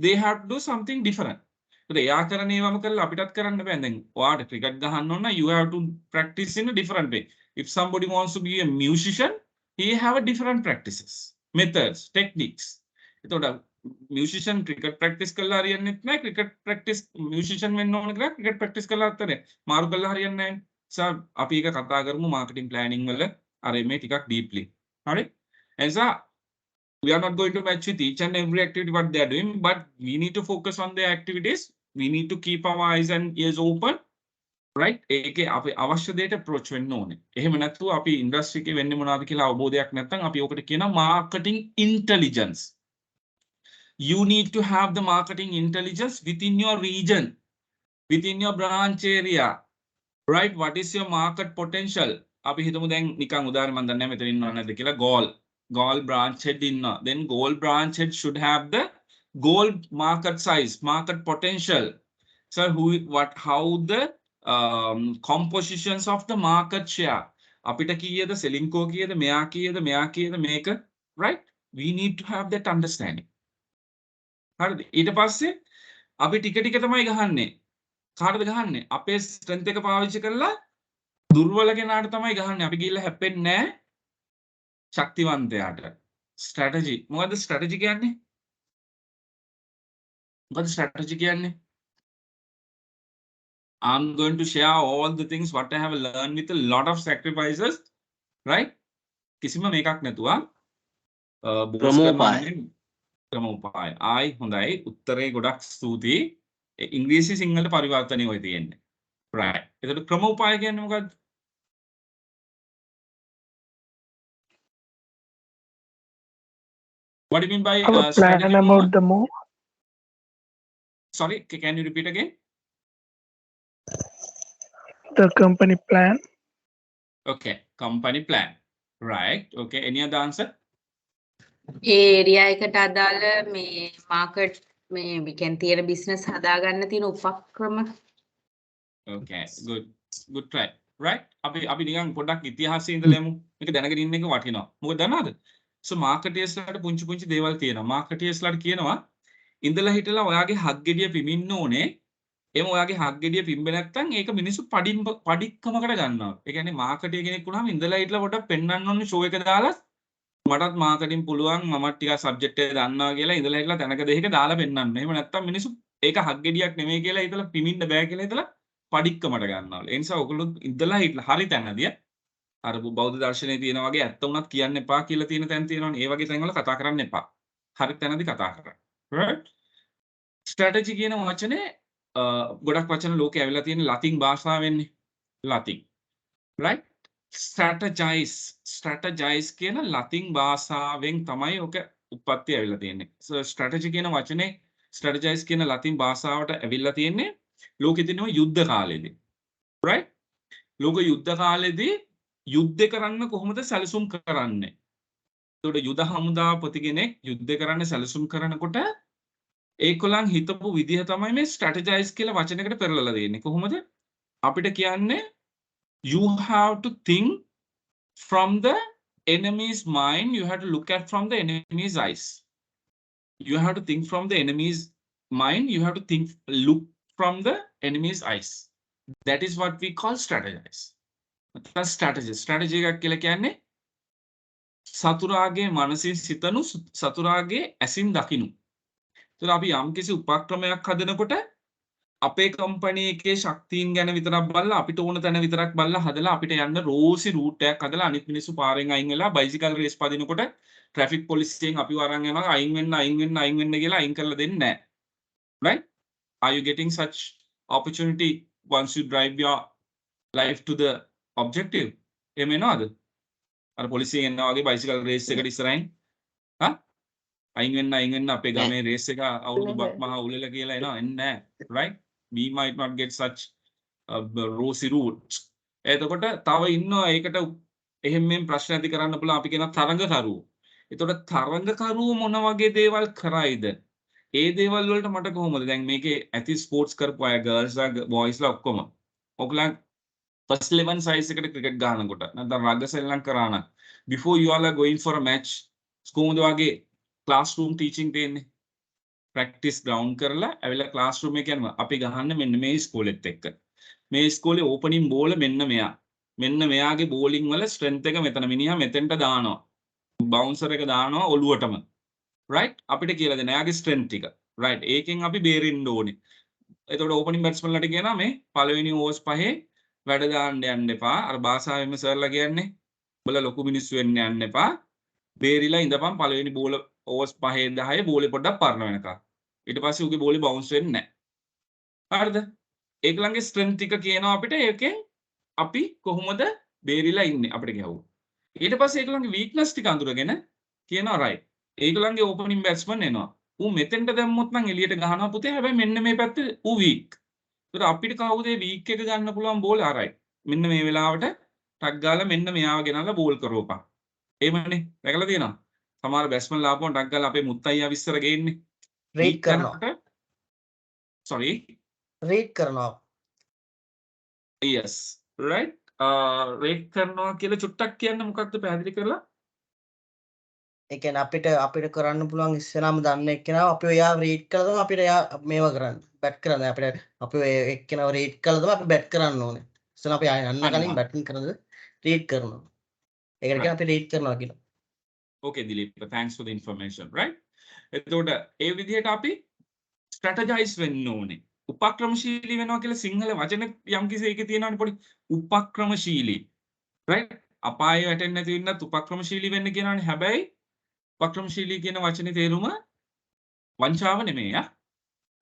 they have to do something different. So එයා කරන ඒවාම කරලා අපිටත් කරන්න බෑ. දැන් ඔයාට ක්‍රිකට් ගහන්න ඕන you have to practice in a different way. If somebody wants to be a musician, he have a different practices, methods, techniques. එතකොට musician cricket practice කරලා හරියන්නේ නැහැ. cricket practice musician වෙන්න ඕන කියලා cricket practice කරලා අතරේ මාරු කරලා හරියන්නේ නැහැ. So අපි ඒක කතා කරමු marketing planning වල අර මේ ටිකක් deeply. හරි? එනිසා we are not going to match with each and every activity what they are doing, but we need to focus on their activities. We need to keep our eyes and ears open, right? ඒකේ අපි අවශ්‍ය දෙයට approach වෙන්න ඕනේ. එහෙම නැත්නම් අපි industry එකේ වෙන්නේ මොනවද කියලා අවබෝධයක් නැත්නම් අපි ඔකට කියනවා marketing intelligence. You need to have the marketing intelligence within your region, within your branch area, right? What is your market potential? අපි හිතමු දැන් නිකන් උදාහරණ මම දන්නේ නැහැ මෙතන ඉන්නව නැද්ද කියලා goal branch head ඉන්නවා. Then goal branch head should have the goal market size, market potential. So how the compositions of the market share. අපිට කීයද selling කෝ කීයද මෙයා කීයද මේක, right? We need to have that understanding. හරිද? ඊට පස්සේ අපි ටික ටික තමයි ගහන්නේ. කාටද ගහන්නේ? අපේ ස්ට්‍රෙන්ත් එක පාවිච්චි කරලා දුර්වල කෙනාට තමයි ගහන්නේ. අපි ගිහිල්ලා හැප්පෙන්නේ නැහැ ශක්තිවන්තයාට. ස්ට්‍රැටජි. මොකද්ද ස්ට්‍රැටජි කියන්නේ? මොකද්ද ස්ට්‍රැටජි කියන්නේ? I'm going to share all the things what I have learned with a lot of sacrifices, right? කිසිම මේකක් නැතුව බෝස් කරනවා නෙමෙයි ක්‍රමෝපාය. ආයි හොඳයි. උත්තරේ ගොඩක් ස්තුතියි. ඉංග්‍රීසි සිංහලට පරිවර්තනය වෙයි තියෙන්නේ. right. එතකොට ක්‍රමෝපාය කියන්නේ මොකද්ද? What do you mean by Have a plan strategy? about the move. Sorry, can you repeat again? The company plan. Okay, company plan. Right. Okay, any other answer? A area එකට අදාළ මේ market මේ we can තියෙන business හදාගන්න තියෙන උපක්‍රම. Okay, good try. Right? අපි නිකන් පොඩ්ඩක් ඉතිහාසයේ ඉඳලා යමු. මේක දැනගෙන ඉන්න එක වටිනවා. මොකද දන්නවද? So marketeersලාට පුංචි දේවල් තියෙනවා. marketeersලාට කියනවා ඉඳලා හිටලා ඔයාගේ හක් ගෙඩිය පිමින්න ඕනේ. එහෙම ඔයාගේ හක් ගෙඩිය පිම්බෙ නැත්නම් ඒක මිනිස්සු පඩික්කමකට ගන්නවා. ඒ කියන්නේ මාකටිය කෙනෙක් වුණාම ඉඳලා හිටලා පොඩ්ඩක් පෙන්වන්න ඕනේ ෂෝ එක දාලා මටත් මාකටින් පුළුවන් මමත් ටිකක් සබ්ජෙක්ට් එක දන්නවා කියලා ඉඳලා හිටලා තැනක දෙහික දාලා පෙන්වන්න. එහෙම නැත්නම් මිනිස්සු ඒක හක් ගෙඩියක් නෙමෙයි කියලා හිතලා පිමින්න බෑ කියලා හිතලා පඩික්කමට ගන්නවලු. ඒ නිසා ඔයගොල්ලෝ ඉඳලා හිටලා හරි තැනදී අර බෞද්ධ දර්ශනයේ තියෙන වගේ ඇත්ත උනත් කියන්න එපා කියලා තියෙන තැන් තියෙනවනේ. ඒ වගේ තැන්වල කතා කරන්න එපා. හරි තැනදී කතා කරන්න. right? ස්ට්‍රැටජි කියන වචනේ ගොඩක් වචන ලෝකේ ඇවිල්ලා තියෙන ලතින් භාෂාවෙන්නේ. ලතින්. right? strategize කියන ලතින් භාෂාවෙන් තමයි ඔක උප්පත්ති ඇවිල්ලා තියෙන්නේ. so strategy කියන වචනේ strategize කියන ලතින් භාෂාවට ඇවිල්ලා තියෙන්නේ ලෝකෙ තියෙන යුද්ධ කාලෙදී. right? ලෝක යුද්ධ කාලෙදී යුද්ධ කරන්න කොහොමද සැලසුම් කරන්නේ? ඒකට යුද හමුදාපති කෙනෙක් යුද්ධ කරන්න සැලසුම් කරනකොට ඒකොලන් හිතපු විදිහ තමයි මේ strategize කියලා වචනයකට පෙරලලා දෙන්නේ. කොහොමද? අපිට කියන්නේ you have to think from the enemy's mind, you have to look at from the enemy's eyes. You have to think from the enemy's mind, you have to look from the enemy's eyes. That is what we call strategize. strategy එකක් කියලා කියන්නේ සතුරාගේ මනසින් සිතනු සතුරාගේ ඇසින් දකිනු. ඒතර අපි යම්කිසි උපක්‍රමයක් හදනකොට අපේ කම්පැනි එකේ ශක්තියින් ගැන විතරක් බලලා අපිට ඕන තැන විතරක් බලලා හදලා අපිට යන්න රෝසි රූට් එකක් හදලා අනිත් මිනිස්සු පාරෙන් අයින් වෙලා බයිසිකල් රේස් පදිනකොට ට්‍රැෆික් පොලිසියෙන් අපිව අරන් යනවා අයින් වෙන්න කියලා අයින් කරලා දෙන්නේ නැහැ. right? Are you getting such opportunity once you drive your life to the objective? එහෙම එනවද? අර පොලිසියෙන් එනවා වගේ බයිසිකල් රේස් එකකට ඉස්සරහින් අයින් වෙන්න අපේ ගමේ රේස් එක අවුරුදු බක් මහා උලෙල කියලා එනවා එන්නේ නැහැ. right? We might not get such rosy routes. එතකොට තව ඉන්නවා ඒකට එහෙම මෙන් ප්‍රශ්න ඇති කරන්න පුළුවන් අපි කියන තරඟකරුවෝ. එතකොට තරඟකරුවෝ මොන වගේ දේවල් කරයිද? ඒ දේවල් වලට මට කොහොමද දැන් මේකේ ඇති ස්පෝර්ට්ස් කරපු අය ගර්ල්ස්ලා බොයිස්ලා ඔක්කොම ඔයගොල්ලන් first 11 size එකට ක්‍රිකට් ගහනකොට නැත්නම් රග සෙල්ලම් කරා නම් before you all are going for a match කොහොමද වගේ classroom teaching දෙන්නේ? practice ground කරලා ඇවිල්ලා classroom එක යනවා. අපි ගහන්නේ මෙන්න මේ ඉස්කෝලෙත් එක්ක. මේ ඉස්කෝලේ opening ball මෙන්න මෙයා. මෙන්න මෙයාගේ bowling වල strength එක මෙතන මිනිහා මෙතෙන්ට දානවා. bouncer එක දානවා ඔලුවටම. right? අපිට කියලා දෙන එයාගේ strength ටික. right? ඒකෙන් අපි බේරෙන්න ඕනේ. එතකොට opening batsman ලට කියනවා මේ පළවෙනි overs පහේ වැඩ දාන්න යන්න එපා. අර භාෂාවෙම සර්ලා කියන්නේ ඔබලා ලොකු මිනිස්සු වෙන්න යන්න එපා. බේරිලා ඉඳපන් පළවෙනි බෝල overs 5 10 බෝලේ පොඩ්ඩක් පරන වෙනකන්. ඊට පස්සේ උගේ බෝලේ බවුන්ස් වෙන්නේ නැහැ. හරිද? ඒගොල්ලන්ගේ ස්ට්‍රෙන්ත් ටික කියනවා අපිට ඒකෙන් අපි කොහොමද බේරිලා ඉන්නේ අපිට ගැහුවා. ඊට පස්සේ ඒගොල්ලන්ගේ වීක්නස් ටික අඳුරගෙන කියනවා right. ඒගොල්ලන්ගේ ඕපනින් බැට්ස්මන් එනවා. ඌ මෙතෙන්ට දැම්මොත් නම් එළියට ගහනවා පුතේ. හැබැයි මෙන්න මේ පැත්තේ ඌ වීක්. ඒතර අපිට කවුද මේ වීක් එක ගන්න පුළුවන් බෝලේ ආරයි. මෙන්න මේ වෙලාවට ටක් ගාලා මෙන්න මෙයාව ගෙනල්ලා බෝල් කරවපන්. එහෙමනේ. දැකලා තියෙනවා. සමහර බැට්ස්මන් ලාපුවම ටක් ගාලා අපේ මුත්තයියා විශ්සර ගේන්නේ. රේට් කරනවා. sorry. රේට් කරනවා. yes. right. රේට් කරනවා කියලා චුට්ටක් කියන්න මොකක්ද පැහැදිලි කරලා? ඒ කියන්නේ අපිට කරන්න පුළුවන් ඉස්සෙල්ලාම දන්න එක්කෙනාව අපි එයා රීඩ් කළා තමයි අපිට එයා මේව කරන්න බැට් කරන්න අපි ඔය එක්කෙනාව රීඩ් කළා තමයි අපි බැට් කරන්න ඕනේ. ඉස්සෙල්ලා අපි යන්න කලින් බැටින් කරනද රීඩ් කරනවා. ඒකට කියන අපි රීඩ් කරනවා කියලා. Okay Dilip, thanks for the information, right? එතකොට ඒ විදිහට අපි strategize වෙන්න ඕනේ. උපක්‍රමශීලී වෙනවා කියලා සිංහල වචන යම්කිසි එකේ තියෙනවනේ පොඩි උපක්‍රමශීලී, right? අපායේ වැටෙන්නේ නැති වෙන්නත් උපක්‍රමශීලී වෙන්න කියනවනේ. හැබැයි උපක්‍රමශීලී කියන වචනේ තේරුම වංචාව නෙමෙයි ආ.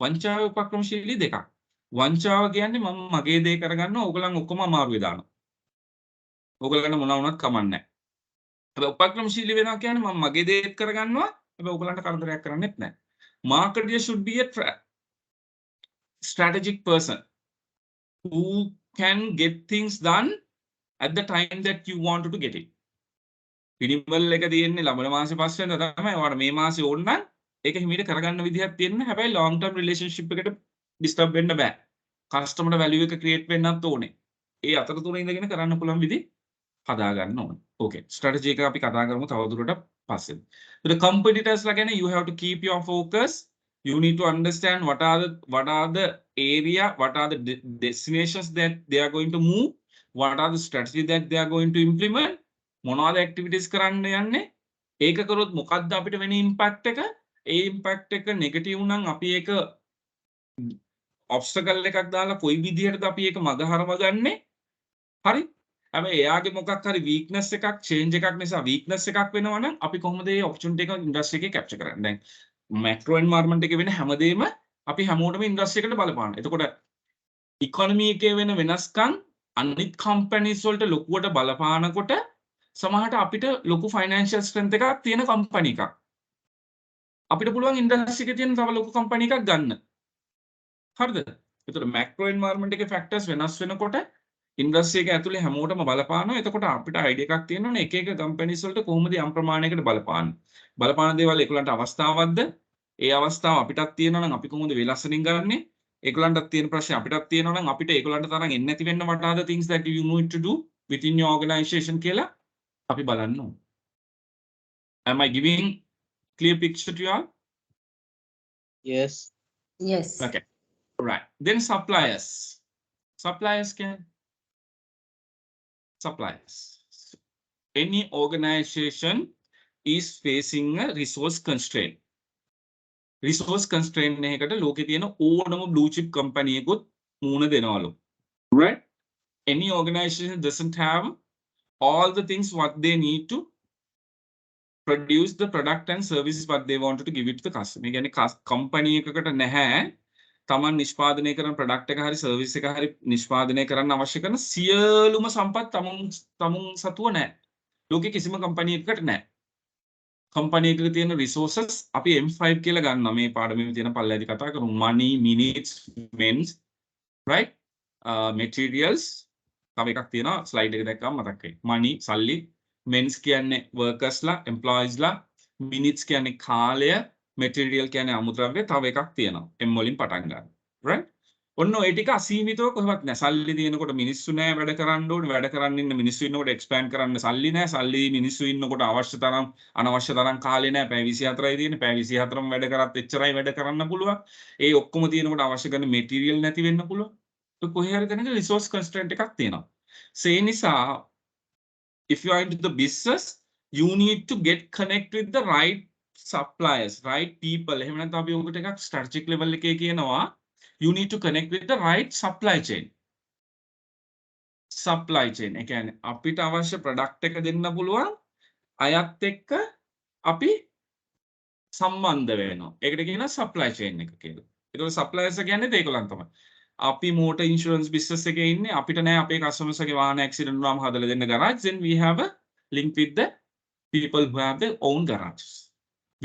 වංචාව උපක්‍රමශීලී දෙකක්. වංචාව කියන්නේ මම මගේ දේ කරගන්නවා, ඕගලන් ඔක්කොම අමාරුවේ දානවා. ඕගලන්ට මොනවා වුණත් කමන්නේ නැහැ. හැබැයි උපක්‍රමශීලී වෙනවා කියන්නේ මම මගේ දේ කරගන්නවා, හැබැයි ඕගලන්ට කරදරයක් කරන්නෙත් නැහැ. Marketer should be a strategic person who can get things done at the time that you wanted to get it. පිනිවල් එක තියෙන්නේ ලබන මාසේ 5 වෙනිදා තමයි. ඔයාලට මේ මාසේ ඕන නම් ඒක හිමීට කරගන්න විදිහක් තියෙනවා. හැබැයි long term relationship එකට disturb වෙන්න බෑ. customer value එක create වෙන්නත් ඕනේ. ඒ අතරතුර ඉඳගෙන කරන්න පුළුවන් විදි හදා ගන්න ඕනේ. Okay. strategy එක අපි කතා කරමු තවදුරටත් පස්සේ. The competitors ලා ගැන you have to keep your focus. You need to understand what are the area, what are the destinations that they are going to move, what are the strategy that they are going to implement. මොනවාද activities කරන්න යන්නේ, ඒක කරොත් මොකක්ද අපිට වෙන impact එක, ඒ impact එක නෙගටිව් නම් අපි ඒක ඔබ්ස්ටකල් එකක් දාලා කොයි විදිහටද අපි ඒක මගහරව ගන්නෙ. හරි. හැබැයි එයාගේ මොකක් හරි වීක්නස් එකක්, චේන්ජ් එකක් නිසා වීක්නස් එකක් වෙනවා නම් අපි කොහොමද මේ ඔපචුනිටි එක ඉන්ඩස්ට්‍රි එකේ කැප්චර් කරන්නේ. දැන් මැක්‍රෝ එන්වයරන්මන්ට් එකේ වෙන හැමදේම අපි හැමෝටම ඉන්ඩස්ට්‍රි එකට බලපාන. එතකොට ඉකොනොමි එකේ වෙන වෙනස්කම් අනිත් කම්පැනිස් වලට ලොකුවට බලපානකොට සමහරට අපිට ලොකු ෆයිනෑන්ෂියල් ස්ට්‍රෙන්ත් එකක් තියෙන කම්පැනි එකක් අපිට පුළුවන් ඉන්ඩස්ට්‍රි එකේ තියෙන තව ලොකු කම්පැනි එකක් ගන්න. හරිද? ඒතර මැක්‍රෝ එන්වයරන්මන්ට් එකේ ෆැක්ටර්ස් වෙනස් වෙනකොට ඉන්ඩස්ට්‍රි එක ඇතුලේ හැමෝටම බලපානවා. එතකොට අපිට අයිඩියා එකක් තියෙනවනේ එක එක කම්පැනිස් වලට කොහොමද යම් ප්‍රමාණයකට බලපාන්නේ. බලපාන දේවල් ඒගොල්ලන්ට අවස්ථාවක්ද? ඒ අවස්ථාව අපිටත් තියෙනවා නම් අපි කොහොමද වෙලස්සනින් ගන්නෙ? ඒගොල්ලන්ටත් තියෙන ප්‍රශ්නේ අපිටත් තියෙනවා නම් අපිට ඒගොල්ලන්ට තරම් එන්නේ නැති වෙන්න what are the things that you need to do within your organization කියලා අපි බලන්න ඕනේ. Am I giving clear picture to you all? Yes. Yes. Okay. Right. Then suppliers. Suppliers can. Suppliers. Any organization is facing a resource constraint. Resource constraint එකකට ලෝකේ තියෙන ඕනම blue chip company එකකුත් මූණ දෙනවලු. Right? Any organization doesn't have all the things what they need to produce the product and services what they wanted to give it to the customer. ඒ කියන්නේ company එකකට නැහැ තමන් නිෂ්පාදනය කරන product එක හරි service එක හරි නිෂ්පාදනය කරන්න අවශ්‍ය කරන සියලුම සම්පත් තමුන් සතුව නැහැ. ලෝකේ කිසිම company එකකට නැහැ. company එකක තියෙන resources අපි M5 කියලා ගන්නවා. මේ පාඩමේ තියෙන පල්ලෙදි කතා කරමු. money, minutes, men, right? Materials තව එකක් තියෙනවා slide එක දැක්කම මතක් වෙයි. money සල්ලි, men's කියන්නේ workers ලා, employees ලා, minutes කියන්නේ කාලය, material කියන්නේ අමුද්‍රව්‍ය, තව එකක් තියෙනවා. M වලින් පටන් ගන්න. right? ඔන්න ඔය ටික අසීමිතව කොහොමත් නැහැ. සල්ලි තියෙනකොට මිනිස්සු නැහැ වැඩ කරන්න ඕනේ. වැඩ කරන්න ඉන්න මිනිස්සු ඉන්නකොට expand කරන්න සල්ලි නැහැ. සල්ලි මිනිස්සු ඉන්නකොට අවශ්‍ය තරම් අනවශ්‍ය තරම් කාලේ නැහැ. පැය 24යි තියෙන්නේ. පැය 24ම වැඩ කරත් එච්චරයි වැඩ කරන්න පුළුවන්. ඒ ඔක්කොම තියෙනකොට අවශ්‍ය කරන material නැති වෙන්න පුළුවන්. ඒ කොහේ හරි තැනක resource constraint එකක් තියෙනවා. ඒ නිසා if you are into the business, you need to get connect with the right suppliers, right people. එහෙම නැත්නම් අපි උකට එකක් strategic level එකේ කියනවා you need to connect with the right supply chain. Supply chain. ඒ කියන්නේ අපිට අවශ්‍ය product එක දෙන්න පුළුවන් අයත් එක්ක අපි සම්බන්ධ වෙනවා. ඒකට කියනවා supply chain එක කියලා. ඒතකොට suppliers කියන්නේ ඒගොල්ලන් තමයි. අපි motor insurance business එකේ ඉන්නේ අපිට නෑ අපේ customers ගේ වාහන accident වුණාම හදලා දෙන්න garage. Then we have a link with the people who have their own garages.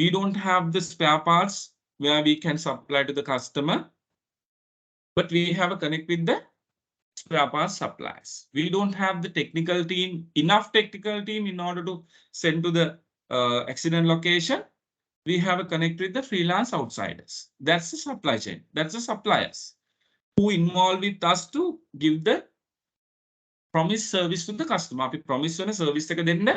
We don't have the spare parts where we can supply to the customer, but we have a connect with the spare parts suppliers. We don't have the technical team, enough technical team in order to send to the accident location. We have a connect with the freelance outsiders. That's the supply chain. That's the suppliers who involve with us to give the promised service to the customer. අපි promise වෙන service එක දෙන්න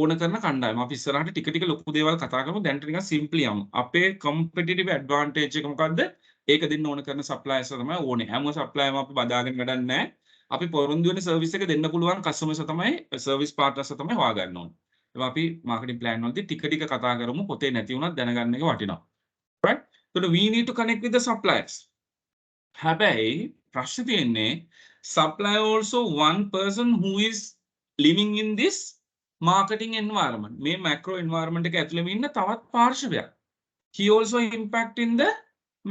ඕන කරන කණ්ඩායම. අපි ඉස්සරහට ටික ටික ලොකු දේවල් කතා කරමු. දැන් ටිකක් සිම්ප්ලි යමු. අපේ කම්පිටිටිව් ඇඩ්වාන්ටේජ් එක මොකද්ද? ඒක දෙන්න ඕන කරන සප්ලයර්ස් තමයි ඕනේ. හැම සප්ලයර්ම අපි බදාගෙන වැඩක් නැහැ. අපි පොරොන්දු වෙන සර්විස් එක දෙන්න පුළුවන් කස්ටමර්ස් තමයි සර්විස් පාර්ට්නර්ස් තමයි හොයාගන්න ඕනේ. ඒක අපි මාකටිං ප්ලෑන් වලදී ටික ටික කතා කරමු. පොතේ නැති වුණත් දැනගන්න එක වටිනවා. right? So we need to connect with the suppliers. හැබැයි ප්‍රශ්නේ තියෙන්නේ supplier also one person who is living in this marketing environment. මේ macro environment එක ඇතුළේ ඉන්න තවත් පාර්ශවයක්. He also impact in the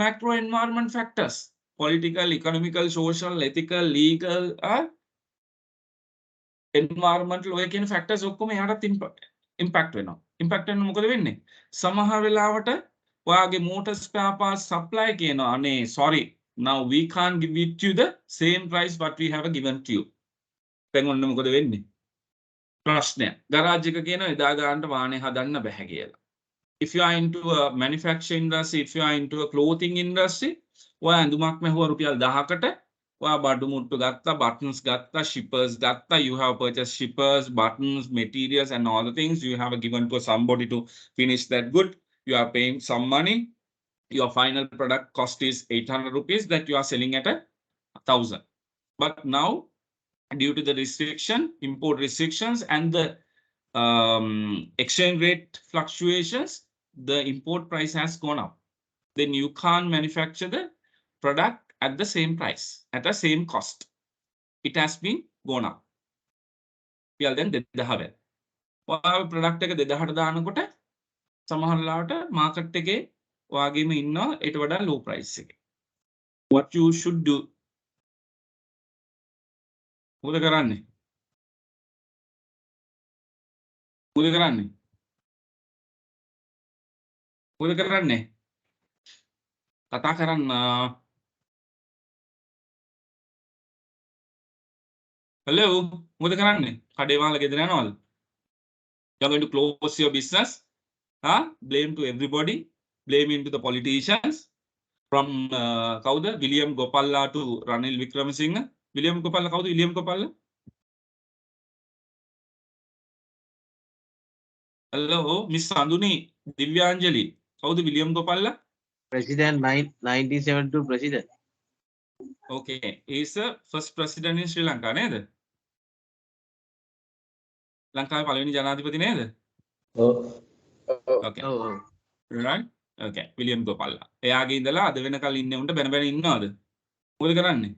macro environment factors. Political, economical, social, ethical, legal, environmental ඔය කියන factors ඔක්කොම එයාටත් impact වෙනවා. impact වෙන මොකද වෙන්නේ? සමහර වෙලාවට ඔයාගේ motor spare parts supply කියනවා අනේ sorry now we can't give it to the same price what we have given to you. දැන් ඔන්න මොකද වෙන්නේ? ප්‍රශ්නය. ගරාජ් එක කියනවා එදා ගන්නට වාහනේ හදන්න බෑ කියලා. If you are into a manufacturing industry, if you are into a clothing industry, ඔයා ඇඳුමක් මැහුවා රුපියල් 1000කට ඔයා බඩු මුට්ටු ගත්තා, buttons ගත්තා, shippers ගත්තා, you have purchased shippers, buttons, materials and all the things you have given to somebody to finish that good. You are paying some money. Your final product cost is 800 rupees that you are selling at 1000. But now, due to the restriction, import restrictions and the exchange rate fluctuations, the import price has gone up. Then you can't manufacture the product at the same price, at the same cost. It has been gone up. Well, then දෙදහව. ඔයාගේ product එක 2000ට දානකොට සමහර ලාට market එකේ ඔයාගේම ඉන්නවා ඊට වඩා low price එකේ. What you should do? මොකද කරන්නේ? මොකද කරන්නේ? මොකද කරන්නේ? කතා කරන්න. Hello, මොකද කරන්නේ? කඩේ වහලා ගෙදර යනවද? You are going to close your business? Blame to everybody, blame into the politicians from කවුද? William Gopala to Ranil Wickramasinghe. William Gopala කවුද? William Gopala? Hello, Miss Sanduni Divyanjali. කවුද William Gopala? President 1972 president. Okay, he is the first president in Sri Lanka නේද? ලංකාවේ පළවෙනි ජනාධිපති නේද? ඔව්. Okay. Oh, Right? Okay, William Gopala. එයාගේ ඉඳලා අද වෙනකල් ඉන්නේ උන්ට බැන බැන ඉන්නවද? මොකද කරන්නේ?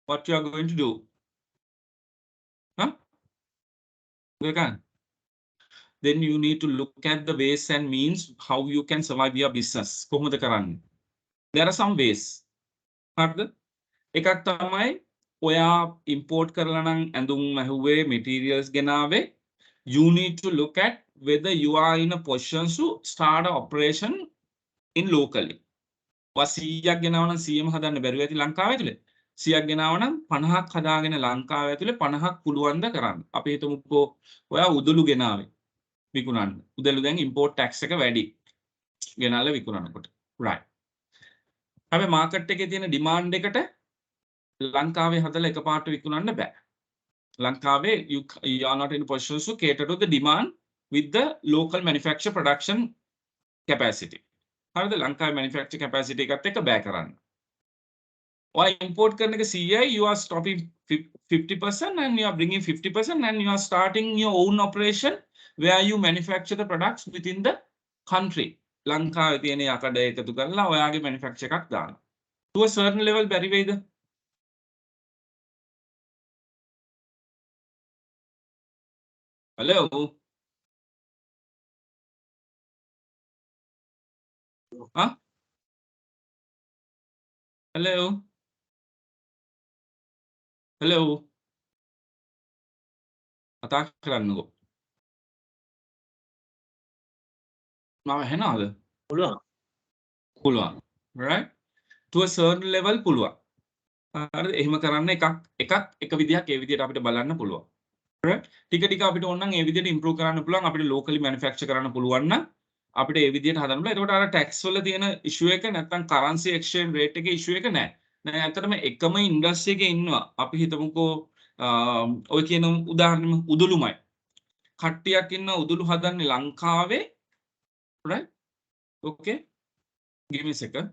What you are going to do? මොකද කරන්නේ? Then you need to look at the ways and means how you can survive your business. කොහොමද කරන්නේ? There are some ways. හරිද? එකක් තමයි ඔයා import කරලා නම් ඇඳුම් ඇහුවේ materials ගෙනාවේ. You need to look at whether you are in a position to start an operation in locally. ඔයා 100ක් ගෙනාව නම් 100ම හදන්න බැරුව ඇති ලංකාවේ ඇතුලේ. 100ක් ගෙනාව නම් 50ක් හදාගෙන ලංකාවේ ඇතුලේ 50ක් පුළුවන් ද කරන්න. අපි හිතමුකෝ ඔයා උදළු ගෙනාවේ. විකුණන්න. උදළු දැන් import tax එක වැඩි. ගෙනාලා විකුණනකොට. right. හැබැයි මාකට් එකේ තියෙන demand එකට ලංකාවේ හදලා එකපාරට විකුණන්න බෑ. ලංකාවේ you are not in a position to cater to the demand with the local manufacture production capacity. හරිද? ලංකාවේ manufacture capacity එකත් එක්ක බෑ කරන්න. ඔය import කරන එක CI you are stopping 50% and you are bringing 50% and you are starting your own operation where you manufacture the products within the country. ලංකාවේ තියෙන යකඩ එකතු කරලා ඔයාගේ manufacture එකක් දාන්න. To a certain level බැරි වෙයිද? Hello? Hello? Hello? කතා කරන්නකෝ. මම ඇහෙනවද? පුළුවන්. පුළුවන්. right? To a certain level පුළුවන්. හරිද? එහෙම කරන්න එක විදිහක් ඒ විදිහට අපිට බලන්න පුළුවන්. right? ටික ටික අපිට ඕන නම් ඒ විදිහට improve කරන්න පුළුවන්. අපිට locally manufacture කරන්න පුළුවන් නම් අපිට ඒ විදිහට හදන්න පුළුවන්. එතකොට අර tax වල තියෙන issue එක නැත්නම් currency exchange rate එකේ issue එක නැහැ. දැන් ඇත්තටම එකම industry එකේ ඉන්නවා. අපි හිතමුකෝ ඔය කියන උදාහරණෙම උදුළුමයි. කට්ටියක් ඉන්න උදුළු හදන්නේ ලංකාවේ. right? okay. give me a second.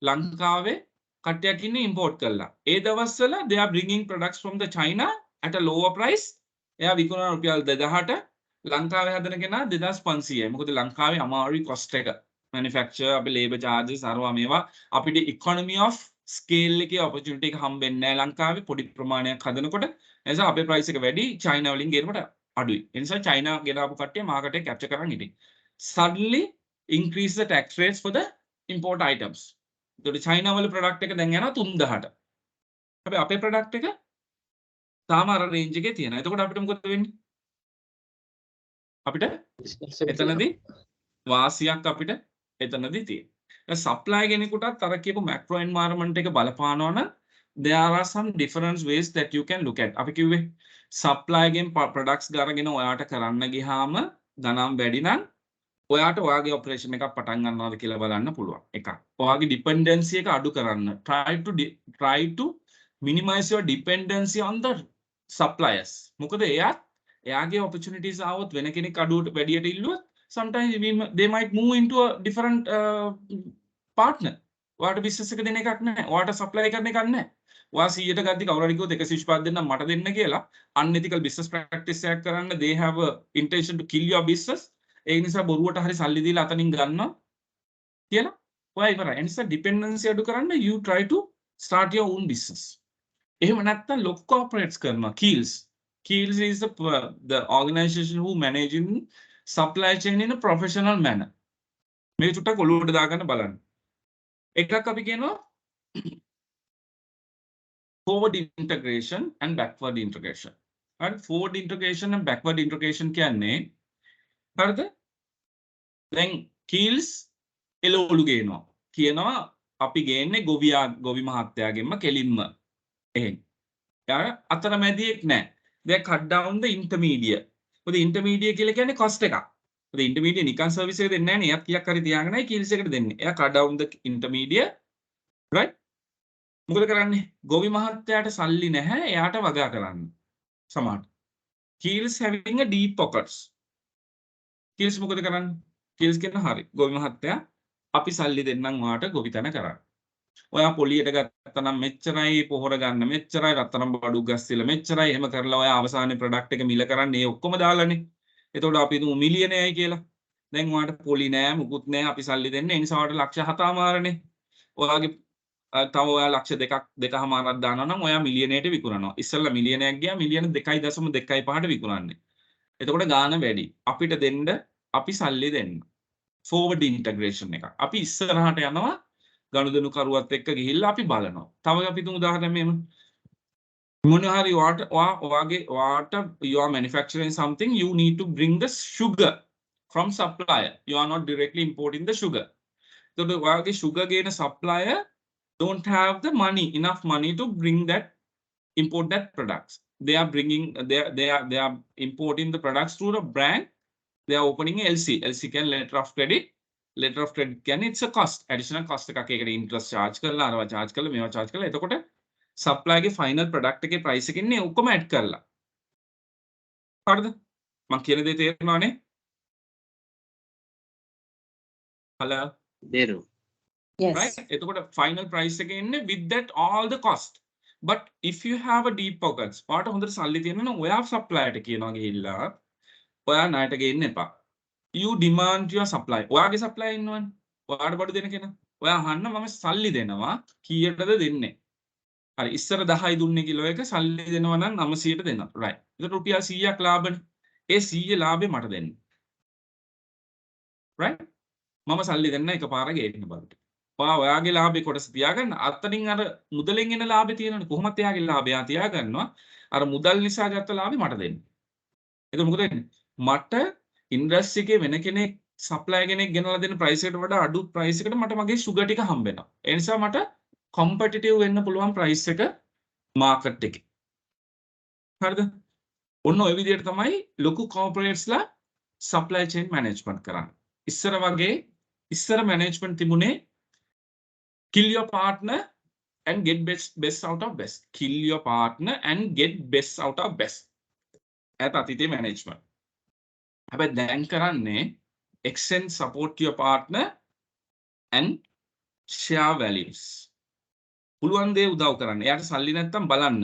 ලංකාවේ කට්ටියක් ඉන්නේ import කරලා. ඒ දවස්වල they are bringing products from the China at a lower price. එයා විකුණන රුපියල් 2000ට ලංකාවේ හදන කෙනා 2500යි. මොකද ලංකාවේ අමාරුයි cost එක. manufacture අපේ labor charges අරවා මේවා අපිට economy of scale එකේ opportunity එක හම්බෙන්නේ නැහැ ලංකාවේ පොඩි ප්‍රමාණයක් හදනකොට. ඒ නිසා අපේ price එක වැඩි China වලින් ගේනකොට අඩුයි. ඒ නිසා China ගෙනාපු කට්ටිය market එක capture කරන් ඉතින්. Suddenly increase the tax rates for the import items. ඒකට China වල product එක දැන් යනවා 3000ට. හැබැයි අපේ product එක තාම අර range එකේ තියෙනවා. එතකොට අපිට මොකද වෙන්නේ? අපිට එතනදී වාසියක් අපිට එතනදී තියෙනවා. supply කෙනෙකුටත් අර කියපු macro environment එක බලපානවා නම් there are some different ways that you can look at. අපි කිව්වේ supply ගෙන් products ගාගෙන ඔයාට කරන්න ගියාම ධනම් වැඩි නම් ඔයාට ඔයාගේ ඔපරේෂන් එකක් පටන් ගන්නවාද කියලා බලන්න පුළුවන්. එකක්. ඔයාගේ dependency එක අඩු කරන්න. try to minimize your dependency on the suppliers. මොකද එයාගේ opportunities ආවොත් වෙන කෙනෙක් අඩුවට වැඩියට ඉල්ලුවොත් sometimes they might move into a different partner. ඔයාට business එක දෙන එකක් නැහැ. ඔයාට supply කරන එකක් නැහැ. ඔයා 100ට ගද්දි කවුරු හරි කිව්වොත් 125 දෙන්න මට දෙන්න කියලා unethical business practice එකක් කරන්න they have a intention to kill your business. ඒ නිසා බොරුවට හරි සල්ලි දීලා අතනින් ගන්නවා කියලා ඔයා ඉවරයි. ඒ නිසා dependency අඩු කරන්න you try to start your own business. එහෙම නැත්නම් lock corporates කරනවා Keels. Keels is the organization who managing supply chain in a professional manner. මේ චුට්ටක් ඔලුවට දාගන්න බලන්න. එකක් අපි කියනවා forward integration and backward integration. and forward integration and backward integration කියන්නේ හරිද? දැන් Keels එළවලු ගේනවා. කියනවා අපි ගේන්නේ ගොවි මහත්තයාගෙන්ම කෙලින්ම. එහෙන්. යාර අතරමැදියෙක් නැහැ. they cut down the intermediate. මොකද intermediate කියලා කියන්නේ cost එකක්. මොකද intermediate නිකන් service එක දෙන්නේ නැහැ නේ. එයාත් කීයක් හරි තියාගෙනයි Keels එකට දෙන්නේ. එයා cut down the intermediate. right? මොකද කරන්නේ? ගොවි මහත්තයාට සල්ලි නැහැ. එයාට වගා කරන්න. සමහරට. Keels having a deep pockets. Keels මොකද කරන්නේ? Keels කියන හරි. ගොවි මහත්තයා අපි සල්ලි දෙන්නම් ඔයාට ගොවි තැන කරන්න. ඔයා පොලියට ගත්තනම් මෙච්චරයි, පොහොර ගන්න මෙච්චරයි, රත්තරන් බඩු ගස්සලා මෙච්චරයි. එහෙම කරලා ඔයා අවසානයේ ප්‍රොඩක්ට් එක මිල කරන්නේ ඒ ඔක්කොම දාලානේ. එතකොට අපි හිතමු මිලියනයයි කියලා. දැන් ඔයාට පොලි නෑ, මුකුත් නෑ, අපි සල්ලි දෙන්නේ. ඒ නිසා ඔයාට ලක්ෂ 7මාරනේ. ඔයාගේ තව ඔයා ලක්ෂ 2.5ක් දානවා නම් ඔයා මිලියනයට විකුණනවා. ඉස්සෙල්ලා මිලියනයක් ගියා මිලියන 2.25ට විකුණන්නේ. එතකොට ගාන වැඩි. අපිට දෙන්න අපි සල්ලි දෙන්න. forward integration එක. අපි ඉස්සරහට යනවා ගනුදෙනු කරුවත් එක්ක ගිහිල්ලා අපි බලනවා. තව අපි තුමු උදාහරණයක් මෙහෙම. මොන හරි ඔයාට you are manufacturing something, you need to bring the sugar from supplier. You are not directly importing the sugar. So the ඔයාගේ sugar ගේන supplier don't have the enough money to import that products. They are importing the products through the brand. They are opening LC. LC can letter of credit. Letter of credit can it's a cost. Additional cost එකක් ඒකට interest charge කරලා අරවා charge කරලා මේවා charge කරලා එතකොට supply ගේ final product එකේ price එක ඉන්නේ ඔක්කොම add කරලා. හරිද? මම කියන දේ තේරෙනවනේ? hello Deru. Yes. right? එතකොට final price එකේ ඉන්නේ with that all the cost. But if you have a deep pockets, පාට හොඳට සල්ලි තියෙනවා නම් ඔයා supplier ට කියනවා ගිහිල්ලා ඔයා ණයට ගේන්න එපා. You demand your supply. ඔයාගේ supply ඉන්නවනේ. ඔයාට බඩු දෙන කෙනා. ඔයා අහන්න මම සල්ලි දෙනවා කීයටද දෙන්නේ? හරි ඉස්සර 10යි දුන්නේ කිලෝ එක සල්ලි දෙනවා නම් 900ට දෙනවා. right. ඒක රුපියල් 100ක් ලාභනේ. ඒ 100 ලාභේ මට දෙන්න. right? මම සල්ලි දෙන්න එකපාර ගේන්න බලන්න. ඔයාගේ ලාභේ කොටස තියාගන්න. අතනින් අර මුදලෙන් එන ලාභේ තියෙනවනේ. කොහොමද එයාගේ ලාභය තියාගන්නවා. අර මුදල් නිසා ගත්ත ලාභේ මට දෙන්න. ඒක මොකද වෙන්නේ? මට ඉන්ඩස්ට්‍රි එකේ වෙන කෙනෙක් සප්ලයර් කෙනෙක් ගෙනලා දෙන ප්‍රයිස් එකට වඩා අඩු ප්‍රයිස් එකකට මට මගේ සුගර් ටික හම්බ වෙනවා. ඒ නිසා මට කොම්පිටිටිව් වෙන්න පුළුවන් ප්‍රයිස් එක මාකට් එකේ. හරිද? ඔන්න ඔය විදිහට තමයි ලොකු කෝපරේට්ස්ලා සප්ලයි චේන් මැනේජ්මන්ට් කරන්නේ. ඉස්සර මැනේජ්මන්ට් තිබුණේ kill your partner and get best out of best. Kill your partner and get best out of best. At අතීතයේ management. හැබැයි දැන් කරන්නේ extend support your partner and share values. පුළුවන් දේ උදව් කරන්න. එයාට සල්ලි නැත්තම් බලන්න.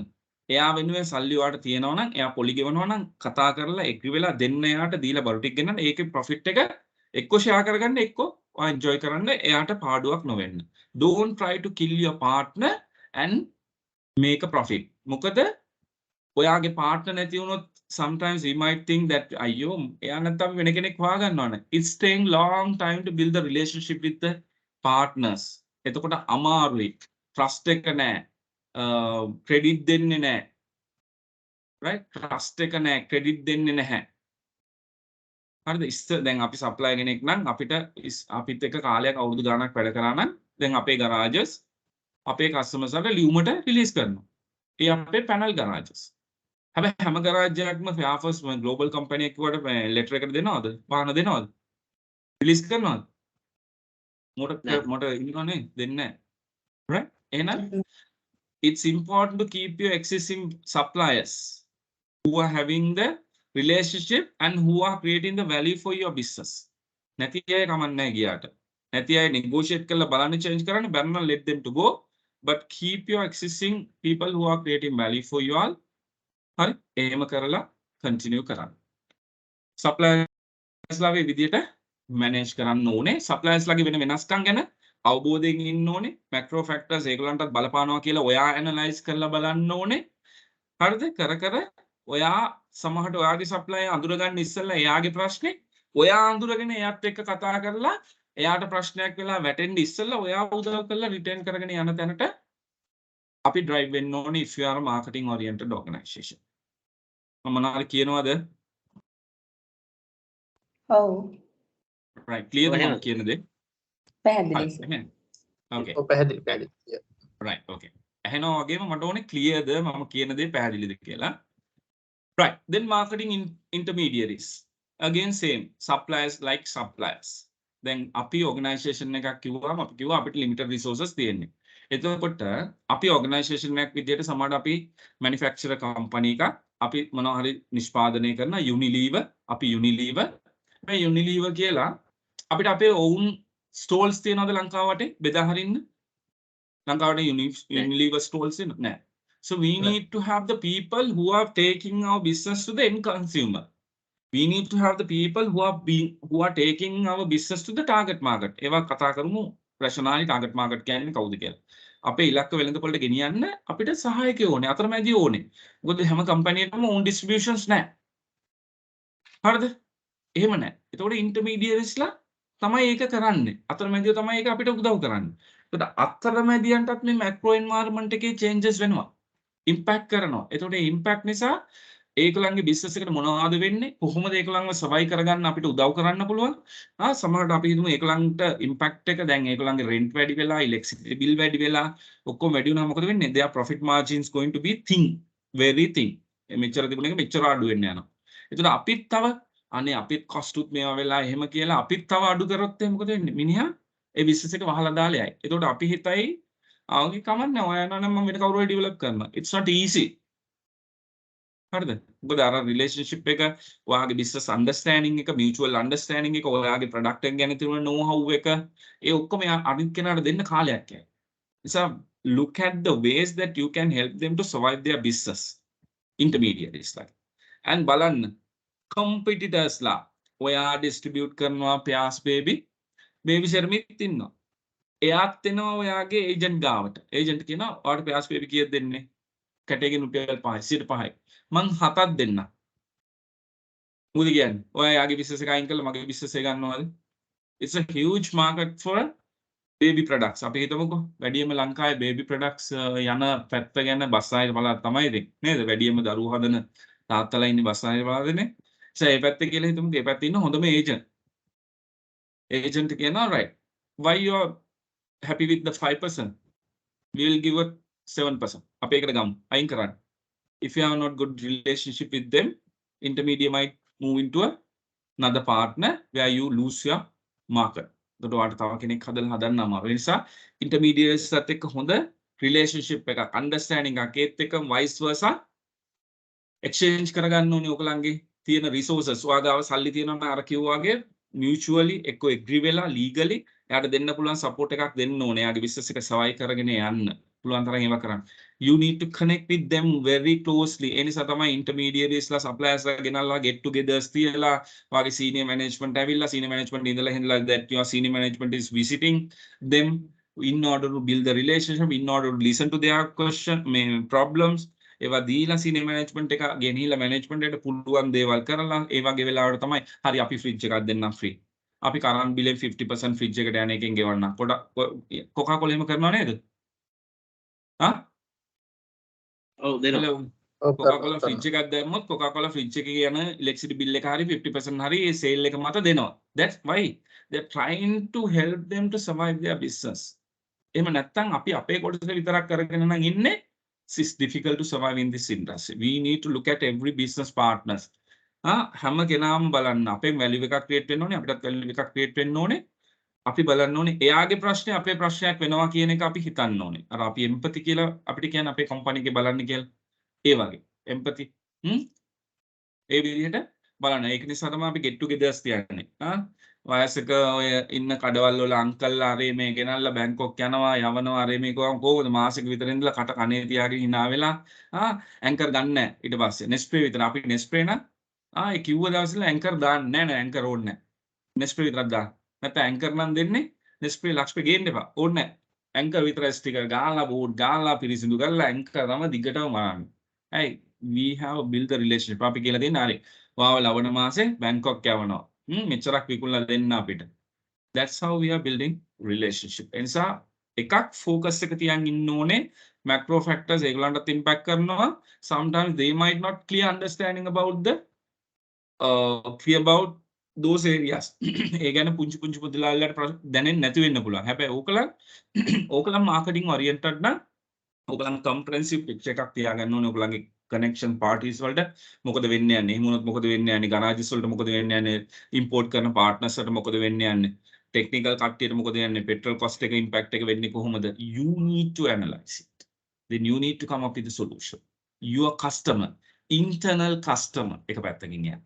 එයා වෙනුවෙන් සල්ලි ඔයාලට තියෙනවා නම් එයා පොලි ගෙවනවා නම් කතා කරලා එග්‍රි වෙලා දෙන්න එයාට දීලා බරු ටික ගෙනන්න. ඒකේ profit එක එක්ක share කරගන්න එක්ක ඔයා enjoy කරන්න එයාට පාඩුවක් නොවෙන්න. Don't try to kill your partner and make a profit. මොකද ඔයාගේ partner නැති වුණොත් sometimes we might think that අයියෝ එයා නැත්තම් වෙන කෙනෙක් හොයාගන්න ඕනේ. It's taking long time to build the relationship with the partners. එතකොට අමාරුයි. Trust එක නැහැ. Credit දෙන්නේ නැහැ. Right? Trust එක නැහැ. Credit දෙන්නේ නැහැ. හරිද? දැන් අපි supplier කෙනෙක් නම් අපිත් එක්ක කාලයක් අවුරුදු ගාණක් වැඩ කරා නම් දැන් අපේ garages අපේ customers වලට ලියුමට release කරනවා. ඒ අපේ panel garages. හැබැයි හැම garage එකක්ම Fairfax global company එකකට letter එකකට දෙනවද? වාහන දෙනවද? release කරනවද? මොකට ඉන්නවනේ දෙන්නේ නැහැ. Right? එහෙනම් it's important to keep your existing suppliers who are having the relationship and who are creating the value for your business. නැති අය කමක් නැහැ ගියාට. නැති අය negotiate කරලා බලන්න change කරන්න බැරි නම් let them to go, but keep your existing people who are creating value for you all. හරි එහෙම කරලා continue කරන්න. suppliers ලාගේ විදියට manage කරන්න ඕනේ. suppliers ලාගේ වෙන වෙනස්කම් ගැන අවබෝධයෙන් ඉන්න ඕනේ. macro factors ඒගොල්ලන්ටත් බලපානවා කියලා ඔයා analyze කරලා බලන්න ඕනේ. හරිද? කර ඔයා සමහරට ඔයාගේ supplier අඳුරගන්න ඉස්සෙල්ලා එයාගේ ප්‍රශ්නේ ඔයා අඳුරගෙන එයාත් එක්ක කතා කරලා එයාට ප්‍රශ්නයක් වෙලා වැටෙන්න ඉස්සෙල්ලා ඔයා උදව් කරලා retain කරගෙන යන තැනට අපි drive වෙන්න ඕනේ if you are a marketing oriented organization. මම මොනවාරි කියනවද? ඔව්. right clear ද මම කියන දේ? පැහැදිලි. okay පැහැදිලි. right okay ඇහෙනවා වගේම මට ඕනේ clear ද මම කියන දේ පැහැදිලිද කියලා. right then marketing intermediaries again same suppliers like suppliers. දැන් අපි organization එකක් කිව්වම අපි කිව්වා අපිට limited resources තියෙන්නේ. එතකොට අපි organization එකක් විදිහට සමහරවිට අපි manufacturer company එකක් අපි මොනවා හරි නිෂ්පාදනය කරන Unilever අපි Unilever මේ Unilever කියලා අපිට අපේ own stalls තියෙනවද ලංකාව වටේ බෙදා හරින්න? ලංකාවට Unilever stalls නෑ. So we need to have the people who are taking our business to the end consumer. We need to have the people who are taking our business to the target market. ඒවා කතා කරමු rationally target market කියන්නේ කවුද කියලා. අපේ ඉලක්ක වෙළඳපොළට ගෙනියන්න අපිට සහායකයෝ ඕනේ, අතරමැදියෝ ඕනේ. මොකද හැම කම්පැනි එකකම own distributions නැහැ. හරිද? එහෙම නැහැ. ඒතකොට intermediaries ලා තමයි ඒක කරන්නේ. අතරමැදියෝ තමයි ඒක අපිට උදව් කරන්නේ. ඒකට අතරමැදියන්ටත් මේ macro environment එකේ changes වෙනවා. impact කරනවා. ඒතකොට මේ impact නිසා ඒගොල්ලන්ගේ business එකට මොනවද වෙන්නේ? කොහොමද ඒගොල්ලන්ව survive කරගන්න අපිට උදව් කරන්න පුළුවන්? සමහරවිට අපි හිතමු ඒගොල්ලන්ට impact එක දැන් ඒගොල්ලන්ගේ rent වැඩි වෙලා, electricity bill වැඩි වෙලා, ඔක්කොම වැඩි වුණාම මොකද වෙන්නේ? their profit margins going to be thin, very thin. මෙච්චර තිබුණ එක මෙච්චර අඩු වෙන්න යනවා. ඒතකොට අපිත් තව අනේ අපිත් cost උත් මේවා වෙලා එහෙම කියලා අපිත් තව අඩු කරොත් මොකද වෙන්නේ? මිනිහා ඒ business එක වහලා දාලා යයි. ඒතකොට අපි හිතයි ආගේ කමන්නේ ඔය යනවා නම් මම වෙන කවුරු හරි develop කරනවා. It's not easy. හරිද? මොකද අර රිලේෂන්ෂිප් එක ඔයාගේ බිස්නස් අන්ඩර්ස්ටෑන්ඩින් එක මියුචුවල් අන්ඩර්ස්ටෑන්ඩින් එක ඔයාගේ ප්‍රොඩක්ට් එක ගැන තියෙන know how එක ඒ ඔක්කොම අනිත් කෙනාට දෙන්න කාලයක් යයි. නිසා look at the ways that you can help them to survive their business intermediaries like and බලන්න competitors ලා ඔයා distribute කරනවා Pears baby ශර්මිත් ඉන්නවා. එයාත් එනවා ඔයාගේ ඒජන්ට් ගාවට. ඒජන්ට් කියනවා ඔයාට Pears baby කීයද දෙන්නේ? කැටේකින් රුපියල් 500යි. මං 7ක් දෙන්න. මොකද කියන්නේ? ඔයාගේ business එක අයින් කරලා මගේ business එක ගන්නවද? It's a huge market for baby products. අපි හිතමුකෝ වැඩියෙන්ම ලංකාවේ baby products යන පැත්ත ගැන බස් ආයේ බලලා තමයි දෙන්නේ. නේද? වැඩියෙන්ම දරුවෝ හදන තාත්තලා ඉන්නේ බස් ආයේ බලලානේ. ඒ පැත්තේ කියලා හිතමුකෝ ඒ පැත්තේ ඉන්න හොඳම agent. Agent කියනවා right. Why you are happy with the 5%? We will give it 7%. අපි ඒකට ගමු. අයින් කරන්න. If you have not good relationship with them, intermediate might move into another partner where you lose your market. ඒකට ඔයාලට තව කෙනෙක් හදන්න අමාරු. ඒ නිසා intermediaries සත් එක්ක හොඳ relationship එකක් understanding එකක් ඒත් එක්ක vice versa exchange කරගන්න ඕනේ ඔයගලන්ගේ තියෙන resources ඔයාගාව සල්ලි තියෙනවා නම් අර කිව්වා වගේ mutually එක්ක agree වෙලා legally එයාට දෙන්න පුළුවන් support එකක් දෙන්න ඕනේ එයාගේ business එක survive කරගෙන යන්න පුළුවන් තරම් ඒවා කරන්න you need to connect with them very closely ඒ නිසා තමයි intermediaries ලා suppliers ලා ගෙනල්ලා get togethers තියලා වාගේ senior management ඇවිල්ලා senior management ඉඳලා හින්දලා that your senior management is visiting them in order to build the relationship in order to listen to their problems ඒවා දීලා senior management එක ගෙනිහිලා management එකට පුළුවන් දේවල් කරලා ඒ වගේ වෙලාවට තමයි හරි අපි fridge එකක් දෙන්නම් free අපි කරන් බිලෙන් 50% fridge එකට යන එකෙන් ගෙවන්නම් කොකා කොලා එහෙම කරනව නේද හා ඔව් දෙනවා කොකා කොලා fridge එකක් දැම්මොත් කොකා කොලා fridge එකේ යන electricity bill එක හරි 50% හරි ඒ sale එක මත දෙනවා that's why they're trying to help them to survive their business එහෙම නැත්නම් අපි අපේ කොටස විතරක් කරගෙන නම් ඉන්නේ it's difficult to survive in this industry. We need to look at every business partners. හැම කෙනාම බලන්න අපේ value එකක් create වෙන්න ඕනේ අපිටත් value එකක් create වෙන්න ඕනේ. අපි බලන්න ඕනේ එයාගේ ප්‍රශ්නේ අපේ ප්‍රශ්නයක් වෙනවා කියන එක අපි හිතන්න ඕනේ. අර අපි empathy කියලා අපිට කියන්නේ අපේ company එකේ බලන්න කියලා. ඒ වගේ empathy. ඒ විදිහට බලන්න. ඒක නිසා තමයි අපි get togethers තියන්නේ. වයසක ඔය ඉන්න කඩවල් වල අංකල්ලා අරේ මේ ගෙනල්ලා බැංකොක් යනවා යවනවා අරේ මේ කොහොමද මාසෙක විතර ඉඳලා කට කනේ තියාගෙන hina වෙලා ඇන්කර් ගන්න නැහැ ඊට පස්සේ නෙස්ප්‍රේ විතර අපි නෙස්ප්‍රේ න ඒ කිව්ව දවස්වල ඇන්කර් දාන්නේ නැහැ ඇන්කර් ඕනේ නැහැ නෙස්ප්‍රේ විතරක් දාන්න නැත්නම් ඇන්කර් නම් දෙන්නේ නෙස්ප්‍රේ ලක්ෂ්පේ ගේන්න එපා ඕනේ නැහැ ඇන්කර් විතර ස්ටිකර් ගාලා බෝඩ් ගාලා පිරිසිදු කරලා ඇන්කර් තමයි දිගටම මරන්නේ hey we have built the relationship අපි කියලා දෙන්න හරි වාව ලවණ මාසේ බැංකොක් යවනවා මෙච්චරක් විකුණලා දෙන්න අපිට that's how we are building relationship එනිසා එකක් focus එක තියන් ඉන්න ඕනේ macro factors ඒගොල්ලන්ට impact කරනවා sometimes they might not clear understanding about the clear about those areas ඒ ගැන පුංචි පුංචි පුදුලාලට දැනෙන්නේ නැති වෙන්න පුළුවන් හැබැයි ඕකලම් marketing oriented නම් ඕකලම් comprehensive picture එකක් තියාගන්න ඕනේ ඕකලන්ගේ connection parties වලට මොකද වෙන්නේ යන්නේ එහෙම වුණොත් මොකද වෙන්නේ යන්නේ garages වලට මොකද වෙන්නේ යන්නේ import කරන partners වලට මොකද වෙන්නේ යන්නේ technical කට්ටියට මොකද යන්නේ petrol cost එක impact එක වෙන්නේ කොහොමද you need to analyze it then you need to come up with a solution your customer internal customer එක පැත්තකින් යන්නේ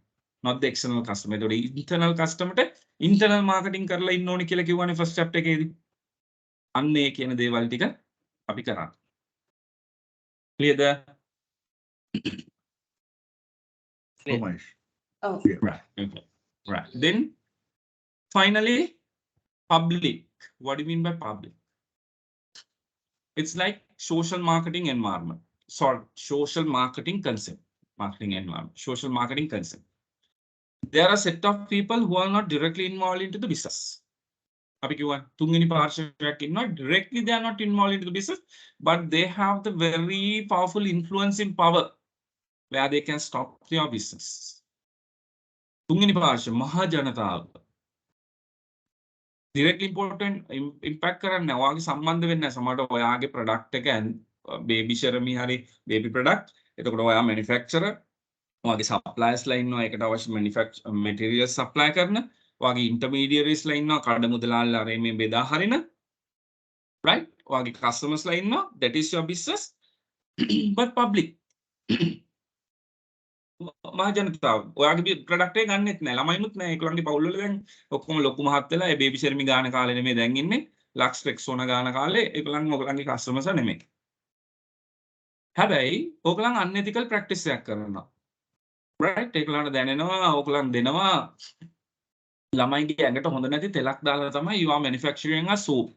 not the external customer ඒතකොට internal customer ට internal marketing කරලා ඉන්න ඕනේ කියලා කිව්වනේ first chapter එකේදී අන්න ඒ කියන දේවල් ටික අපි කරා clear the Oh. Right. Okay. Right. Then finally, public. What do you mean by public? It's like social marketing environment. Sorry, social marketing concept. Marketing environment. Social marketing concept. There are a set of people who are not directly involved into the business. Not directly, they are not involved into the business, but they have the very powerful influencing power where they can stop your business. තුන්වෙනි පාර්ශ්ව මහා ජනතාව directly important impact කරන්නේ ඔයාගේ සම්බන්ධ වෙන්නේ නැහැ සමහරට ඔයාගේ product එක baby shermi hari baby product එතකොට ඔයා manufacturer ඔයාගේ suppliers ලා ඉන්නවා ඒකට අවශ්‍ය manufacture materials supply කරන ඔයාගේ intermediaries ලා ඉන්නවා කඩ මුදලාල්ලා අර මේ බෙදා හරින right ඔයාගේ customers ලා ඉන්නවා that is your business but public මහා ජනතාව ඔයාගේ ප්‍රොඩක්ට් එක ගන්නෙත් නෑ ළමයිනුත් නෑ ඒගොල්ලන්ගේ පවුල් වල දැන් ඔක්කොම ලොකු මහත් වෙලා ඒ බේබි ෂර්මි ගාන කාලේ නෙමෙයි දැන් ඉන්නේ ලක්ස් රෙක්සෝන ගාන කාලේ ඒගොල්ලන් ඔයගොල්ලන්ගේ කස්ටමර්ස් නෙමෙයි හැබැයි ඔයගොල්ලන් අන්එතිකල් ප්‍රැක්ටිස් එකක් කරනවා රයිට් ඒගොල්ලන්ට දැනෙනවා ඔයගොල්ලන් දෙනවා ළමයිගේ ඇඟට හොඳ නැති තෙලක් දාලා තමයි you are manufacturing a soap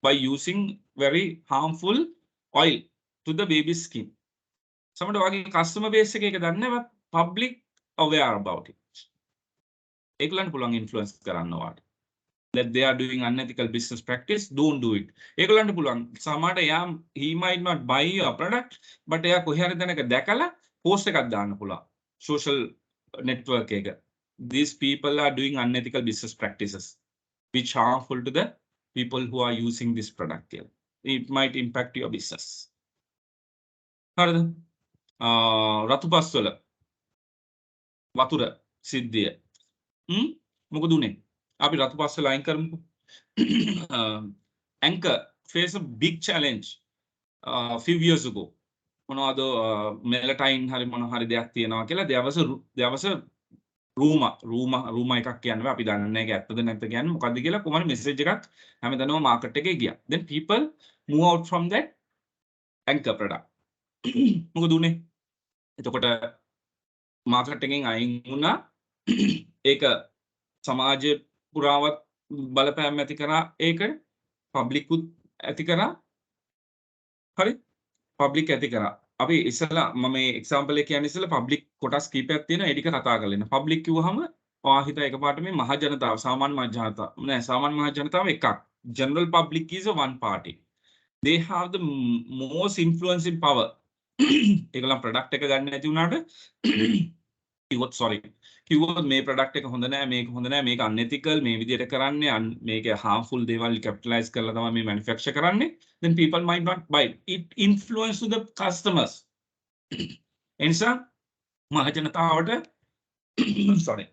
by using very harmful oil to the baby's skin සමහර වගේ customer base එකේ ඒක දන්නේ නැහැ public aware about it. ඒගොල්ලන්ට පුළුවන් influence කරන්න වාට. That they are doing unethical business practice, don't do it. ඒගොල්ලන්ට පුළුවන් සමහරට එයා he might not buy your product, but එයා කොහේ හරි තැනක දැකලා post එකක් දාන්න පුළුවන්. Social network එක. These people are doing unethical business practices which harmful to the people who are using this product here. It might impact your business. හරිද? රතු පස්වල වතුර සිද්ධිය මොකද උනේ අපි රතු පස්වල අයින් කරමුකෝ anchor face a big challenge few years ago. මොනවද මෙලටයින් හරි මොන හරි දෙයක් තියෙනවා කියලා there was a rumor එකක් කියන්නේ අපි දන්නේ නැහැ ඒක ඇත්තද නැත්ද කියන්නේ මොකද්ද කියලා කොහොමද මෙසේජ් එකක් හැමදාම මාකට් එකේ ගියා. Then people move out from that anchor product. මොකද උනේ? එතකොට මාකට් එකෙන් අයින් වුණා. ඒක සමාජයේ පුරාවත් බලපෑම් ඇති කරා ඒක පබ්ලිකුත් ඇති කරා. හරි? පබ්ලික් ඇති කරා. අපි ඉස්සලා මම මේ එක්සැම්පල් එක කියන්නේ ඉස්සලා පබ්ලික් කොටස් කීපයක් තියෙනවා ඒ ටික කතා කරලා ඉන්න. පබ්ලික් කිව්වහම වාහිත එකපාරට මේ මහ ජනතාව සාමාන්‍ය මහ ජනතාව නෑ සාමාන්‍ය මහ ජනතාව එකක්. General public is a one party. They have the most influencing power. ඒගොල්ලන් ප්‍රොඩක්ට් එක ගන්න නැති වුණාට කිව්වොත් මේ ප්‍රොඩක්ට් එක හොඳ නෑ මේක හොඳ නෑ මේක unethical මේ විදිහට කරන්නේ මේක harmful දේවල් capitalize කරලා තමයි මේ manufacture කරන්නේ. Then people might not buy it. Influence to the customers. එනිසා මහ ජනතාවට sorry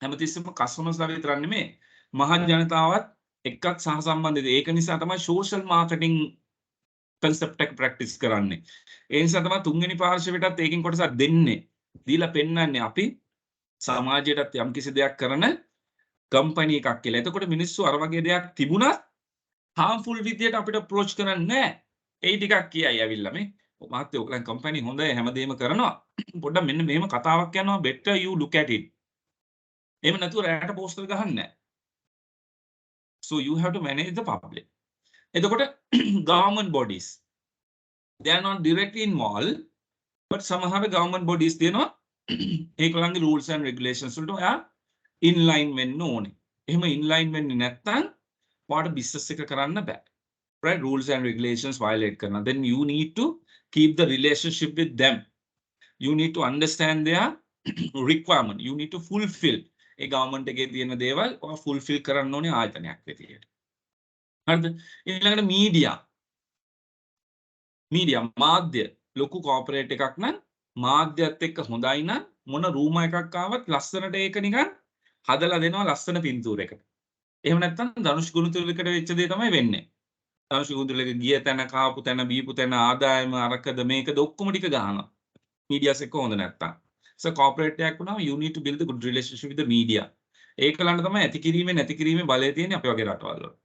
හැමතිස්සෙම කස්ටමර්ස්ලා විතරක් නෙමෙයි මහ ජනතාවත් එක්කත් සහසම්බන්ධයි. ඒක නිසා තමයි social marketing concept එක practice කරන්නේ. ඒ නිසා තමයි තුන්වෙනි පාර්ශවයටත් ඒකෙන් කොටසක් දෙන්නේ. දීලා පෙන්නන්නේ අපි සමාජයටත් යම්කිසි දෙයක් කරන කම්පැනි එකක් කියලා. එතකොට මිනිස්සු අර වගේ දෙයක් තිබුණත් harmful විදියට අපිට approach කරන්නේ නැහැ. ඒ ටිකක් කියයි ඇවිල්ලා මේ මහත්තයෝ ඔයගලන් කම්පැනි හොඳයි හැමදේම කරනවා. පොඩ්ඩක් මෙන්න මෙහෙම කතාවක් යනවා better you look at it. එහෙම නැතුව රැට පෝස්ටර් ගහන්නේ නැහැ. So you have to manage the public. එතකොට government bodies they are not directly involved but somehow government bodies තියෙනවා ඒගොල්ලන්ගේ rules and regulations වලට ඔයා inline වෙන්න ඕනේ. එහෙම inline වෙන්නේ නැත්නම් ඔයාට business එක කරන්න බෑ. Right? Rules and regulations violate කරනවා. Then you need to keep the relationship with them. You need to understand their requirement. You need to fulfill A government එකේ තියෙන දේවල් ඔයා fulfill කරන්න ඕනේ ආයතනයක් විදියට. හරිද? ඊළඟට මීඩියා මාධ්‍ය ලොකු කෝපරේට් එකක් නම් මාධ්‍යත් එක්ක හොඳයි නම් මොන රූම එකක් ආවත් ලස්සනට ඒක නිකන් හදලා දෙනවා ලස්සන පින්තූරයකට. එහෙම නැත්නම් ධනුෂ් ගුණතුලිකට වෙච්ච දේ තමයි වෙන්නේ. ධනුෂ් ගුණතුලික ගිය තැන කාපු තැන බීපු තැන ආදායම අරකද මේකද ඔක්කොම ටික ගහනවා. මීඩියාස් එක්ක හොඳ නැත්නම්. So corporate එකක් වුණාම you need to build a good relationship with the media. ඒකලන්න තමයි ඇති කිරීමේ නැති කිරීමේ බලය තියෙන්නේ අපි වගේ රටවල් වල.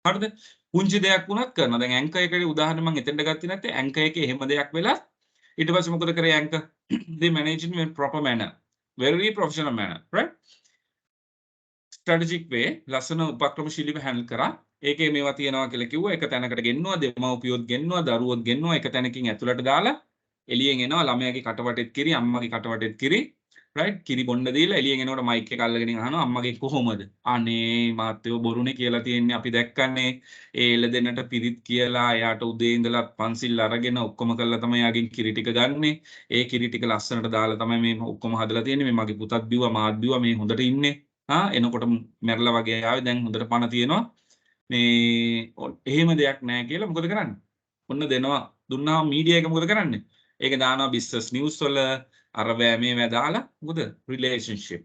හරිද? පුංචි දෙයක් වුණත් කරනවා. දැන් ඇන්කර් එකේ උදාහරණ මම එතෙන්ට ගත්තේ නැත්තේ ඇන්කර් එකේ එහෙම දෙයක් වෙලා ඊට පස්සේ මොකද කරේ Anchor? they manage it in proper manner. Very professional manner, right? Strategic way ලස්සන උපක්‍රමශීලීව handle කරා. ඒකේ මේවා තියනවා කියලා කිව්වා. එක තැනකට ගෙන්නවා, දෙමව්පියොත් ගෙන්නවා, දරුවොත් ගෙන්නවා, එක තැනකින් ඇතුළට දාලා එළියෙන් එනවා ළමයාගේ කටවටෙත් කිරි, අම්මගේ කටවටෙත් කිරි. right කිරි බොන්න දීලා එළියෙන් එනකොට මයික් එක අල්ලගෙන අහනවා අම්මගේ කොහොමද අනේ මාත්‍යෝ බොරුනේ කියලා තියෙන්නේ අපි දැක්කන්නේ ඒ එළදෙනට පිරිත් කියලා එයාට උදේ ඉඳලා පන්සිල් අරගෙන ඔක්කොම කරලා තමයි යාගෙන් කිරි ටික ගන්නෙ ඒ කිරි ටික ලස්සනට දාලා තමයි මේ ඔක්කොම හදලා තියෙන්නේ මේ මගේ පුතත් බිව්වා මාත් බිව්වා මේ හොඳට ඉන්නේ එනකොට මැරලා වගේ ආවේ දැන් හොඳට පණ තියෙනවා මේ එහෙම දෙයක් නැහැ කියලා මොකද කරන්නේ ඔන්න දෙනවා දුන්නාම මීඩියා එක මොකද කරන්නේ ඒක දානවා බිස්නස් නිවුස් වල අර මේ වැදාලා මොකද රිලේෂන්ෂිප්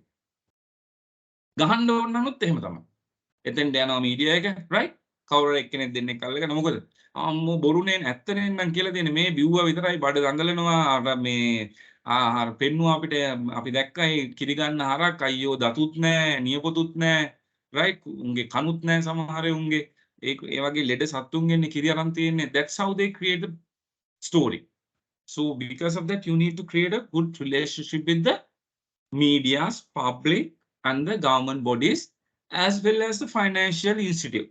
ගහන්න ඕන නමුත් එහෙම තමයි එතෙන්ට යනවා මීඩියා එක රයිට් කවුරු එක්කෙනෙක් දෙන්නෙක් අල්ලගෙන මොකද අම්මෝ බොරුනේ නැත්තනේ නම් කියලා දෙන්නේ මේ බිව්වා විතරයි බඩ දඟලනවා අර මේ ආහාර පෙන්නුවා අපිට අපි දැක්කයි කිරි ගන්න හරක් අයියෝ දතුත් නැහැ නියපොතුත් නැහැ රයිට් උන්ගේ කනුත් නැහැ සමහර උන්ගේ ඒ වගේ ලෙඩ සත්තුන්ගෙන් කිරි අරන් තියෙන්නේ that's how they create the story. So because of that, you need to create a good relationship with the medias, public and the government bodies as well as the financial institute.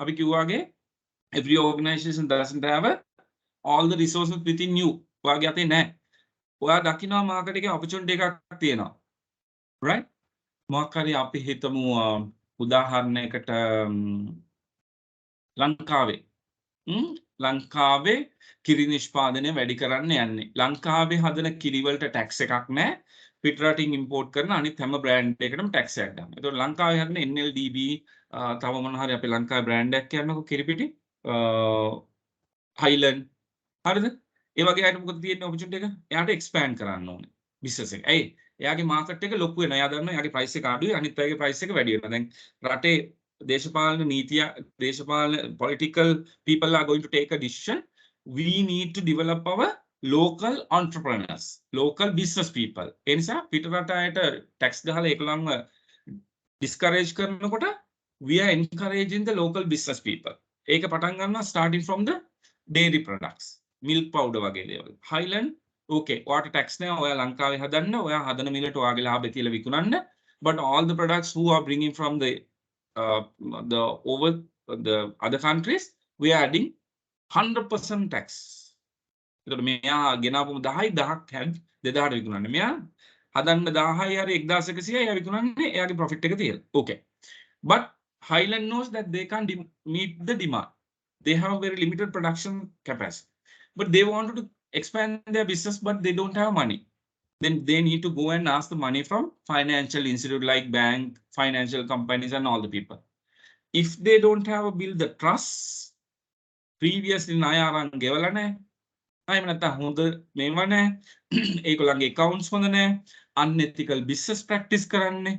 Abhi kyuage every organization doesn't have all the resources within you. Wage ate naha. Oya dakinawa market එකේ opportunity එකක් තියෙනවා. Right? මොකක් හරි අපි හිතමු උදාහරණයකට ලංකාවේ කිරි නිෂ්පාදනය වැඩි කරන්න යන්නේ. ලංකාවේ හදන කිරි වලට ටැක්ස් එකක් නැහැ. පිටරටින් ඉම්පෝට් කරන අනිත් හැම බ්‍රෑන්ඩ් එකකටම ටැක්ස් එකක් දානවා. ඒතකොට ලංකාවේ හදන NLDB තව මොන හරි අපේ ලංකාවේ බ්‍රෑන්ඩ් එකක් කියන්නකො කිරිපිටි හයිලන්ඩ් හරිද? ඒ වගේ අයට මොකද තියෙන්නේ ඔපචුනිටි එක? එයාට එක්ස්පෑන්ඩ් කරන්න ඕනේ බිස්නස් එක. ඇයි? එයාගේ මාකට් එක ලොකු වෙනවා. එයා දන්නවා එයාගේ ප්‍රයිස් එක අඩුයි අනිත් අයගේ ප්‍රයිස් එක වැඩි වෙනවා. දැන් රටේ දේශපාලන නීතිය දේශපාලන political people are going to take a decision. We need to develop our local entrepreneurs, local business people. ඒ නිසා පිට රට අයට ටැක්ස් ගහලා ඒගොල්ලන්ව discourage කරනකොට we are encouraging the local business people. ඒක පටන් ගන්නවා starting from the dairy products, milk powder වගේ දේවල්. Highland okay, ඔයාට tax නෑ, ඔයා ලංකාවේ හදන්න, ඔයා හදන මිලට ඔයාගේ ලාභය තියලා විකුණන්න. But all the products who are bringing from the over the other countries, we are adding 100% tax. ඒකට මෙයා ගෙනාවුම 10යි 1000ක් හැන් 2000ට විකුණන්නේ. මෙයා හදන්න 1000යි හරි 1100යි එයා විකුණන්නේ එයාගේ profit එක තියලා. Okay. But Highland knows that they can't meet the demand. They have a very limited production capacity. But they wanted to expand their business, but they don't have money. Then they need to go and ask the money from financial institute like bank, financial companies, and all the people. If they don't have a build the trust, previously nayaran ගෙවලා නැහැ. එහෙම නැත්නම් හොඳ මේව නැහැ. ඒගොල්ලන්ගේ accounts හොඳ නැහැ. Unethical business practice කරන්නේ.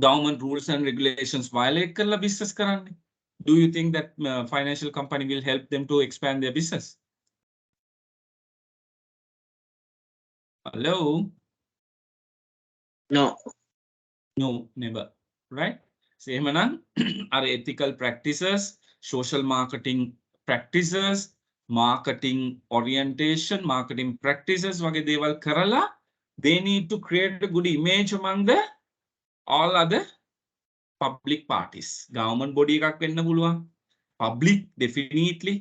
Government rules and regulations violate කරලා business කරන්නේ. Do you think that financial company will help them to expand their business? Hello? No. No, never. Right? Same anan are ethical practices, social marketing practices, marketing orientation, marketing practices වගේ දේවල් කරලා they need to create a good image among the all other public parties. Government body එකක් වෙන්න පුළුවන්. Public definitely.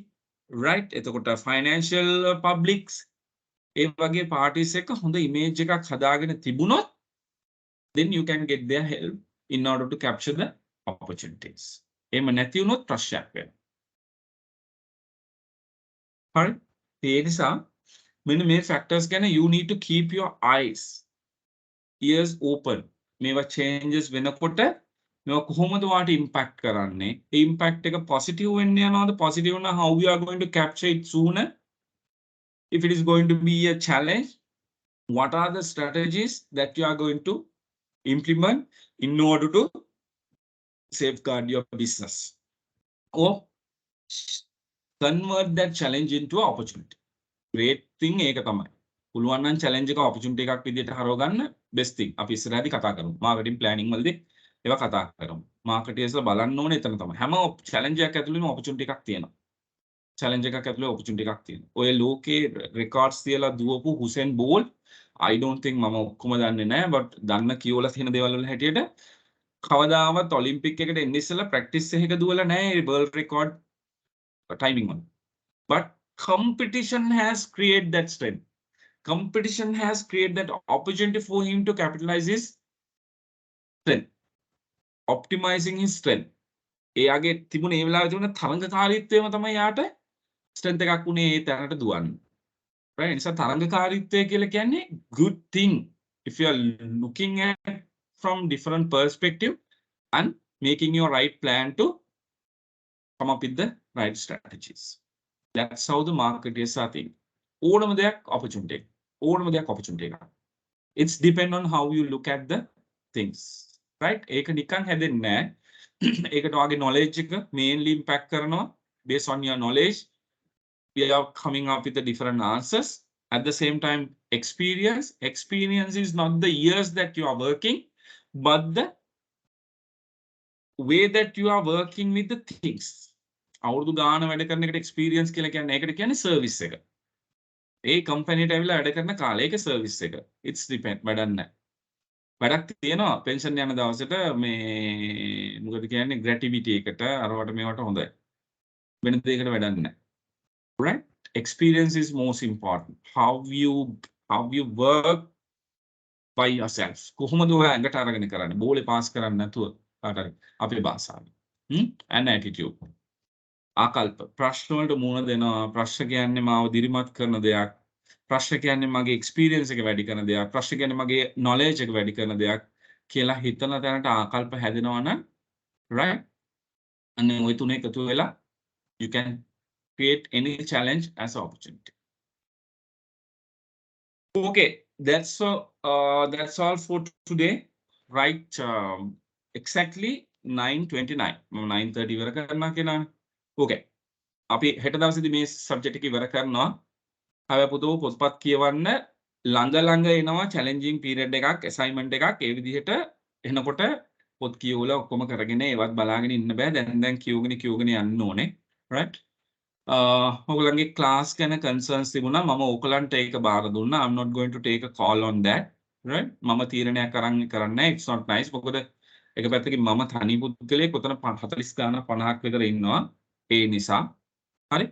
Right? එතකොට financial publics ඒ වගේ parties එක හොඳ image එකක් හදාගෙන තිබුණොත් then you can get their help in order to capture the opportunities. එහෙම නැති වුණොත් ප්‍රශ්නයක් වෙනවා. හරි? ඒ නිසා මෙන්න මේ factors ගැන you need to keep your eyes, ears open. මේවා changes වෙනකොට මේවා කොහොමද වාට impact කරන්නේ? ඒ impact එක positive වෙන්න යනවාද? Positive නම් how we are going to capture it sooner? If it is going to be a challenge, what are the strategies that you are going to implement in order to safeguard your business or convert that challenge into an opportunity? Great thing ඒක තමයි. පුළුවන් නම් challenge එක opportunity එකක් විදිහට හරව ගන්න best thing. අපි ඉස්සරහදී කතා කරමු. marketing planning වලදී ඒවා කතා කරමු. marketers ලා බලන්න ඕනේ එතන තමයි. හැම challenge එකක් ඇතුළේම opportunity එකක් තියෙනවා. challenge එකක් ඇතුළේ opportunity එකක් තියෙනවා. ඔය ලෝකේ records තියලා දුවපු Usain Bolt I don't think මම ඔක්කොම දන්නේ නැහැ but දන්න කියවලා තියෙන දේවල් වල හැටියට කවදාවත් ඔලිම්පික් එකට එන්න ඉස්සෙල්ලා practice එකක දුවලා නැහැ world record timing වල. But competition has created that strength. Competition has created that opportunity for him to capitalize his strength. Optimizing his strength. එයාගේ තිබුණ ඒ වෙලාවේ තිබුණ තරංගකාරීත්වයම තමයි යාට strength එකක් උනේ ඒ තැනට දුවන්න. Right? නිසා තරංගකාරීත්වය කියලා කියන්නේ good thing if you are looking at from different perspective and making your right plan to come up with the right strategies. That's how the marketers are thinking. ඕනම දෙයක් opportunity. ඕනම දෙයක් opportunity එකක්. It's depend on how you look at the things. Right? ඒක නිකන් හැදෙන්නේ නැහැ. ඒකට ඔයාගේ knowledge එක mainly impact කරනවා. Based on your knowledge, we are coming up with the different answers. At the same time, experience. Experience is not the years that you are working, but the way that you are working with the things. අවුරුදු ගාන වැඩ කරන එකට experience කියලා කියන්නේ ඒකට කියන්නේ service එක. ඒ company එකට ඇවිල්ලා වැඩ කරන කාලයක service එක. It's depend වැඩක් නැහැ. වැඩක් තියෙනවා pension යන දවසට මේ මොකද කියන්නේ gratuity එකට අරවට මේවට හොඳයි. වෙන දෙයකට වැඩක් නැහැ. Right? Experience is most important. How you work by yourself. කොහොමද ඔය ඇඟට අරගෙන කරන්නේ? බෝලේ පාස් කරන්නේ නැතුව කාට හරි අපේ භාෂාවෙන්. And attitude. ආකල්ප. ප්‍රශ්න වලට මුහුණ දෙනවා. ප්‍රශ්න කියන්නේ මාව දිරිමත් කරන දෙයක්. ප්‍රශ්න කියන්නේ මගේ experience එක වැඩි කරන දෙයක්. ප්‍රශ්න කියන්නේ මගේ knowledge එක වැඩි කරන දෙයක් කියලා හිතන තැනට ආකල්ප හැදෙනවා නම් right? අන්න ওই තුනේ එකතු වෙලා you can create any challenge as an opportunity. Okay, that's all for today. Right, exactly 9:29. 9:30 ඉවර කරනවා කියලානේ. Okay. අපි හෙට දවසේදී මේ සබ්ජෙක්ට් එක ඉවර කරනවා. හැබැයි පුතෝ පොත්පත් කියවන්න ළඟ එනවා challenging period එකක් assignment එකක් ඒ විදිහට එනකොට පොත් කියවලා ඔක්කොම කරගෙන ඒවත් බලාගෙන ඉන්න බෑ. දැන් කියවගෙන යන්න ඕනේ. right? ඔයගලගේ class ගැන concerns තිබුණා. මම ඔයගලන්ට ඒක බාර දුන්නා. I'm not going to take a call on that. right? මම තීරණයක් කරන්නේ it's not nice. මොකද එක පැත්තකින් මම තනි පුද්ගලයෙක් උතන 40 ගාන 50ක් විතර ඉන්නවා. ඒ නිසා හරි.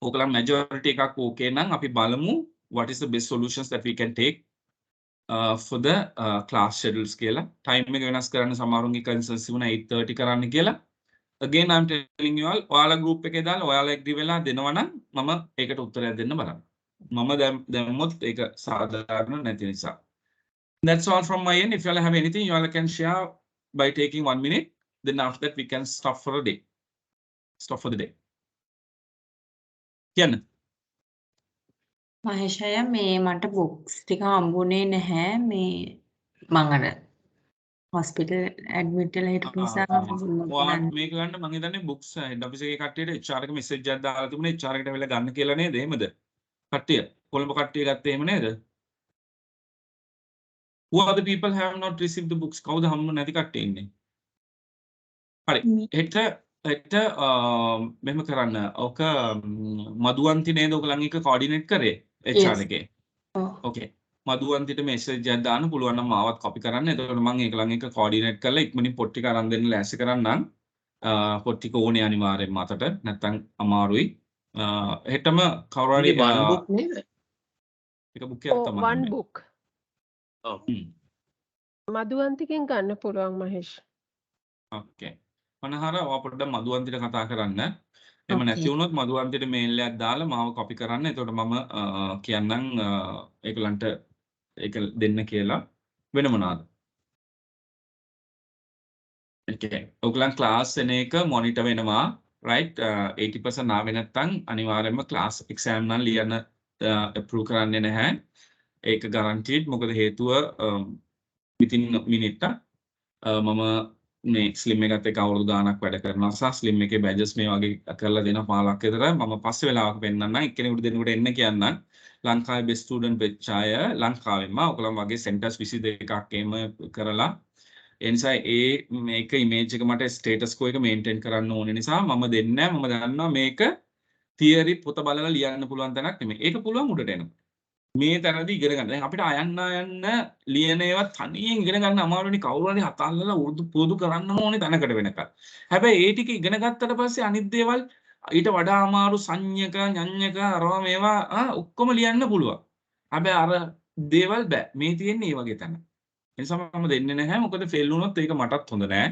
ඔයගලන් majority එකක් okay නම් අපි බලමු what is the best solutions that we can take for the class schedules කියලා. time එක වෙනස් කරන්න සමහරුන්ගේ concerns තිබුණා 8:30 කරන්න කියලා. again I'm telling you all ඔයාලා group එකේ දාලා ඔයාලා agree වෙලා දෙනවා නම් මම ඒකට උත්තරයක් දෙන්න බලන්න. මම දැම්මොත් ඒක සාධාරණ නැති නිසා. That's all from my end. If you all have anything, you all can share by taking 1 minute. Then after that, we can stop for a day. Stop for the day. කියන්න. මහේෂය මේ මට බොක්ස් ටික හම්බුනේ නැහැ මේ මං අර hospital admit වෙලා හිටපු නිසා ඔයාලා මේක ගන්න මම හිතන්නේ books head office එකේ කට්ටියට HR එක message එකක් දාලා තිබුණේ HR එකට වෙලා ගන්න කියලා නේද? එහෙමද? කට්ටිය කොළඹ කට්ටිය ගත්තේ එහෙම නේද? Who are the people have not received the books? කවුද හම්බ නැති කට්ටිය ඉන්නේ? හරි. හෙට මෙහෙම කරන්න. ඔක මදුවන්ති නේද ඔයගලන් එක කෝඩිනේට් කරේ HR එකේ. Okay. මදුවන්තිට message එකක් දාන්න පුළුවන් නම් මාවත් copy කරන්න. එතකොට මම ඒකලන් එක coordinate කරලා ඉක්මනින් පොත් ටික අරන් දෙන්න ලෑස්ති කරන්නම්. පොත් ටික ඕනේ අනිවාර්යෙන්ම අතට. නැත්තම් අමාරුයි. හෙටම කවුරු හරි one book නේද? එක book එකක් තමයි. one book. ඔව්. මදුවන්තිකෙන් ගන්න පුළුවන් මහේෂ්. Okay. මනහර ඔයා පොඩ්ඩක් මදුවන්තිට කතා කරන්න. එහෙම නැති වුණොත් මදුවන්තිට මේල් එකක් දාලා මාව copy කරන්න. එතකොට මම කියන්නම් ඒකලන්ට ඒක දෙන්න කියලා. වෙන මොනවාද? Okay. ඔයගලන් class එන එක monitor වෙනවා. right? 80% ආවේ නැත්නම් අනිවාර්යයෙන්ම class exam නම් ලියන්න approve කරන්නේ නැහැ. ඒක guaranteed. මොකද හේතුව within minute මම මේ ස්ලිම් එකත් එක්ක අවුරුදු ගාණක් වැඩ කරනවා සහ ස්ලිම් එකේ බැජස් මේ වගේ කරලා දෙනවා 15ක් විතර මම පස්සේ වෙලාවක පෙන්නන්නම් එක්කෙනෙකුට දෙන්නෙකුට එන්න කියන්නම් ලංකාවේ බෙස්ට් ස්ටුඩන්ට් වෙච්ච අය ලංකාවෙම ඔයගොල්ලන් වගේ සෙන්ටර්ස් 22ක් එහෙම කරලා ඒ නිසා මේක ඉමේජ් එක මට ස්ටේටස් කෝ එක මේන්ටේන් කරන්න ඕන නිසා මම දෙන්නේ නැහැ මම දන්නවා මේක තියරි පොත බලලා ලියන්න පුළුවන් තැනක් නෙමෙයි ඒක පුළුවන් උඩට එනවා මේ තැනදී ඉගෙන ගන්න. දැන් අපිට යන්න ලියන ඒවා තනියෙන් ඉගෙන ගන්න අමාරුනේ කවුරු හරි හතල්ලලා උරුදු පුරුදු කරන්න ඕනේ තැනකට වෙනකල්. හැබැයි ඒ ටික ඉගෙන ගත්තට පස්සේ අනිත් දේවල් ඊට වඩා අමාරු සංඥක ඤඤ්ඤක අරවා මේවා ඔක්කොම ලියන්න පුළුවන්. හැබැයි අර දේවල් බෑ. මේ තියෙන්නේ මේ වගේ තැන. ඒ නිසා මම දෙන්නේ නැහැ. මොකද ෆේල් වුණොත් ඒක මටත් හොඳ නෑ.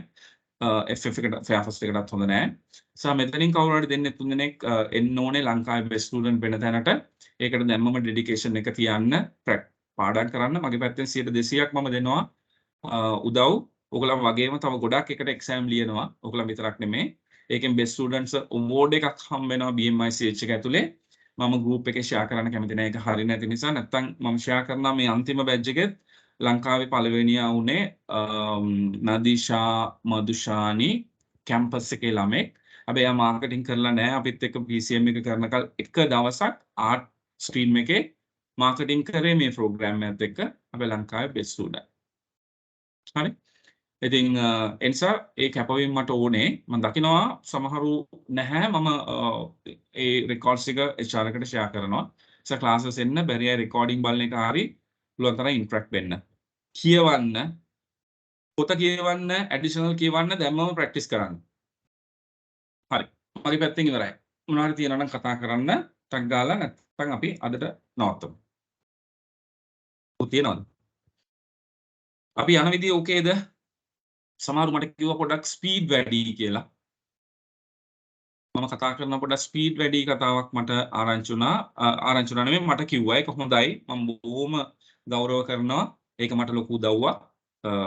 FF එකට ෆෙයාෆස්ට් එකටත් හොඳ නෑ. සා මෙතනින් කවුරු හරි දෙන්නේ තුන් දෙනෙක් එන්න ඕනේ ලංකාවේ බෙස්ට් ස්ටුඩන්ට් වෙන තැනට. ඒකට දැම්මම ඩෙඩිකේෂන් එක තියන්න පාඩම් කරන්න මගේ පැත්තෙන් 100% මම දෙනවා උදව්. ඔයගොල්ලන් වගේම තව ගොඩක් එකට එක්සෑම් ලියනවා. ඔයගොල්ලන් විතරක් නෙමෙයි. ඒකෙන් බෙස්ට් ස්ටුඩන්ට්ස් අවෝඩ් එකක් හම්බ වෙනවා BMI CH එක ඇතුලේ. මම ගෲප් එකේ ෂෙයා කරන්න කැමති නැහැ. ඒක හරි නැති නිසා නැත්තම් මම ෂෙයා කරනවා මේ අන්තිම බැච් එකෙත් ලංකාවේ පළවෙනියා වුණේ නදීෂා මදුෂානි කැම්පස් එකේ ළමෙක්. හැබැයි එයා මාකටිං කරලා නැහැ. අපිත් එක්ක PCM එක කරනකල් එක දවසක් ආර්ට් ස්ට්‍රීම් එකේ මාකටිං කරේ මේ ප්‍රෝග්‍රෑම් එකත් එක්ක. හැබැයි ලංකාවේ බෙස්ට් ස්ටුඩන්ට්. හරි. ඉතින් එනිසා ඒ කැපවීම මට ඕනේ. මම දකිනවා සමහරු නැහැ. මම ඒ රෙකෝඩ්ස් එක HR එකට ෂෙයා කරනවා. ඉතින් ක්ලාසස් එන්න බැරි අය රෙකෝඩින් බලන එක හරි පුළුවන් තරම් ඉන්ටරැක්ට් වෙන්න. කියවන්න පොත කියවන්න ඇඩිෂනල් කියවන්න දැම්මම ප්‍රැක්ටිස් කරන්න. හරි. මගේ පැත්තෙන් ඉවරයි. මොනවා හරි තියෙනවා නම් කතා කරන්න ටක් ගාලා නැත්නම් අපි අදට නවත්තමු. ඔය තියනවද? අපි යන විදිය ඕකේද? සමහරු මට කිව්වා පොඩ්ඩක් ස්පීඩ් වැඩි කියලා. මම කතා කරන පොඩ්ඩක් ස්පීඩ් වැඩි කතාවක් මට ආරංචි වුණා නෙමෙයි මට කිව්වා ඒක හොඳයි. මම බොහොම ගෞරව කරනවා. ඒක මට ලොකු උදව්වක්.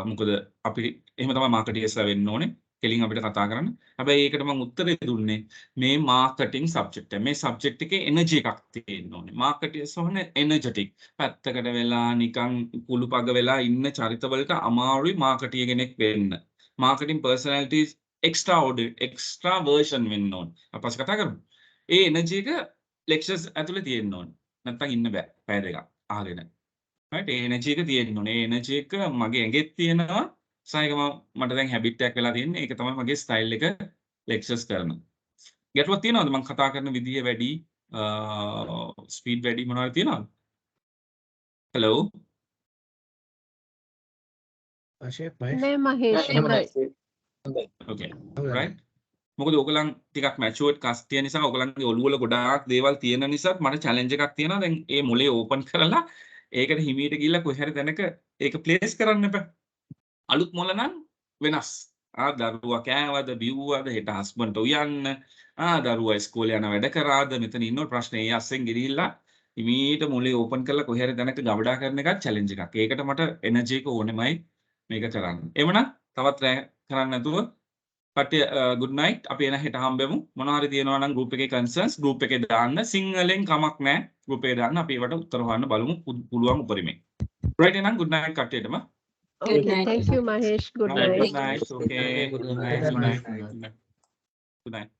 මොකද අපි එහෙම තමයි මාකටියර්ස්ලා වෙන්න ඕනේ. කෙලින් අපිට කතා කරන්න. හැබැයි ඒකට මම උත්තරේ දුන්නේ මේ මාකටිං සබ්ජෙක්ට් එක. මේ සබ්ජෙක්ට් එකේ එනර්ජි එකක් තියෙන්න ඕනේ. මාකටිං සොහන එනර්ජටික්. පැත්තකට වෙලා නිකන් කුළුපග වෙලා ඉන්න චරිතවලට අමාරුයි මාකටිය කෙනෙක් වෙන්න. මාකටිං පර්සනැලිටිස් එක්ස්ට්‍රා වර්ෂන් වෙන්න ඕනේ. අපි පස්සේ කතා කරමු. ඒ එනර්ජි එක ලෙක්චර්ස් ඇතුලේ තියෙන්න ඕනේ. නැත්තම් ඉන්න බෑ. පැය දෙකක් අහගෙන. right ඒ එනර්ජි එක තියෙන්න ඕනේ. ඒ එනර්ජි එක මගේ ඇඟෙත් තියෙනවා. සායකම මට දැන් හැබිට් එකක් වෙලා තියෙන්නේ. ඒක තමයි මගේ ස්ටයිල් එක ලෙක්චර්ස් කරන. ගැටලුවක් තියෙනවද මම කතා කරන විදිය වැඩි ස්පීඩ් වැඩි මොනවද තියෙනවද? හෙලෝ. නෑ මහේෂ් හොඳයි. okay right මොකද ඔයගලන් ටිකක් මැචුවර්ඩ් කස්ටිය නිසා ඔයගලන්ගේ ඔළුව වල ගොඩාක් දේවල් තියෙන නිසා මට චැලෙන්ජ් එකක් තියෙනවා දැන් ඒ මොලේ ඕපන් කරලා ඒකට හිමීට ගිහිල්ලා කොහේ හරි තැනක ඒක ප්ලේස් කරන්න එපා අලුත් මොල නම් වෙනස් දරුවා කෑවද බිව්වද හෙට හස්බන්ඩ්ට උයන්න දරුවා ඉස්කෝලේ යන වැඩ කරාද මෙතන ඉන්න ප්‍රශ්නේ ඒ අස්සෙන් ගිහිල්ලා හිමීට මොලේ ඕපන් කරලා කොහේ හරි තැනක ගවඩා කරන එකත් චැලෙන්ජ් එකක් ඒකට මට එනර්ජි එක ඕනෙමයි මේක කරන්න එවනම් තවත් කරන්න නැතුව කට්ටිය good night අපි එන හෙට හම්බෙමු මොනවා හරි තියෙනවා නම් group එකේ concerns group එකේ දාන්න සිංහලෙන් කමක් නැහැ group එකේ දාන්න අපි ඒවට උත්තර හොයන්න බලමු පුළුවන් උපරිමයෙන් right එහෙනම් good night කට්ටියටම Okay, thank you Mahesh. Good good night. night okay good night good night good night